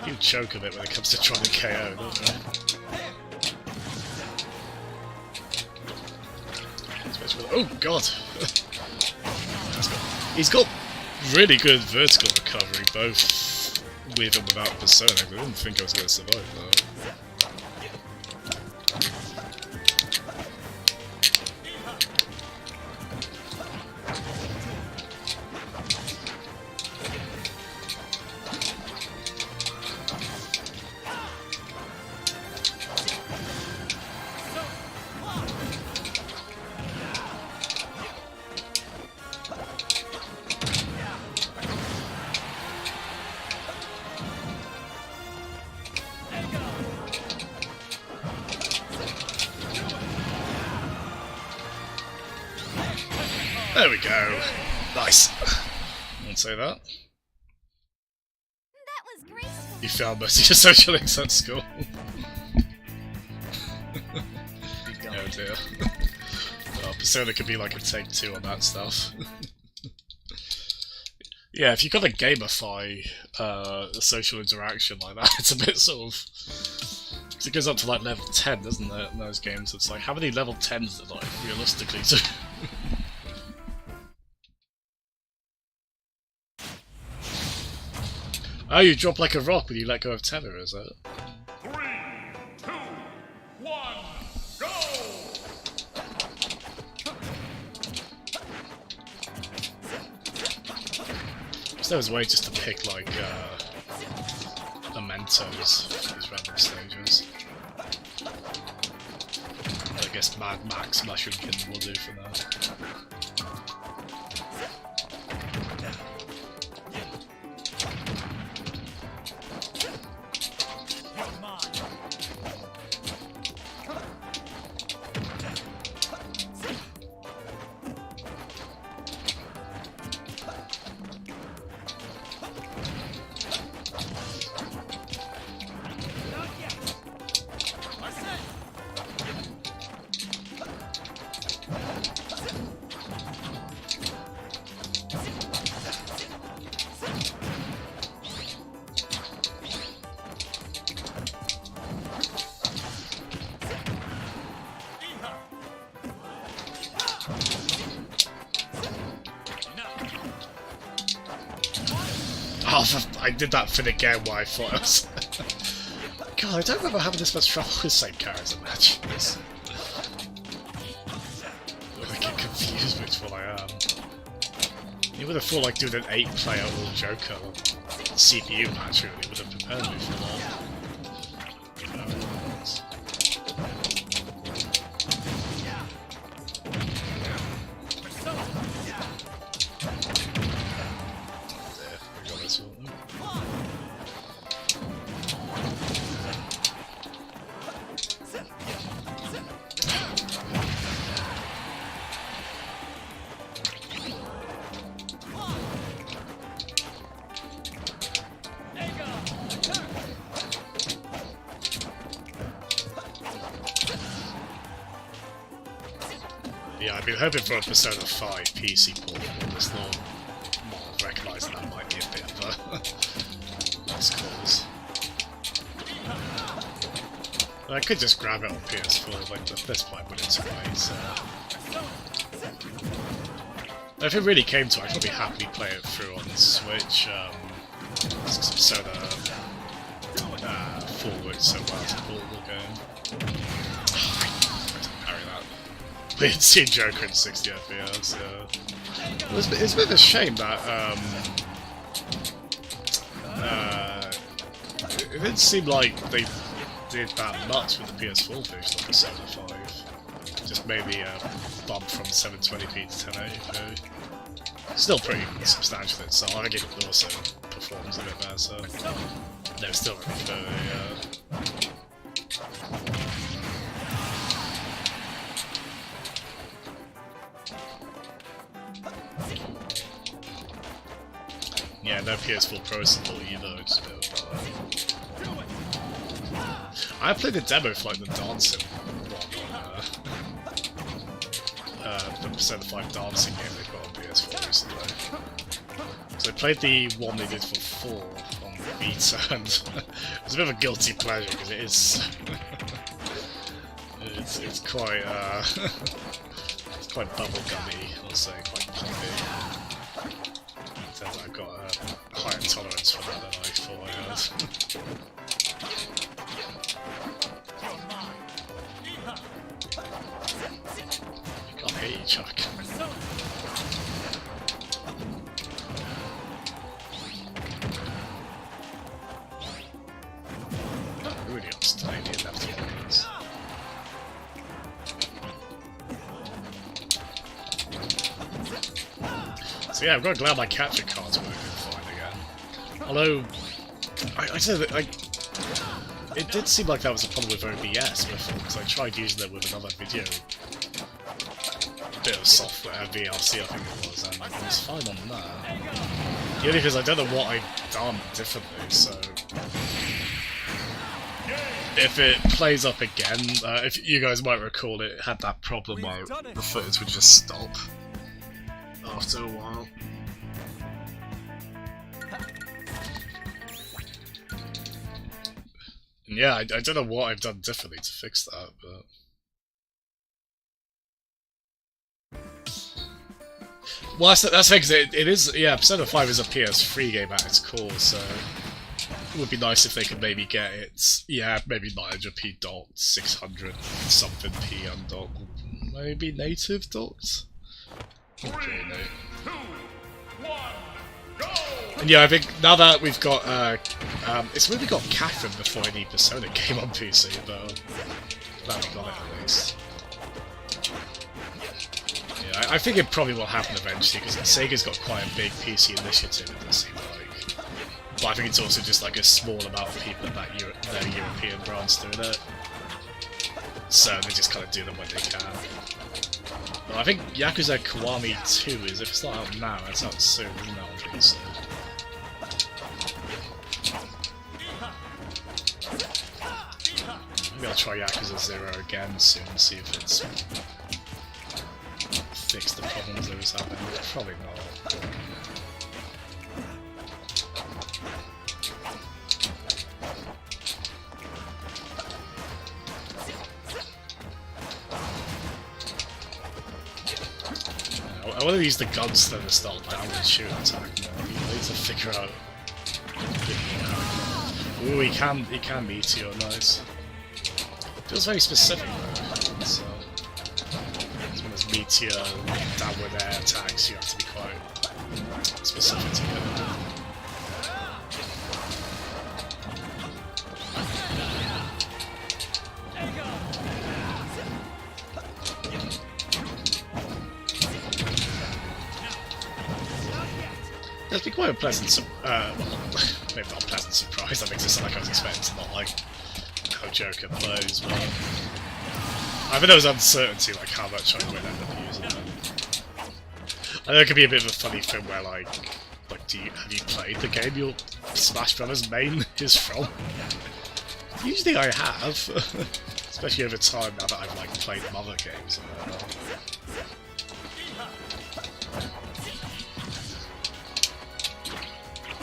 Speaker 1: You choke a bit when it comes to trying to KO, don't you? Oh god! He's got really good vertical recovery, both with and without Persona. I didn't think I was going to survive that. There we go. Nice. Won't say that.
Speaker 6: That was graceful.
Speaker 1: You failed most of your social links at school. Oh dear. Well, Persona could be like a take two on that stuff. Yeah, if you gotta gamify social interaction like that, it's a bit sort of... It goes up to like level 10, doesn't it, in those games? It's like, how many level 10s did like realistically do? Oh, you drop like a rock when you let go of tether, is it?
Speaker 4: 3, 2, 1, go!
Speaker 1: So there was a way just to pick like mementos for these random stages. guess Mad Max Mushroom Kingdom will do for now. Oh, I did that thing again where I thought I was... God, I don't remember having this much trouble with Saint Kara's matches. I get confused which one I am. You would have thought like doing an 8-player all Joker CPU match really would have prepared me for that. Yeah, I've been hoping for a Persona 5 PC port, but there's no more recognising that might be a bit of a lost cause. I could just grab it on PS4, but at this point, but it's away, so... If it really came to it, I'd probably happily play it through on the Switch. Persona 4 works so well as a portable game. We had seen Joker in 60 FPS, yeah. It's a bit of a shame that, it didn't seem like they did that much with the PS4 version of Persona 5. Just maybe a bump from 720p to 1080p. Still pretty substantial in itself. I think it also performs a bit better, so... No, still really good, yeah. Yeah, no PS4 Pro support either, which is a bit of I played the demo for like the dancing one on the Persona 5 dancing game they got on PS4 recently. So I played the one they did for 4 on the Vita, and it was a bit of a guilty pleasure because it is it's quite it's quite bubblegummy, I'll say, quite poppy. I've got a higher tolerance for that than I thought I had. I can't hit you, Chuck. Really unstable left hands. So yeah, I'm quite glad my capture card's working fine again. Although, I said that, it did seem like that was a problem with OBS before, because I tried using it with another video bit of software, VLC I think it was, and it was fine on that. Only because I don't know what I've done differently, so... If it plays up again, if you guys might recall, it had that problem where the footage would just stop after a while. And yeah, I don't know what I've done differently to fix that, but... Well, that's the thing, because it is, yeah, Persona 5 is a PS3 game at its core, so... It would be nice if they could maybe get it, yeah, maybe 900p docked, 600 something p undocked, maybe native docked? Okay, no.
Speaker 4: 2, 1, go!
Speaker 1: And yeah, I think now that we've got, it's when we got Catherine before any Persona came on PC, though. Glad we got it at least. I think it probably will happen eventually, because Sega's got quite a big PC initiative, it does seem like. But I think it's also just like a small amount of people in their European branch doing it. So they just kind of do them when they can. Well, I think Yakuza Kiwami 2 is, if it's not out now, it's out soon, isn't it? I'm pretty soon. Maybe I'll try Yakuza 0 again soon, see if it's fixed the problems it was having. Probably not. I want to use the guns instead of start downward shoot attack more. I need to figure out. Ooh, he can meteor, nice. Feels very specific though. So, when there's meteor, downward air attacks, you have to be quite specific to get it. It's been quite a pleasant, well, maybe not a pleasant surprise, that makes it sound like I was expecting, not like how Joker plays, but I think there was uncertainty, like how much I would end up using them. I know it could be a bit of a funny thing where, like have you played the game your Smash Brothers main is from? Usually I have, especially over time now that I've like played other games.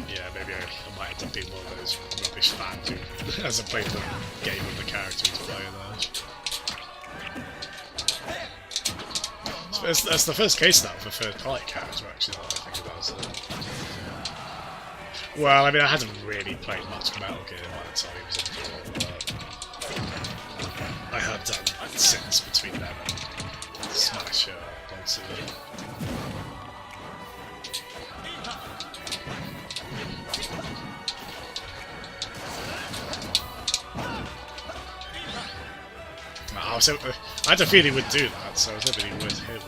Speaker 1: Yeah, maybe I might end up being one of those rubbish fans who hasn't played the game with the character he's playing there. That's the first case now for third-party character, actually, now I think about it. Well, I mean, I hadn't really played much Metal Gear by the time it was in 4, but I have done since between them and Smash Ultimate. I had a feeling he would do that, so I was hoping he would hit it.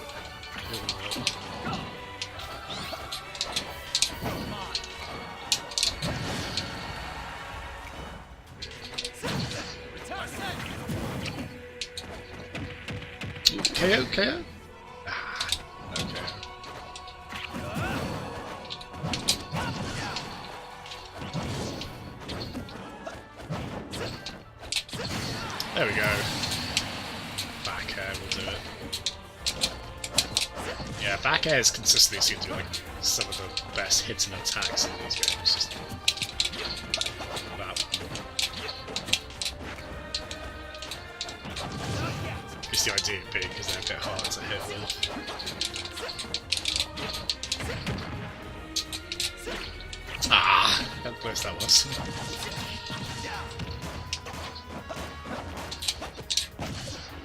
Speaker 1: KO? Ah, okay. There we go. Back air will do it. Yeah, back airs consistently seem to be like some of the best hits and attacks in these games. Just that. It's the idea being because they're a bit hard to hit with. Ah, how close that was.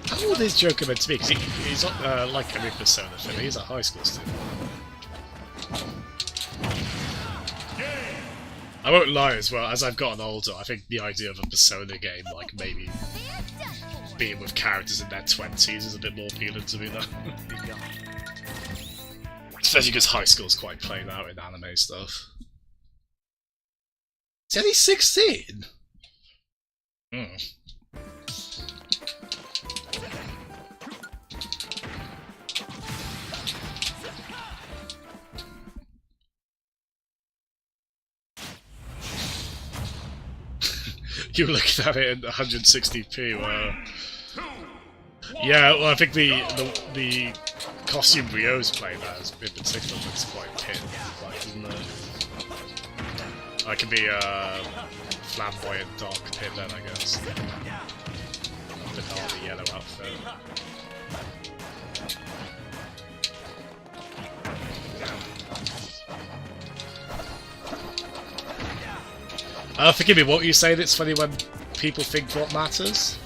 Speaker 1: How old is Joker meant to be? Because he's not like every Persona film, he's a high school student. I won't lie as well, as I've gotten older, I think the idea of a Persona game, like maybe being with characters in their 20s is a bit more appealing to me though. Especially because high school's quite played out in anime stuff. Is he only 16? Hmm. You were looking at it in 160p. Yeah, well, I think the costume Ryo's playing as in particular looks quite pin, like, doesn't it? I could be a flamboyant dark pin then, I guess. The dark yellow outfit. Forgive me, what were you saying? It's funny when people think what matters?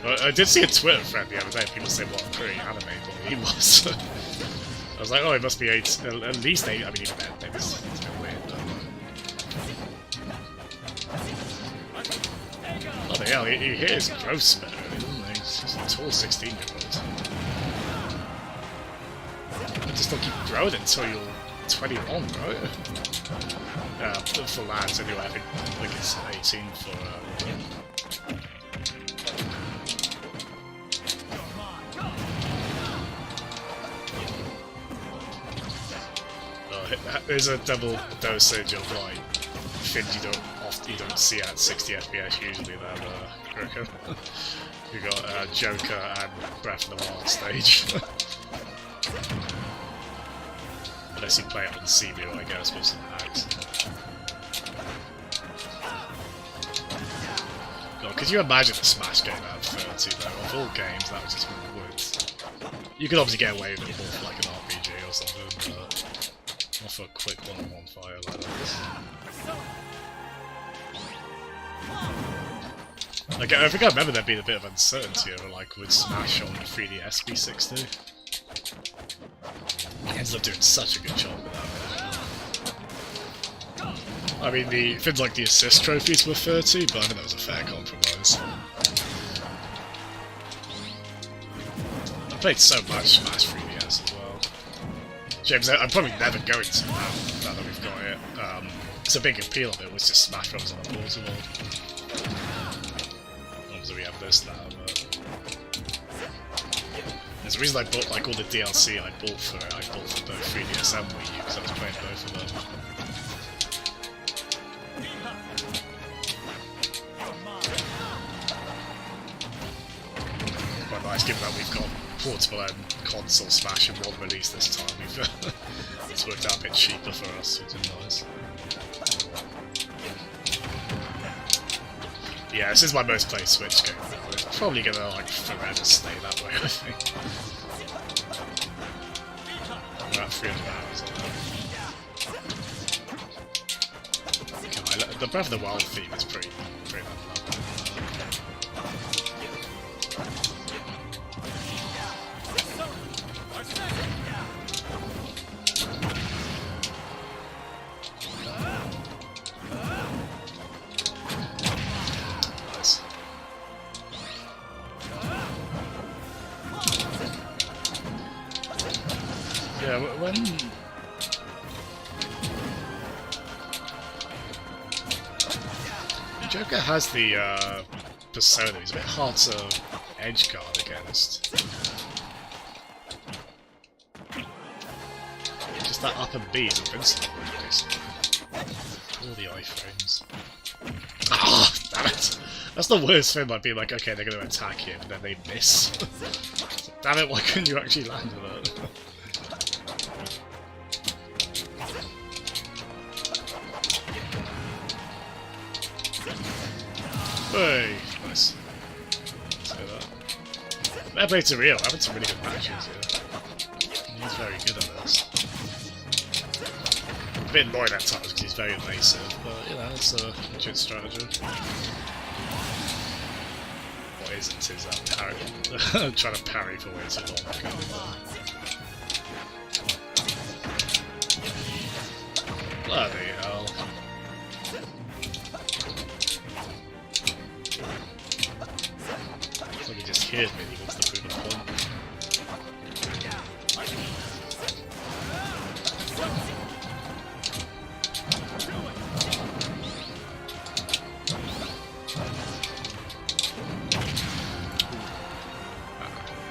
Speaker 1: Well, I did see a Twitter thread the other day, people saying what a pretty anime boy he was. I was like, oh, it must be at least 8, I mean even then, maybe it's a bit weird, but... hell, he hears growth spurt, doesn't he? He's just a tall 16-year-old. You just don't keep growing until you're 21, right? For lads anyway, I think it's 18 for... There's a double dosage of like things you don't see at 60 FPS usually there, Kirko. You got Joker and Breath of the Wild stage. Unless you play it on CBU, I guess, with some hacks. God, could you imagine the Smash game at 30 though? Of all games, that was just would. You could obviously get away with it more for like an RPG or something, but not for a quick one-on-one fire like that. Like, I think I remember there being a bit of uncertainty over like would Smash on 3DS be 60. He ended up doing such a good job with that. I mean, things like the assist trophies were 30, but I think that was a fair compromise. I played so much Smash 3DS as well. James, I'm probably never going to now that we've got it. Because a big appeal of it was just Smash Bros. On the portable. Obviously we have this now, but... There's a reason I bought like all the DLC I bought for it. I bought for both 3DS and Wii U because I was playing both of them. Quite nice given that we've got portable and console Smash in one release this time. It's worked out a bit cheaper for us, which is nice. Yeah, this is my most played Switch game. It's probably gonna like forever stay that way, I think. I'm about 300 hours on that. The Breath of the Wild theme is pretty level up. Yeah, when... Joker has the persona, he's a bit hard to edge guard against. Just that up and B is invincible, basically. All the iframes. Ah, damn it! That's the worst thing, like being like, okay, they're going to attack you, but then they miss. Damn it, why couldn't you actually land with it? Hey, nice. Say that. Fair play to Rio, having some really good matches here. He's very good at this. A bit annoying at times because he's very evasive, but you know, it's a good strategy. What isn't is parry. Trying to parry for way too long. Bloody hell. He just hears me and he wants to prove a point.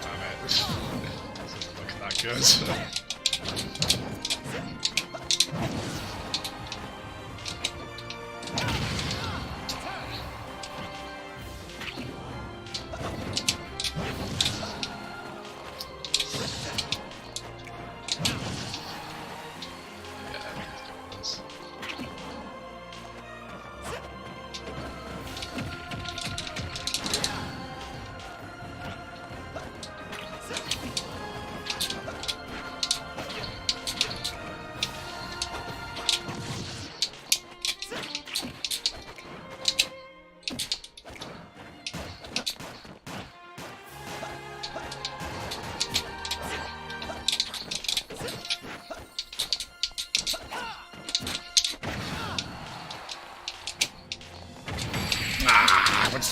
Speaker 1: Damn it. Doesn't look that good.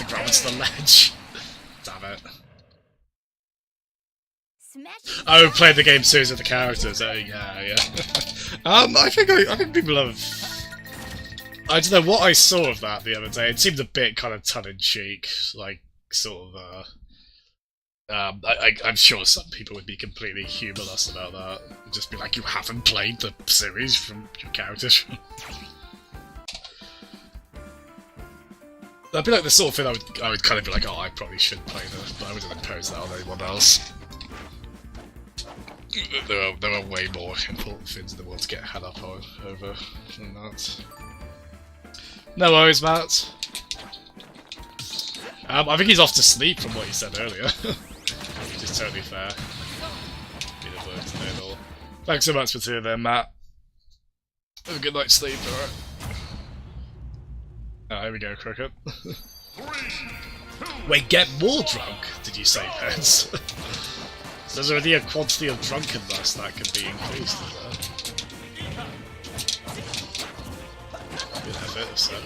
Speaker 1: to grab onto the ledge. Damn it.
Speaker 6: Smash.
Speaker 1: Oh, played the game series with the characters. Oh, yeah. I think people have. I don't know what I saw of that the other day. It seemed a bit kind of tongue-in-cheek, like sort of. I'm sure some people would be completely humorless about that. Just be like, you haven't played the series from your characters. That'd be like the sort of thing I would kind of be like, oh, I probably should play this, but I wouldn't impose that on anyone else. There are way more important things in the world to get head up over than that. No worries, Matt. I think he's off to sleep from what he said earlier. Which is totally fair. Been a work today at all. Thanks so much for tuning in, Matt. Have a good night's sleep, alright. Here we go, Cricket. Wait, get more drunk, did you say, Pence? So there's already a quantity of drunkenness that could be increased, is there? Good effort, if so.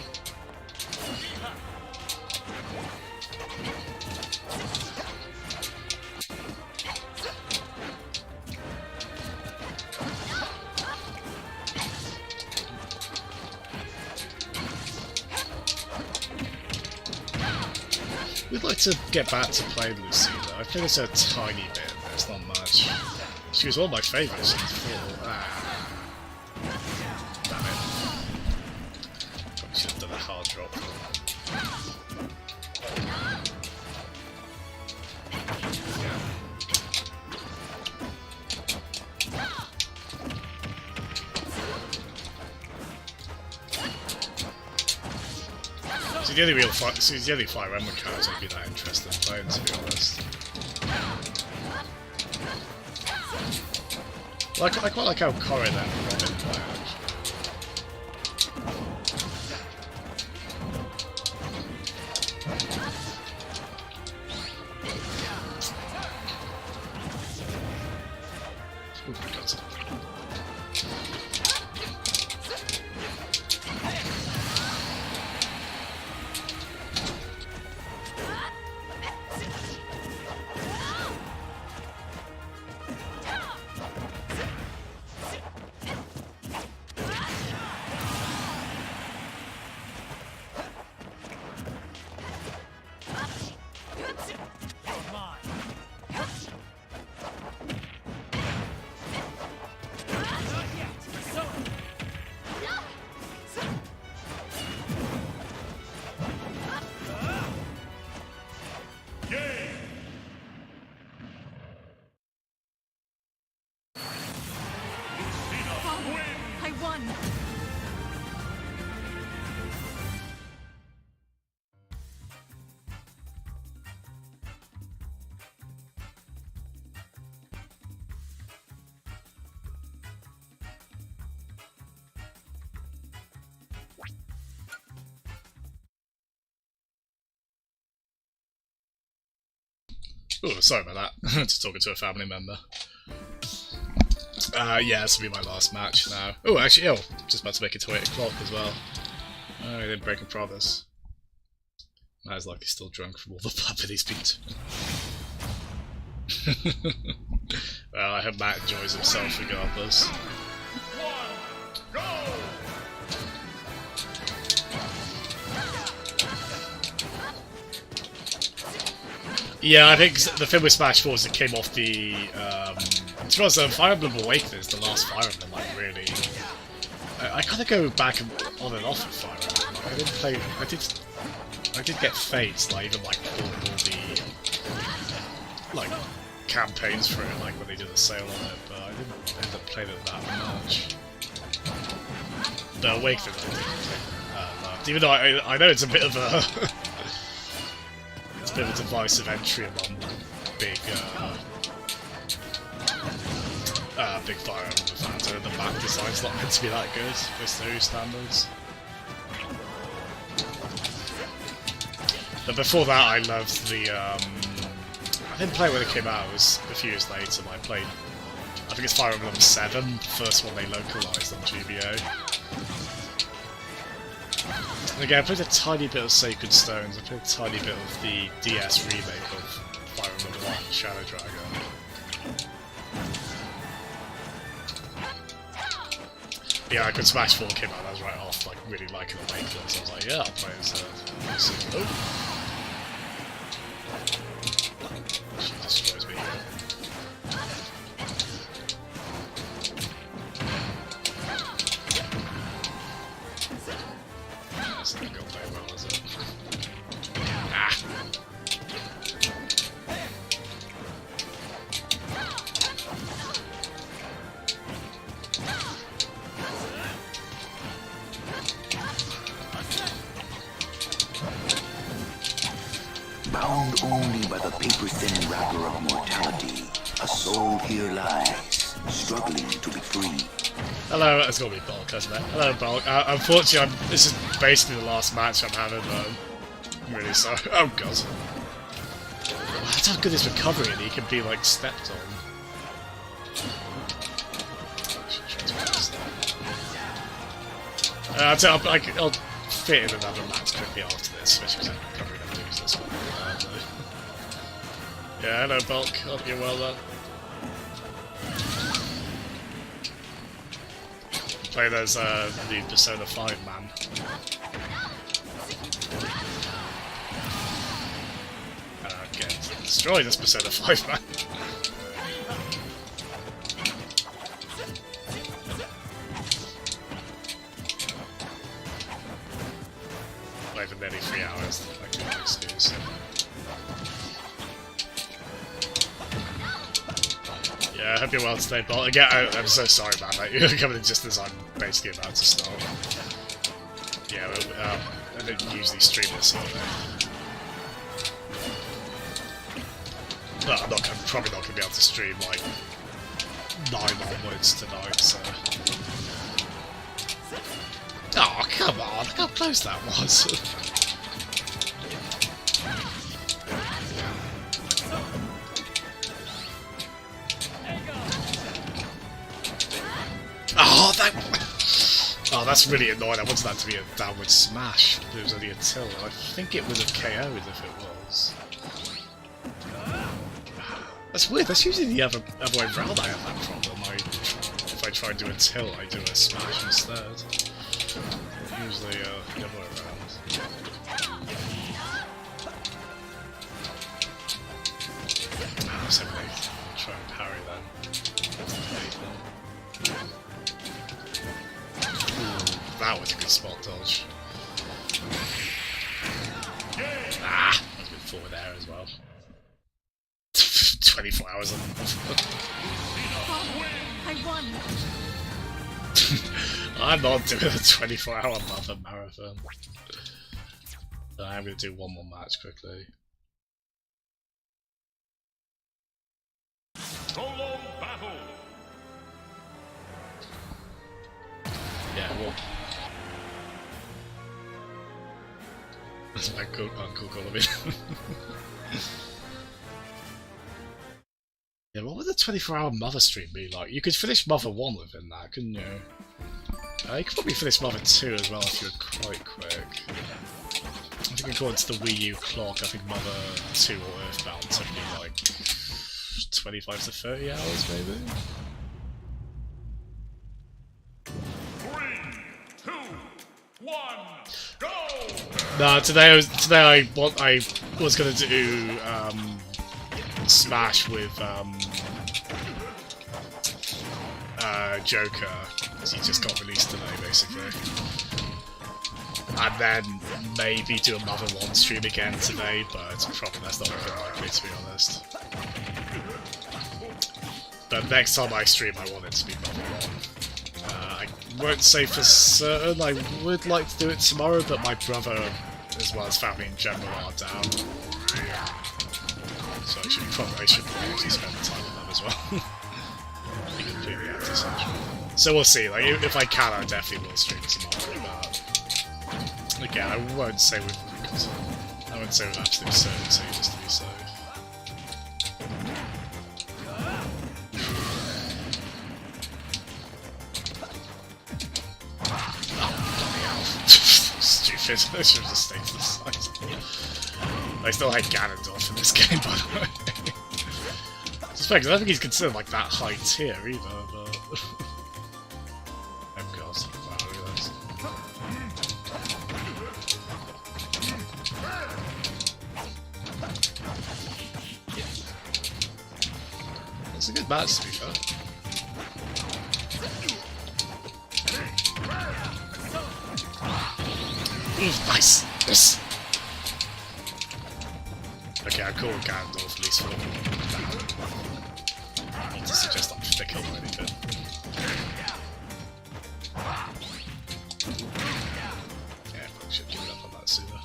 Speaker 1: We'd like to get back to playing Lucina. I've played this a tiny bit, but it's not much. She was one of my favourites in 4. Damn it. Probably should have done a hard drop. The only Fire Emblem characters I'd be that interested in playing, to be honest. Well, I quite like how Corrin and Robin play, actually. Ooh, got some.
Speaker 6: I won.
Speaker 1: Oh, sorry about that. Just talking to a family member. Yeah, this will be my last match now. Oh, actually, just about to make it to 8 o'clock as well. Oh, he didn't break a promise. Matt's like he's still drunk from all the puppet he's been to. Well, I hope Matt enjoys himself regardless. Yeah, I think the thing with Smash 4 is it came off the, to be honest, Fire Emblem Awakening is the last Fire Emblem, like, really. I kind of go back on and off of Fire Emblem. Like, I didn't play, I did get Fates, like, even, like, all the, like, campaigns for it, like, when they did a sale on it, but I didn't end up playing it that much. The Awakening, I didn't play much. Even though I know it's a bit of a... It's a bit of a divisive entry among big big Fire Emblem fans. The map design's not meant to be that good for series standards. But before that, I loved the. I didn't play it when it came out. It was a few years later. I played. I think it's Fire Emblem 7, the first one they localized on GBA. And again, I played a tiny bit of Sacred Stones, I played a tiny bit of the DS remake of Fire Emblem 1, Shadow Dragon. Yeah, when Smash 4 came out, I was right off, like, really liking the Lake, so I was like, yeah, I'll play as oh! She destroys me here. That's not going very well, is it? Ah!
Speaker 7: Bound only by the paper-thin wrapper of mortality, a soul here lies, struggling to be free.
Speaker 1: Hello, it's gonna be Bulk, isn't it? Hello, Bulk. Unfortunately, this is basically the last match I'm having, I'm really sorry. Oh, God. That's how good his recovery is, he can be, like, stepped on. I'll fit in another match quickly after this, especially because I'm probably going to lose this one. Yeah, hello, Bulk. Hope you're well done. Play those new Persona 5, man. Get destroy this Persona 5, man. Played for nearly 3 hours, like no excuse. Yeah, I hope you're well today, Bolt. Again, I'm so sorry, man. Like, you're coming in just as I'm basically about to start. Yeah, I don't usually stream this sort of thing. Well, I'm probably not going to be able to stream, like, 9 onwards tonight, so... Oh, come on! Look how close that was! Oh, that's really annoying. I wanted that to be a downward smash. It was only a tilt. I think it would have KO'd if it was. That's weird. That's usually the other way round I have that problem. If I try and do a tilt, I do a smash instead. Usually the other way around. Let's have a try and parry then. That was a good spot dodge. Ah! That was good forward air as well. 24 hours on
Speaker 6: I won.
Speaker 1: I'm not doing a 24-hour mother marathon. I'm going to do one more match quickly.
Speaker 4: Solo battle.
Speaker 1: Yeah, well. That's my uncle calling me. Yeah, what would the 24-hour Mother stream be like? You could finish Mother 1 within that, couldn't you? You could probably finish Mother 2 as well if you were quite quick. I think according to the Wii U clock, I think Mother 2 or Earthbound took me like 25 to 30 hours maybe?
Speaker 4: 3, 2, 1, go!
Speaker 1: No, today I was gonna do Smash with Joker, because he just got released today basically. And then maybe do a Mother 1 stream again today, but that's not looking likely to be honest. But next time I stream I want it to be Mother 1. I won't say for certain, I would like to do it tomorrow, but my brother, as well as family in general, are down. So I should probably actually spend time with them as well. Be completely antisocial. So we'll see, like, if I can, I definitely will stream tomorrow, but... Again, I won't say with absolute certainty, just to be safe. Stupid. should have just stayed to the side. I still hate Ganondorf in this game, by the way. Just because I don't think he's considered like that high tier either, but... oh god, wow, look at this. It's a good match, to be fair. Ooh, nice! Yes! Okay, I call Ganondorf at least for now. Not to suggest I'm fickle or anything. Yeah, I should give it up on that sooner.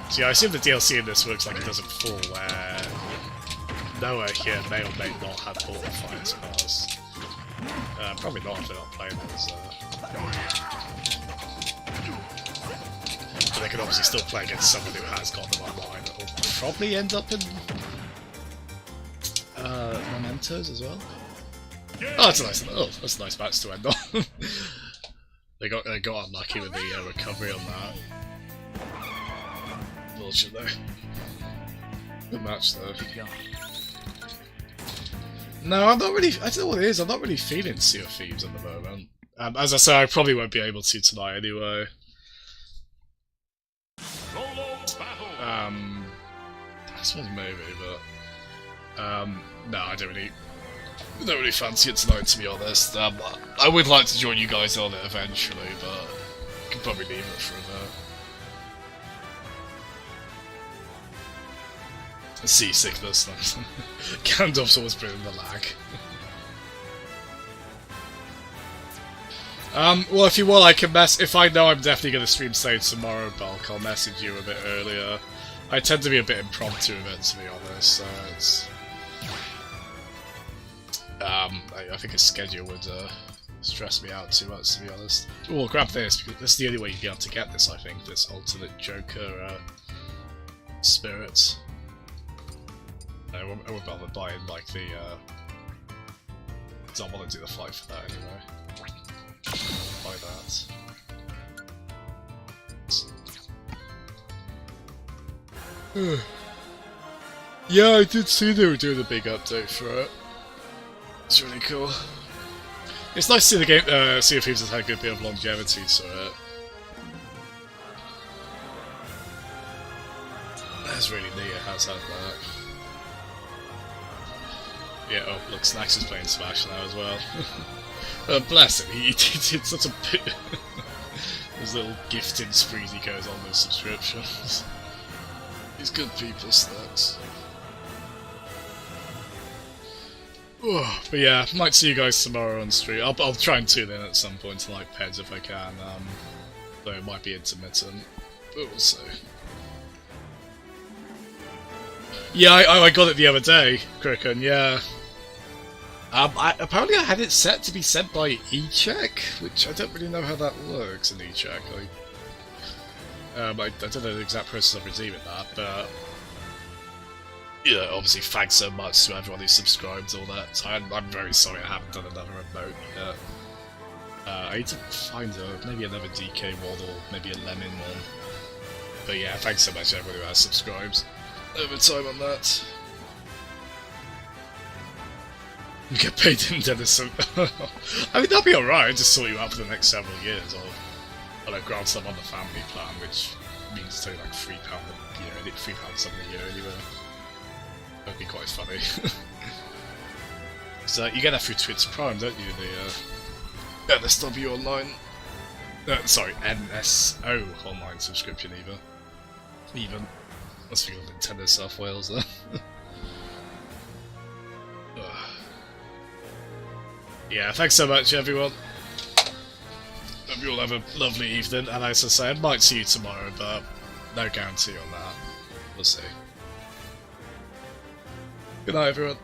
Speaker 1: See, I assume the DLC in this works like it does in 4, where Noah here may or may not have bought the fire scars. Probably not if they're not playing as but they can obviously still play against someone who has got them online. It'll probably end up in Mementos as well. Oh, that's a nice. Oh, that's a nice match to end on. they got unlucky with the recovery on that. Bullshit though. Good match though. No, I'm not really. I don't know what it is. I'm not really feeling Sea of Thieves at the moment. As I say, I probably won't be able to tonight anyway.
Speaker 4: Solo battle.
Speaker 1: I suppose maybe, but no, I don't really fancy it tonight, to be honest. I would like to join you guys on it eventually, but I can probably leave it for a bit. Seasickness. Gandalf's always bringing the lag. Well, if you want, I can if I know I'm definitely going to stream Sage tomorrow, Bulk, I'll message you a bit earlier. I tend to be a bit impromptu with it, to be honest, so it's... I think a schedule would stress me out too much, to be honest. Oh, grab this, because this is the only way you'd be able to get this, I think, this alternate Joker spirit. I won't bother buying, like, the, because I want to do the fight for that anyway. Buy that. Yeah, I did see they were doing a big update for it. It's really cool. It's nice to see the game, Sea of Thieves has had a good bit of longevity to it. That's really neat, it has had that. Yeah, oh, look, Snacks is playing Smash now as well. Bless him, he did such a bit. His little gifting sprees he goes on with subscriptions. He's good people, Snacks. Oh, but yeah, might see you guys tomorrow on stream. I'll try and tune in at some point to like Peds if I can, though it might be intermittent, but we'll see. Yeah, I got it the other day, Kricken, yeah. Apparently I had it set to be sent by eCheck, which I don't really know how that works in eCheck. I don't know the exact process of redeeming that, but... Yeah, obviously thanks so much to everyone who subscribed all that. So I'm very sorry I haven't done another emote yet. I need to find maybe another DK one or maybe a Lemon one. But yeah, thanks so much to everyone who has subscribed over time on that. You get paid in Denison. I mean, that'd be alright, just sort you out for the next several years, or grant I'm on the family plan, which means it's only like £3 a year, £3 something a year anyway. That'd be quite funny. So you get that through Twitch Prime, don't you? The NSW online, sorry, NSO online subscription even. Must be on Nintendo South Wales there. Yeah, thanks so much everyone. Hope you all have a lovely evening, and as I say, I might see you tomorrow, but no guarantee on that. We'll see. Good night everyone.